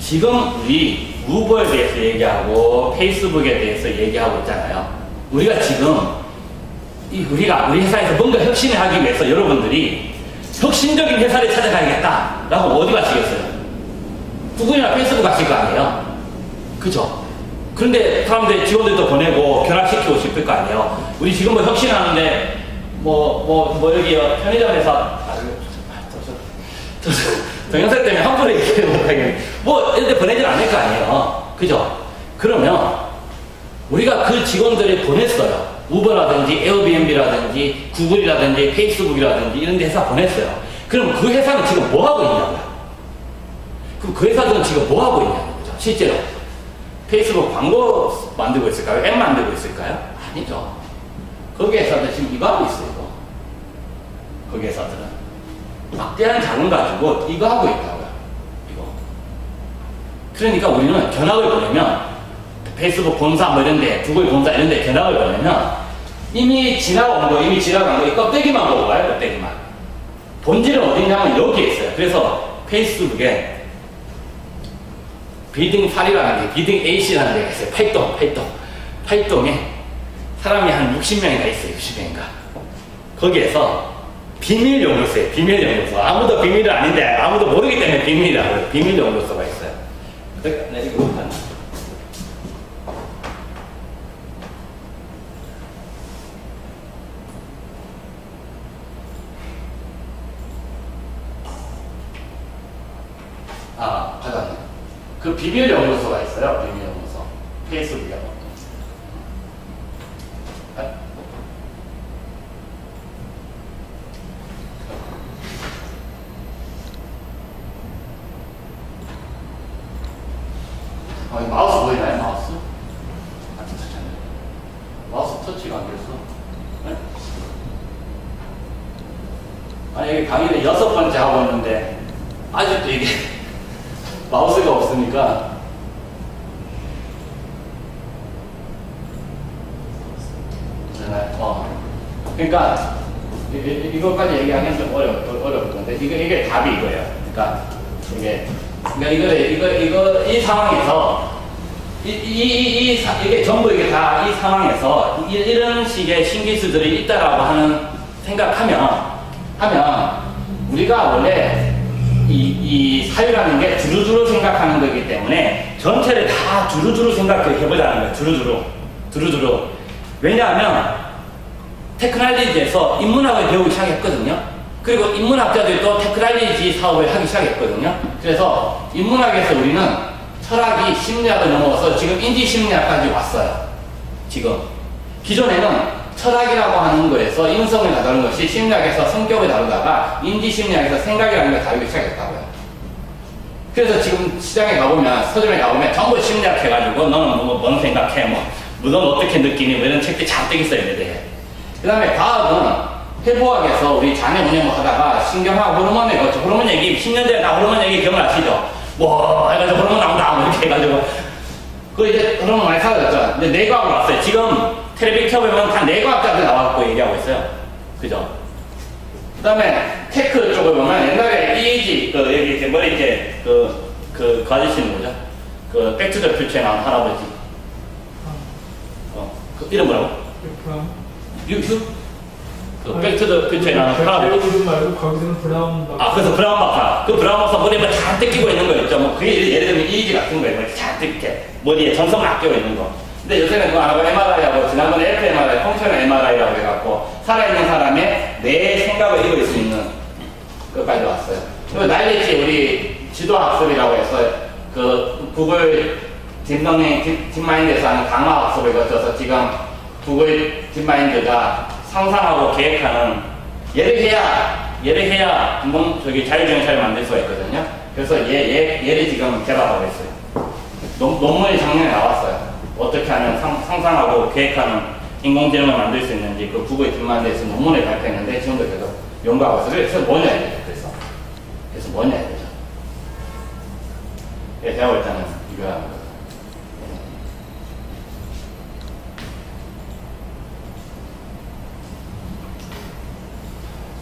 지금 우리 우버에 대해서 얘기하고, 페이스북에 대해서 얘기하고 있잖아요. 우리가 지금, 우리 회사에서 뭔가 혁신을 하기 위해서 여러분들이 혁신적인 회사를 찾아가야겠다라고 어디 가시겠어요? 구글이나 페이스북 가실 거 아니에요? 그죠? 그런데 사람들 직원들도 보내고 결합시키고 싶을 거 아니에요? 우리 지금 뭐 혁신하는데, 여기요, 편의점에서, 동영상 때문에 함부로 얘기를 못하겠네. 이런데 보내질 않을 거 아니에요? 그죠? 그러면, 우리가 그 직원들을 보냈어요. 우버라든지, 에어비앤비라든지, 구글이라든지, 페이스북이라든지, 이런 데 회사 보냈어요. 그럼 그 회사는 지금 뭐 하고 있냐고요? 그럼 그 회사들은 지금 뭐 하고 있냐는 거죠, 실제로. 페이스북 광고 만들고 있을까요? 앱 만들고 있을까요? 아니죠. 거기 회사들 지금 이거 하고 있어요, 이거. 거기 회사들은. 막대한 자금 가지고 이거 하고 있다고요, 이거. 그러니까 우리는 견학을 보내면, 페이스북 본사 뭐 이런데, 구글 본사 이런데 견학을 보내면, 이미 지나간 거, 이 껍데기만 보고 와요, 껍데기만. 본질은 어디냐면 여기에 있어요. 그래서 페이스북에 빌딩 8이라는 게, 빌딩 8이라는 데가 있어요. 8동에 사람이 한 60명인가 있어요. 60명인가. 거기에서 비밀 연구소예요. 비밀 연구소. 아무도 비밀은 아닌데, 아무도 모르기 때문에 비밀이라고요. 비밀 연구소가 있어요. 네, 이거 못하나? 가져왔네. 그 비밀 연구소가 있어요. 비밀 연구소. 페이스북이라고. 마우스 보이나요? 마우스? 마우스 터치가 안 됐어. 네? 아니, 여기 강의를 6번째 하고 있는데, 아직도 이게 마우스가 없으니까. 그러니까 이것까지 얘기하기는 좀 어려울 건데, 이게 답이 이거예요. 그러니까 이 상황에서 이게 전부 이게 다 이 상황에서 이런 식의 신기술들이 있다라고 하면 우리가 원래 이 사유라는 게 두루두루 생각하는 거기 때문에 전체를 다 두루두루 생각해 보자는 거예요. 두루두루. 왜냐하면 테크놀로지에서 인문학을 배우기 시작했거든요. 그리고 인문학자들이 또 테크놀로지 사업을 하기 시작했거든요. 그래서 인문학에서 우리는 철학이 심리학을 넘어서 지금 인지심리학까지 왔어요. 지금. 기존에는 철학이라고 하는 거에서 인성을 다루는 것이 심리학에서 성격을 다루다가 인지심리학에서 생각이라는 걸 다루기 시작했다고요. 그래서 지금 시장에 가보면, 서점에 가보면 전부 심리학 해가지고 너는 뭔 생각해, 넌 어떻게 느끼니, 이런 책들이 잔뜩 있어요, 얘네들. 그 다음에 과학은 해부학에서 우리 장애 운영을 하다가 신경학 호르몬에 거쳐, 호르몬 얘기, 10년 전에 다 호르몬 얘기 기억나시죠? 해가지고 호르몬 나온다, 이렇게 해가지고. 이제 호르몬 많이 사라졌죠. 근데 뇌과학으로 왔어요. 지금 텔레비 켜보면 다 뇌과학자들 나와갖고 얘기하고 있어요. 그죠? 그 다음에 테크 쪽을 보면 옛날에 EEG, 여기 머리 그 아저씨는 뭐죠? 백투 더 퓨처에 나온 할아버지. 그 이름 뭐라고? 브라운. 유휴? 그 백투더 퓨처에 나오는 프라우드. 이름 말고 거기서는 브라운 박사. 아, 그래서 브라운 박사. 그 브라운 박사 머리에 뭐 잔뜩 끼고 있는 거 있죠. 뭐, 그게 예를 들면 이지 같은 거예요. 뭐 잔뜩 이렇게 머리에 전선 막 끼고 있는 거. 근데 요새는 그거 안 하고 MRI하고, 지난번에 fMRI, 펑셔널 MRI라고 해갖고, 살아있는 사람의 내 생각을 읽을 수 있는 것까지 왔어요. 그리고 날리치 우리 지도학습이라고 해서, 그, 구글 딥러닝, 딥마인드에서 하는 강화 학습을 거쳐서 지금 구글 딥마인드가 상상하고 계획하는 예를 해야 저기 자율주행차를 만들 수가 있거든요. 그래서 얘를 지금 개발하고 있어요. 논문이 작년에 나왔어요. 어떻게 하면 상상하고 계획하는 인공지능을 만들 수 있는지 그 구글 딥마인드에서 논문을 발표했는데 지금도 계속 연구하고 있어요. 그래서 뭐냐 이거죠. 그래서 뭐냐 이거죠. 예, 제가 볼 때는 이거야.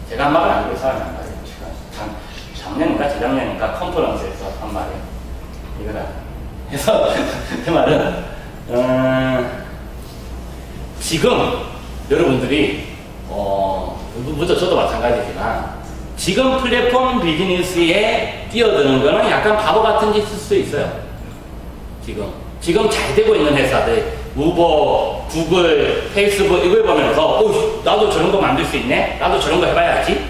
제가 한 말은 아니고 사람이 한 말이에요. 작년인가 재작년인가 컨퍼런스에서 한 말이에요. 이거다. 그래서 그 말은 지금 여러분들이 물론 저도 마찬가지지만 지금 플랫폼 비즈니스에 뛰어드는 거는 약간 바보 같은 짓일 수 있어요. 지금 잘 되고 있는 회사들 우버, 구글, 페이스북 이걸 보면서 나도 저런 거 만들 수 있네? 나도 저런 거 해봐야지?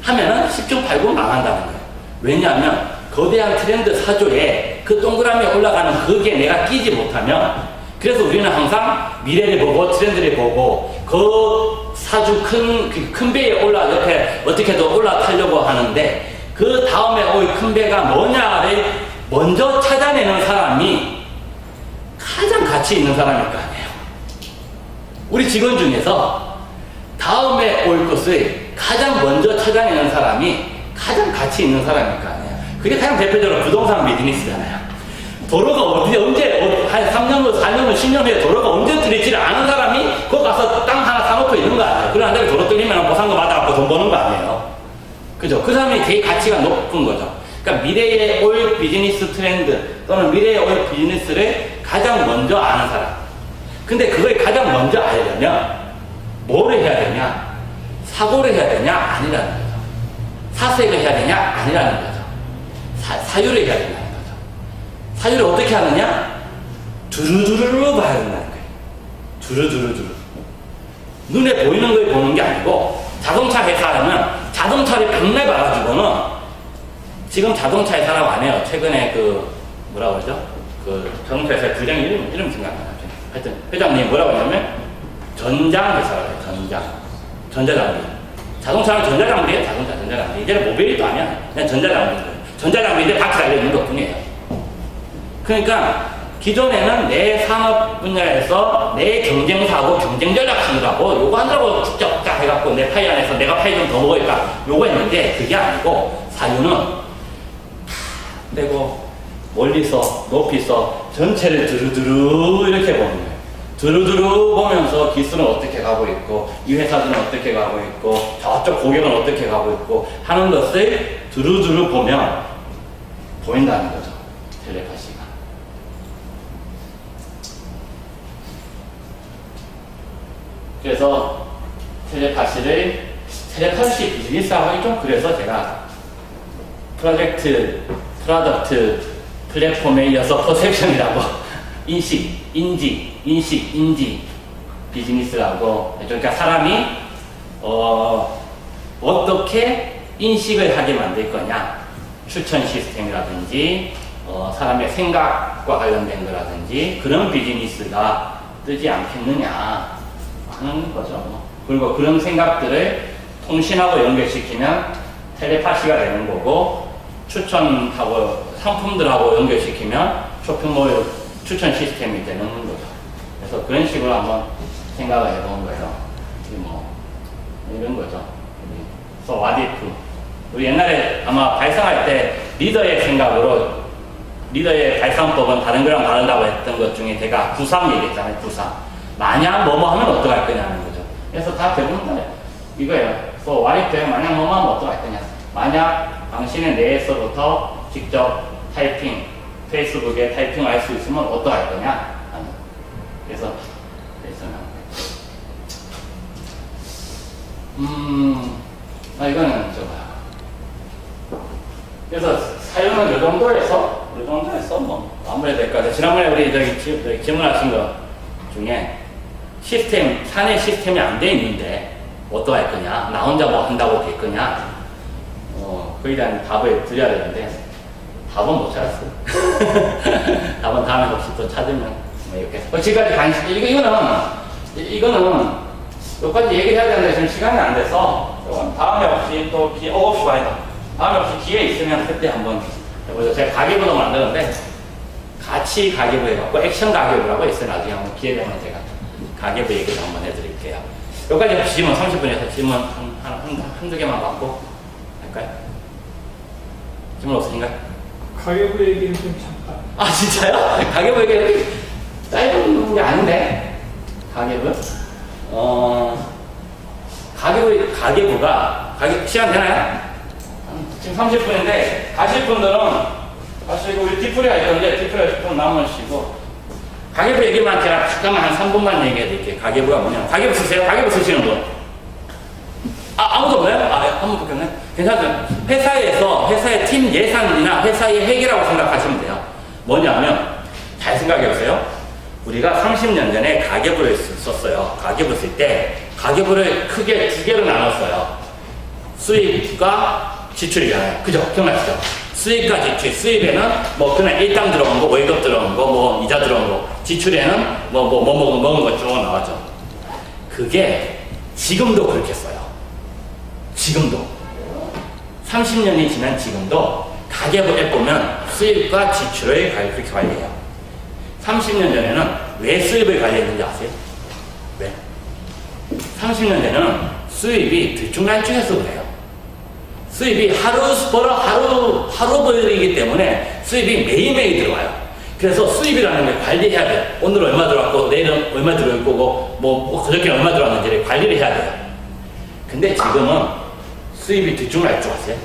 하면은 10중 8구 망한다는 거예요. 왜냐하면 거대한 트렌드 사조에 그 동그라미 올라가는 거기에 내가 끼지 못하면 그래서 우리는 항상 미래를 보고 트렌드를 보고 그 사주 큰 배에 옆에 어떻게든 올라타려고 하는데 그 다음에 큰 배가 뭐냐를 먼저 찾아내는 사람이 가장 가치 있는 사람일 거 아니에요. 우리 직원 중에서 다음에 올 것을 가장 먼저 찾아내는 사람이 가장 가치 있는 사람일 거 아니에요. 그게 가장 대표적으로 부동산 비즈니스잖아요. 도로가 언제, 한 3년 후, 4년 후, 10년 후에 도로가 언제 뚫릴지를 아는 사람이 거기 가서 땅 하나 사놓고 있는 거 아니에요. 그런 다음에 도로 뚫리면 보상금 받아갖고 돈 버는 거 아니에요. 그죠? 그 사람이 되게 가치가 높은 거죠. 그러니까 미래의 올 비즈니스 트렌드 또는 미래의 올 비즈니스를 가장 먼저 아는 사람. 근데 그걸 가장 먼저 알려면 뭐를 해야 되냐? 사고를 해야 되냐? 아니라는 거죠. 사색을 해야 되냐? 아니라는 거죠. 사유를 해야 된다는 거죠. 사유를 어떻게 하느냐? 두루두루로 봐야 된다는 거예요. 두루두루두루. 눈에 보이는 걸 보는 게 아니고 자동차 회사라면 자동차를 백날 봐가지고는 지금 자동차에 사람 안 해요. 최근에 뭐라고 그러죠? 자동차 회사의 부장 이름 생각 안 나죠. 하여튼, 회장님 뭐라고 하냐면, 전장 회사라고 해요. 전자장비. 자동차는 전자장비예요. 자동차 전자장비. 이제는 모빌리티도 아니야. 그냥 전자장비인 거예요. 전자장비인데 바퀴 달려있는 것 뿐이에요. 그러니까, 기존에는 내 산업 분야에서 내 경쟁사하고 경쟁 전략을 하고, 요거 하느라고 축적자 해갖고 내 파이 안에서 내가 파이 좀 더 먹을까. 요거 했는데, 그게 아니고, 사유는 떼고 멀리서 높이서 전체를 두루두루 이렇게 보는 거예요. 두루두루 보면서 기술은 어떻게 가고 있고 이 회사들은 어떻게 가고 있고 저쪽 고객은 어떻게 가고 있고 하는 것을 두루두루 보면 보인다는 거죠. 텔레파시가. 그래서 텔레파시 비즈니스하고 하기 좀 그래서 제가 프로덕트 플랫폼에 이어서 퍼셉션이라고 인지 비즈니스라고 그러니까 사람이 어떻게 인식을 하게 만들 거냐 추천 시스템이라든지 사람의 생각과 관련된 거라든지 그런 비즈니스가 뜨지 않겠느냐 하는 거죠. 그리고 그런 생각들을 통신하고 연결시키면 텔레파시가 되는 거고 추천하고 상품들하고 연결시키면 쇼핑몰 추천 시스템이 되는 거죠. 그래서 그런 식으로 한번 생각을 해본 거예요. 이런 거죠. So what if? 우리 옛날에 아마 발상할 때 리더의 생각으로 리더의 발상법은 다른 거랑 다르다고 했던 것 중에 제가 구상 얘기했잖아요. 구상. 만약 뭐뭐 하면 어떡할 거냐는 거죠. 그래서 다 대부분 다 이거예요. So what if? 만약 뭐뭐 하면 어떡할 거냐. 만약 당신의 뇌에서부터 직접 타이핑, 페이스북에 타이핑을 할 수 있으면 어떡할 거냐. 그래서 이거는 그래서 사용은 이 정도에서 뭐 아무래도 될 것 같아요. 지난번에 우리 저기 질문하신 거 중에 사내 시스템이 안 돼 있는데 어떻게 할 거냐, 나 혼자 뭐 한다고 될 거냐, 그에 대한 답을 드려야 되는데 답은 못 찾았어요. 답은 다음에 혹시 또 찾으면 뭐 이렇게. 지금까지 이거는 여기까지 얘기를 해야 되는데 지금 시간이 안 돼서 다음에 혹시 또 다음에 혹시 기회 있으면 그때 한번 해보죠. 제가 가계부도 만드는데 같이 가계부 해갖고 액션 가계부라고 있어요. 나중에 한번 기회 되면 제가 가계부 얘기를 한번 해드릴게요. 여기까지 혹시 질문 30분에서 질문 한두 개만 받고 할까요? 질문 없으신가요? 가계부 얘기는 좀 잠깐. 아 진짜요? 가계부 얘기는 짧은 게 아닌데 가계부가 시간 되나요? 지금 30분인데 가실 분들은 가시고 우리 디프리가 있던데 디프리가 10분 남으시고 가계부 얘기만 제가 잠깐만 한 3분만 얘기해 드릴게요. 가계부가 뭐냐? 가계부 쓰세요? 가계부 쓰시는 분? 아무도 없나요? 한분 바뀌었네. 괜찮아요. 회사의 팀 예산이나 회사의 회계라고 생각하시면 돼요. 뭐냐면 잘 생각해 보세요. 우리가 30년 전에 가계부를 썼어요. 가계부 쓸 때 가계부를 크게 두 개로 나눴어요. 수입과 지출이잖아요. 그죠? 기억나시죠? 수입과 지출. 수입에는 뭐 그냥 일당 들어간 거, 월급 들어간 거, 뭐 이자 들어간 거. 지출에는 먹은 거 쭉 나왔죠. 그게 지금도 그렇게 써요. 지금도. 30년이 지난 지금도 가계부에 보면 수입과 지출을 그렇게 관리해요. 30년 전에는 왜 수입을 관리했는지 아세요? 왜? 30년 전에는 수입이 들쭉날쭉해서 그래요. 수입이 하루 벌이기 때문에 수입이 매일매일 들어와요. 그래서 수입이라는 걸 관리해야 돼요. 오늘 얼마 들어왔고, 내일은 얼마 들어올 거고, 그저께 얼마 들어왔는지를 관리를 해야 돼요. 근데 지금은 수입이 들쭉날쭉하세요.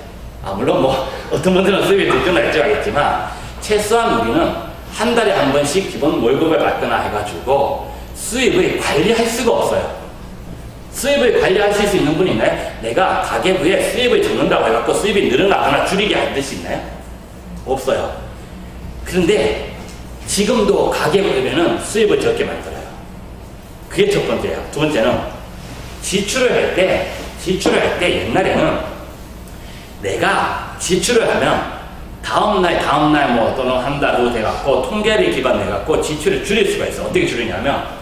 물론 어떤 분들은 수입이 들쭉날쭉하겠지만, 최소한 우리는 한 달에 한 번씩 기본 월급을 받거나 해가지고 수입을 관리할 수가 없어요. 수입을 관리하실 수 있는 분이 있나요? 내가 가계부에 수입을 적는다고 해갖고 수입이 늘어나거나 줄이게 할 뜻이 있나요? 없어요. 그런데 지금도 가계부에는 수입을 적게 만들어요. 그게 첫 번째예요. 두 번째는 지출을 할 때 옛날에는 내가 지출을 하면 다음날 또는 한 달 후 돼갖고 통계를 기반해갖고 지출을 줄일 수가 있어. 어떻게 줄이냐면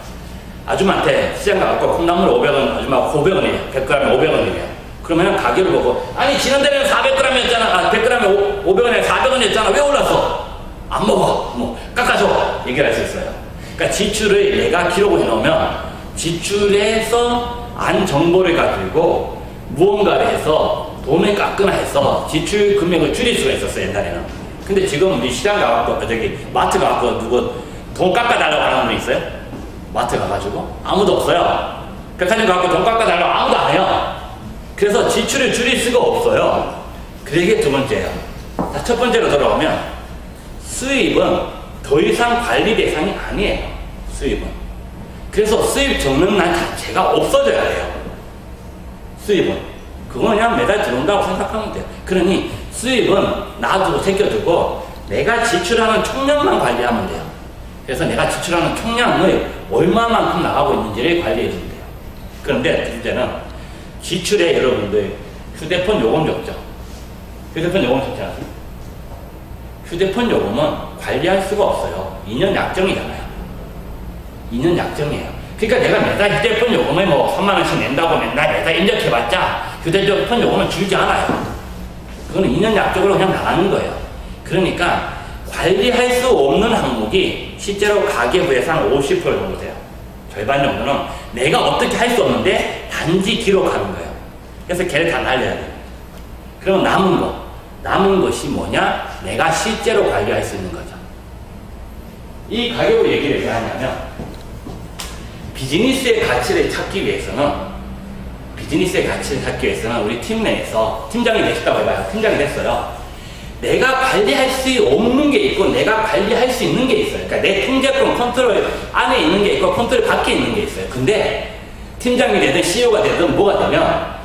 아줌마한테 시장 가갖고 콩나물 500원, 아줌마가 500원이에요. 100g에 500원이에요. 그러면 가격을 보고, 아니, 지난달에는 400g이었잖아. 100g에 500원에 400원이었잖아. 왜 올랐어? 안 먹어. 깎아줘. 얘기를 할 수 있어요. 그러니까 지출을 내가 기록을 해놓으면 지출에서 안 정보를 가지고 무언가를 해서 돈을 깎거나 해서 지출 금액을 줄일 수가 있었어요, 옛날에는. 근데 지금 우리 시장 가갖고, 마트 가갖고 누구 돈 깎아달라고 하는 분 있어요? 마트 가가지고? 아무도 없어요. 백화점 가갖고 돈 깎아달라고 아무도 안 해요. 그래서 지출을 줄일 수가 없어요. 그게 두 번째예요. 자, 첫 번째로 돌아오면 수입은 더 이상 관리 대상이 아니에요. 수입은. 그래서 수입 적는 날 자체가 없어져야 돼요. 수입은. 그건 그냥 매달 들어온다고 생각하면 돼요. 그러니 수입은 놔두고 새겨두고 내가 지출하는 총량만 관리하면 돼요. 그래서 내가 지출하는 총량을 얼마만큼 나가고 있는지를 관리해주면 돼요. 그런데 둘째는 지출에 여러분들 휴대폰 요금 적죠. 휴대폰 요금 적지 않아요? 휴대폰 요금은 관리할 수가 없어요. 2년 약정이잖아요. 2년 약정이에요. 그러니까 내가 매달 휴대폰 요금을 3만원씩 낸다고 매달 인적해봤자 휴대폰 요금은 줄지 않아요. 그거는 2년 약정으로 그냥 나가는 거예요. 그러니까 관리할 수 없는 항목이 실제로 가계부에서 한 50% 정도 돼요. 절반 정도는 내가 어떻게 할 수 없는데 단지 기록하는 거예요. 그래서 걔를 다 날려야 돼요. 그럼 남은 것이 뭐냐? 내가 실제로 관리할 수 있는 거죠. 이 가계부 얘기를 왜 하냐면 비즈니스의 가치를 찾기 위해서는 우리 팀 내에서 팀장이 되셨다고 해봐요. 팀장이 됐어요. 내가 관리할 수 없는 게 있고 내가 관리할 수 있는 게 있어요. 그러니까 내 통제권 컨트롤 안에 있는 게 있고 컨트롤 밖에 있는 게 있어요. 근데 팀장이 되든 CEO가 되든 뭐가 되면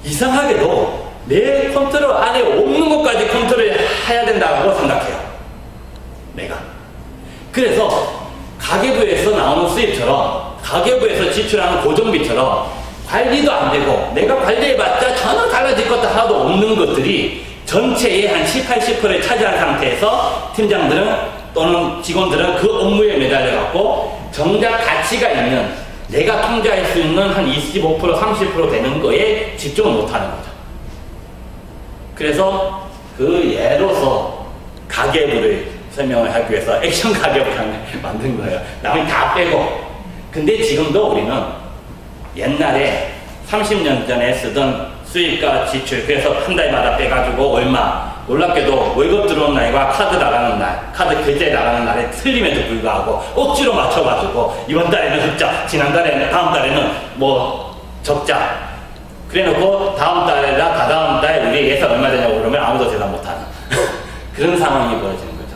이상하게도 내 컨트롤 안에 없는 것까지 컨트롤 해야 된다고 생각해요. 내가. 그래서 가계부에서 나오는 수입처럼 가계부에서 지출하는 고정비처럼 관리도 안 되고 내가 관리해봤자 전혀 달라질 것도 하나도 없는 것들이 전체의 한 70~80%를 차지한 상태에서 팀장들은 또는 직원들은 그 업무에 매달려갖고 정작 가치가 있는 내가 통제할 수 있는 한 25%, 30% 되는 거에 집중을 못하는 거죠. 그래서 그 예로서 가계부를 설명을 하기 위해서 액션 가계부를 만든 거예요. 남이 다 빼고. 근데 지금도 우리는 옛날에 30년 전에 쓰던 수입과 지출, 그래서 한 달마다 빼가지고 얼마, 놀랍게도 월급 들어온 날과 카드 나가는 날, 카드 결제 나가는 날에 틀림에도 불구하고 억지로 맞춰가지고 이번 달에는 흑자, 지난 달에는, 다음 달에는 뭐 적자, 그래 놓고 다음 달이나 다다음 달 우리 예산 얼마 되냐고 그러면 아무도 대답 못하는 그런 상황이 벌어지는 거죠.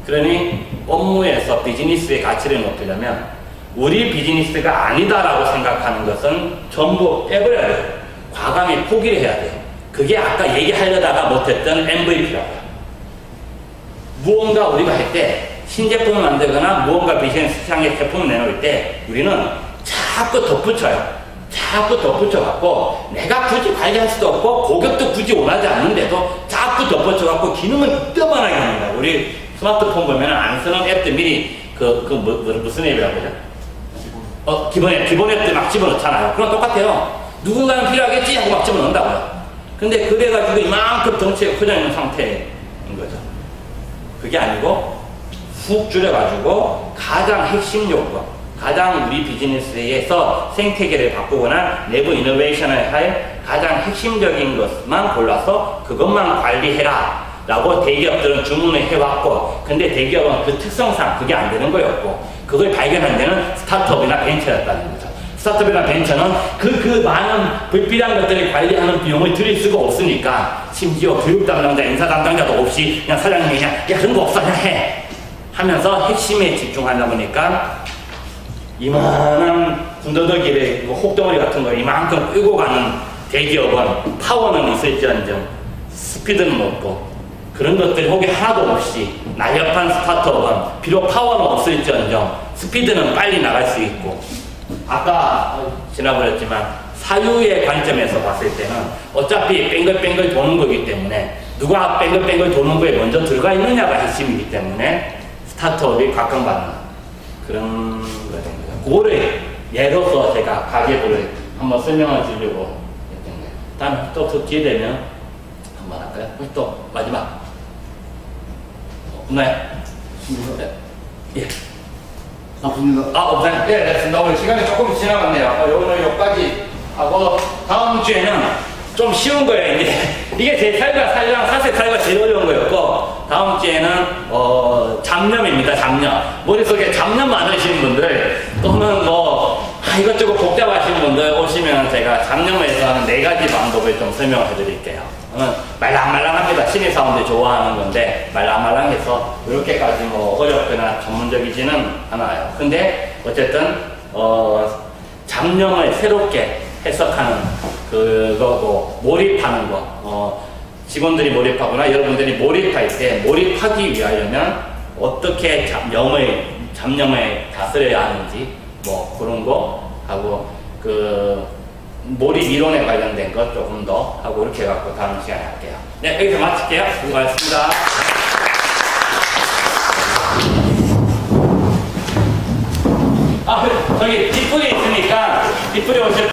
그러니 업무에서 비즈니스의 가치를 높이려면 우리 비즈니스가 아니다라고 생각하는 것은 전부 빼버려야 돼요. 과감히 포기를 해야 돼요. 그게 아까 얘기하려다가 못했던 MVP라고요. 무언가 우리가 할 때 신제품을 만들거나 무언가 비즈니스 시장에 제품을 내놓을 때 우리는 자꾸 덧붙여요. 자꾸 덧붙여갖고 내가 굳이 관리할 수도 없고 고객도 굳이 원하지 않는데도 자꾸 덧붙여갖고 기능은 이따만하게 하는 거야. 우리 스마트폰 보면 안 쓰는 앱들 미리 무슨 앱이라고 그러죠? 기본 앱들 막 집어넣잖아요. 그럼 똑같아요. 누군가는 필요하겠지 하고 막 집어넣는다고요. 근데 그래가지고 이만큼 덩치가 커져 있는 상태인 거죠. 그게 아니고 훅 줄여가지고 가장 핵심 요건, 가장 우리 비즈니스에서 생태계를 바꾸거나 내부 이노베이션을 할 가장 핵심적인 것만 골라서 그것만 관리해라 라고 대기업들은 주문을 해왔고, 근데 대기업은 그 특성상 그게 안 되는 거였고, 그걸 발견한 데는 스타트업이나 벤처였다는 거죠. 스타트업이나 벤처는 그 많은 불필요한 것들을 관리하는 비용을 들일 수가 없으니까, 심지어 교육 담당자, 인사 담당자도 없이 그냥 사장님이 그냥 야 그런 거 없어 그냥 해 하면서 핵심에 집중하다 보니까 이만한 군더더기를 혹덩어리 같은 걸 이만큼 끌고 가는 대기업은 파워는 있을지언정 스피드는 없고, 그런 것들이 혹이 하나도 없이 날렵한 스타트업은 비록 파워는 없을지언정 스피드는 빨리 나갈 수 있고, 아까 지나버렸지만 사유의 관점에서 봤을 때는 어차피 뱅글뱅글 도는 거기 때문에 누가 뱅글뱅글 도는 거에 먼저 들어가 있느냐가 핵심이기 때문에 스타트업이 각광받는 그런 거거든요. 그거를 예로서 제가 가계부를 한번 설명을 드리려고 했던 거예요. 다음에 또 기회 되면 한번 할까요? 또 마지막 없나요? 네. 예. 바쁩니다. 없나요? 네, 됐습니다. 오늘 시간이 조금 지나갔네요. 오늘 여기까지 하고 다음 주에는 좀 쉬운 거예요. 이게 제 사실 살과 제일 어려운 거였고, 다음 주에는 잡념입니다. 잡념. 머릿속에 잡념 많으신 분들 또는 이것저것 복잡하신 분들 오시면 제가 잡념에서 하는 4가지 방법을 좀 설명해 드릴게요. 말랑말랑합니다. 신입사원들이 좋아하는 건데 말랑말랑해서 이렇게까지 어렵거나 전문적이지는 않아요. 근데 어쨌든 잡념을 새롭게 해석하는 그거고, 몰입하는 거, 직원들이 몰입하거나 여러분들이 몰입할 때 몰입하기 위하려면 어떻게 잡념을 다스려야 하는지 그런 거 하고, 몰입 이론에 관련된 것 조금 더 하고 이렇게 해갖고 다음 시간에 할게요. 네, 여기서 마칠게요. 수고하셨습니다. 저기 뒷불이 있으니까 뒷불이 오실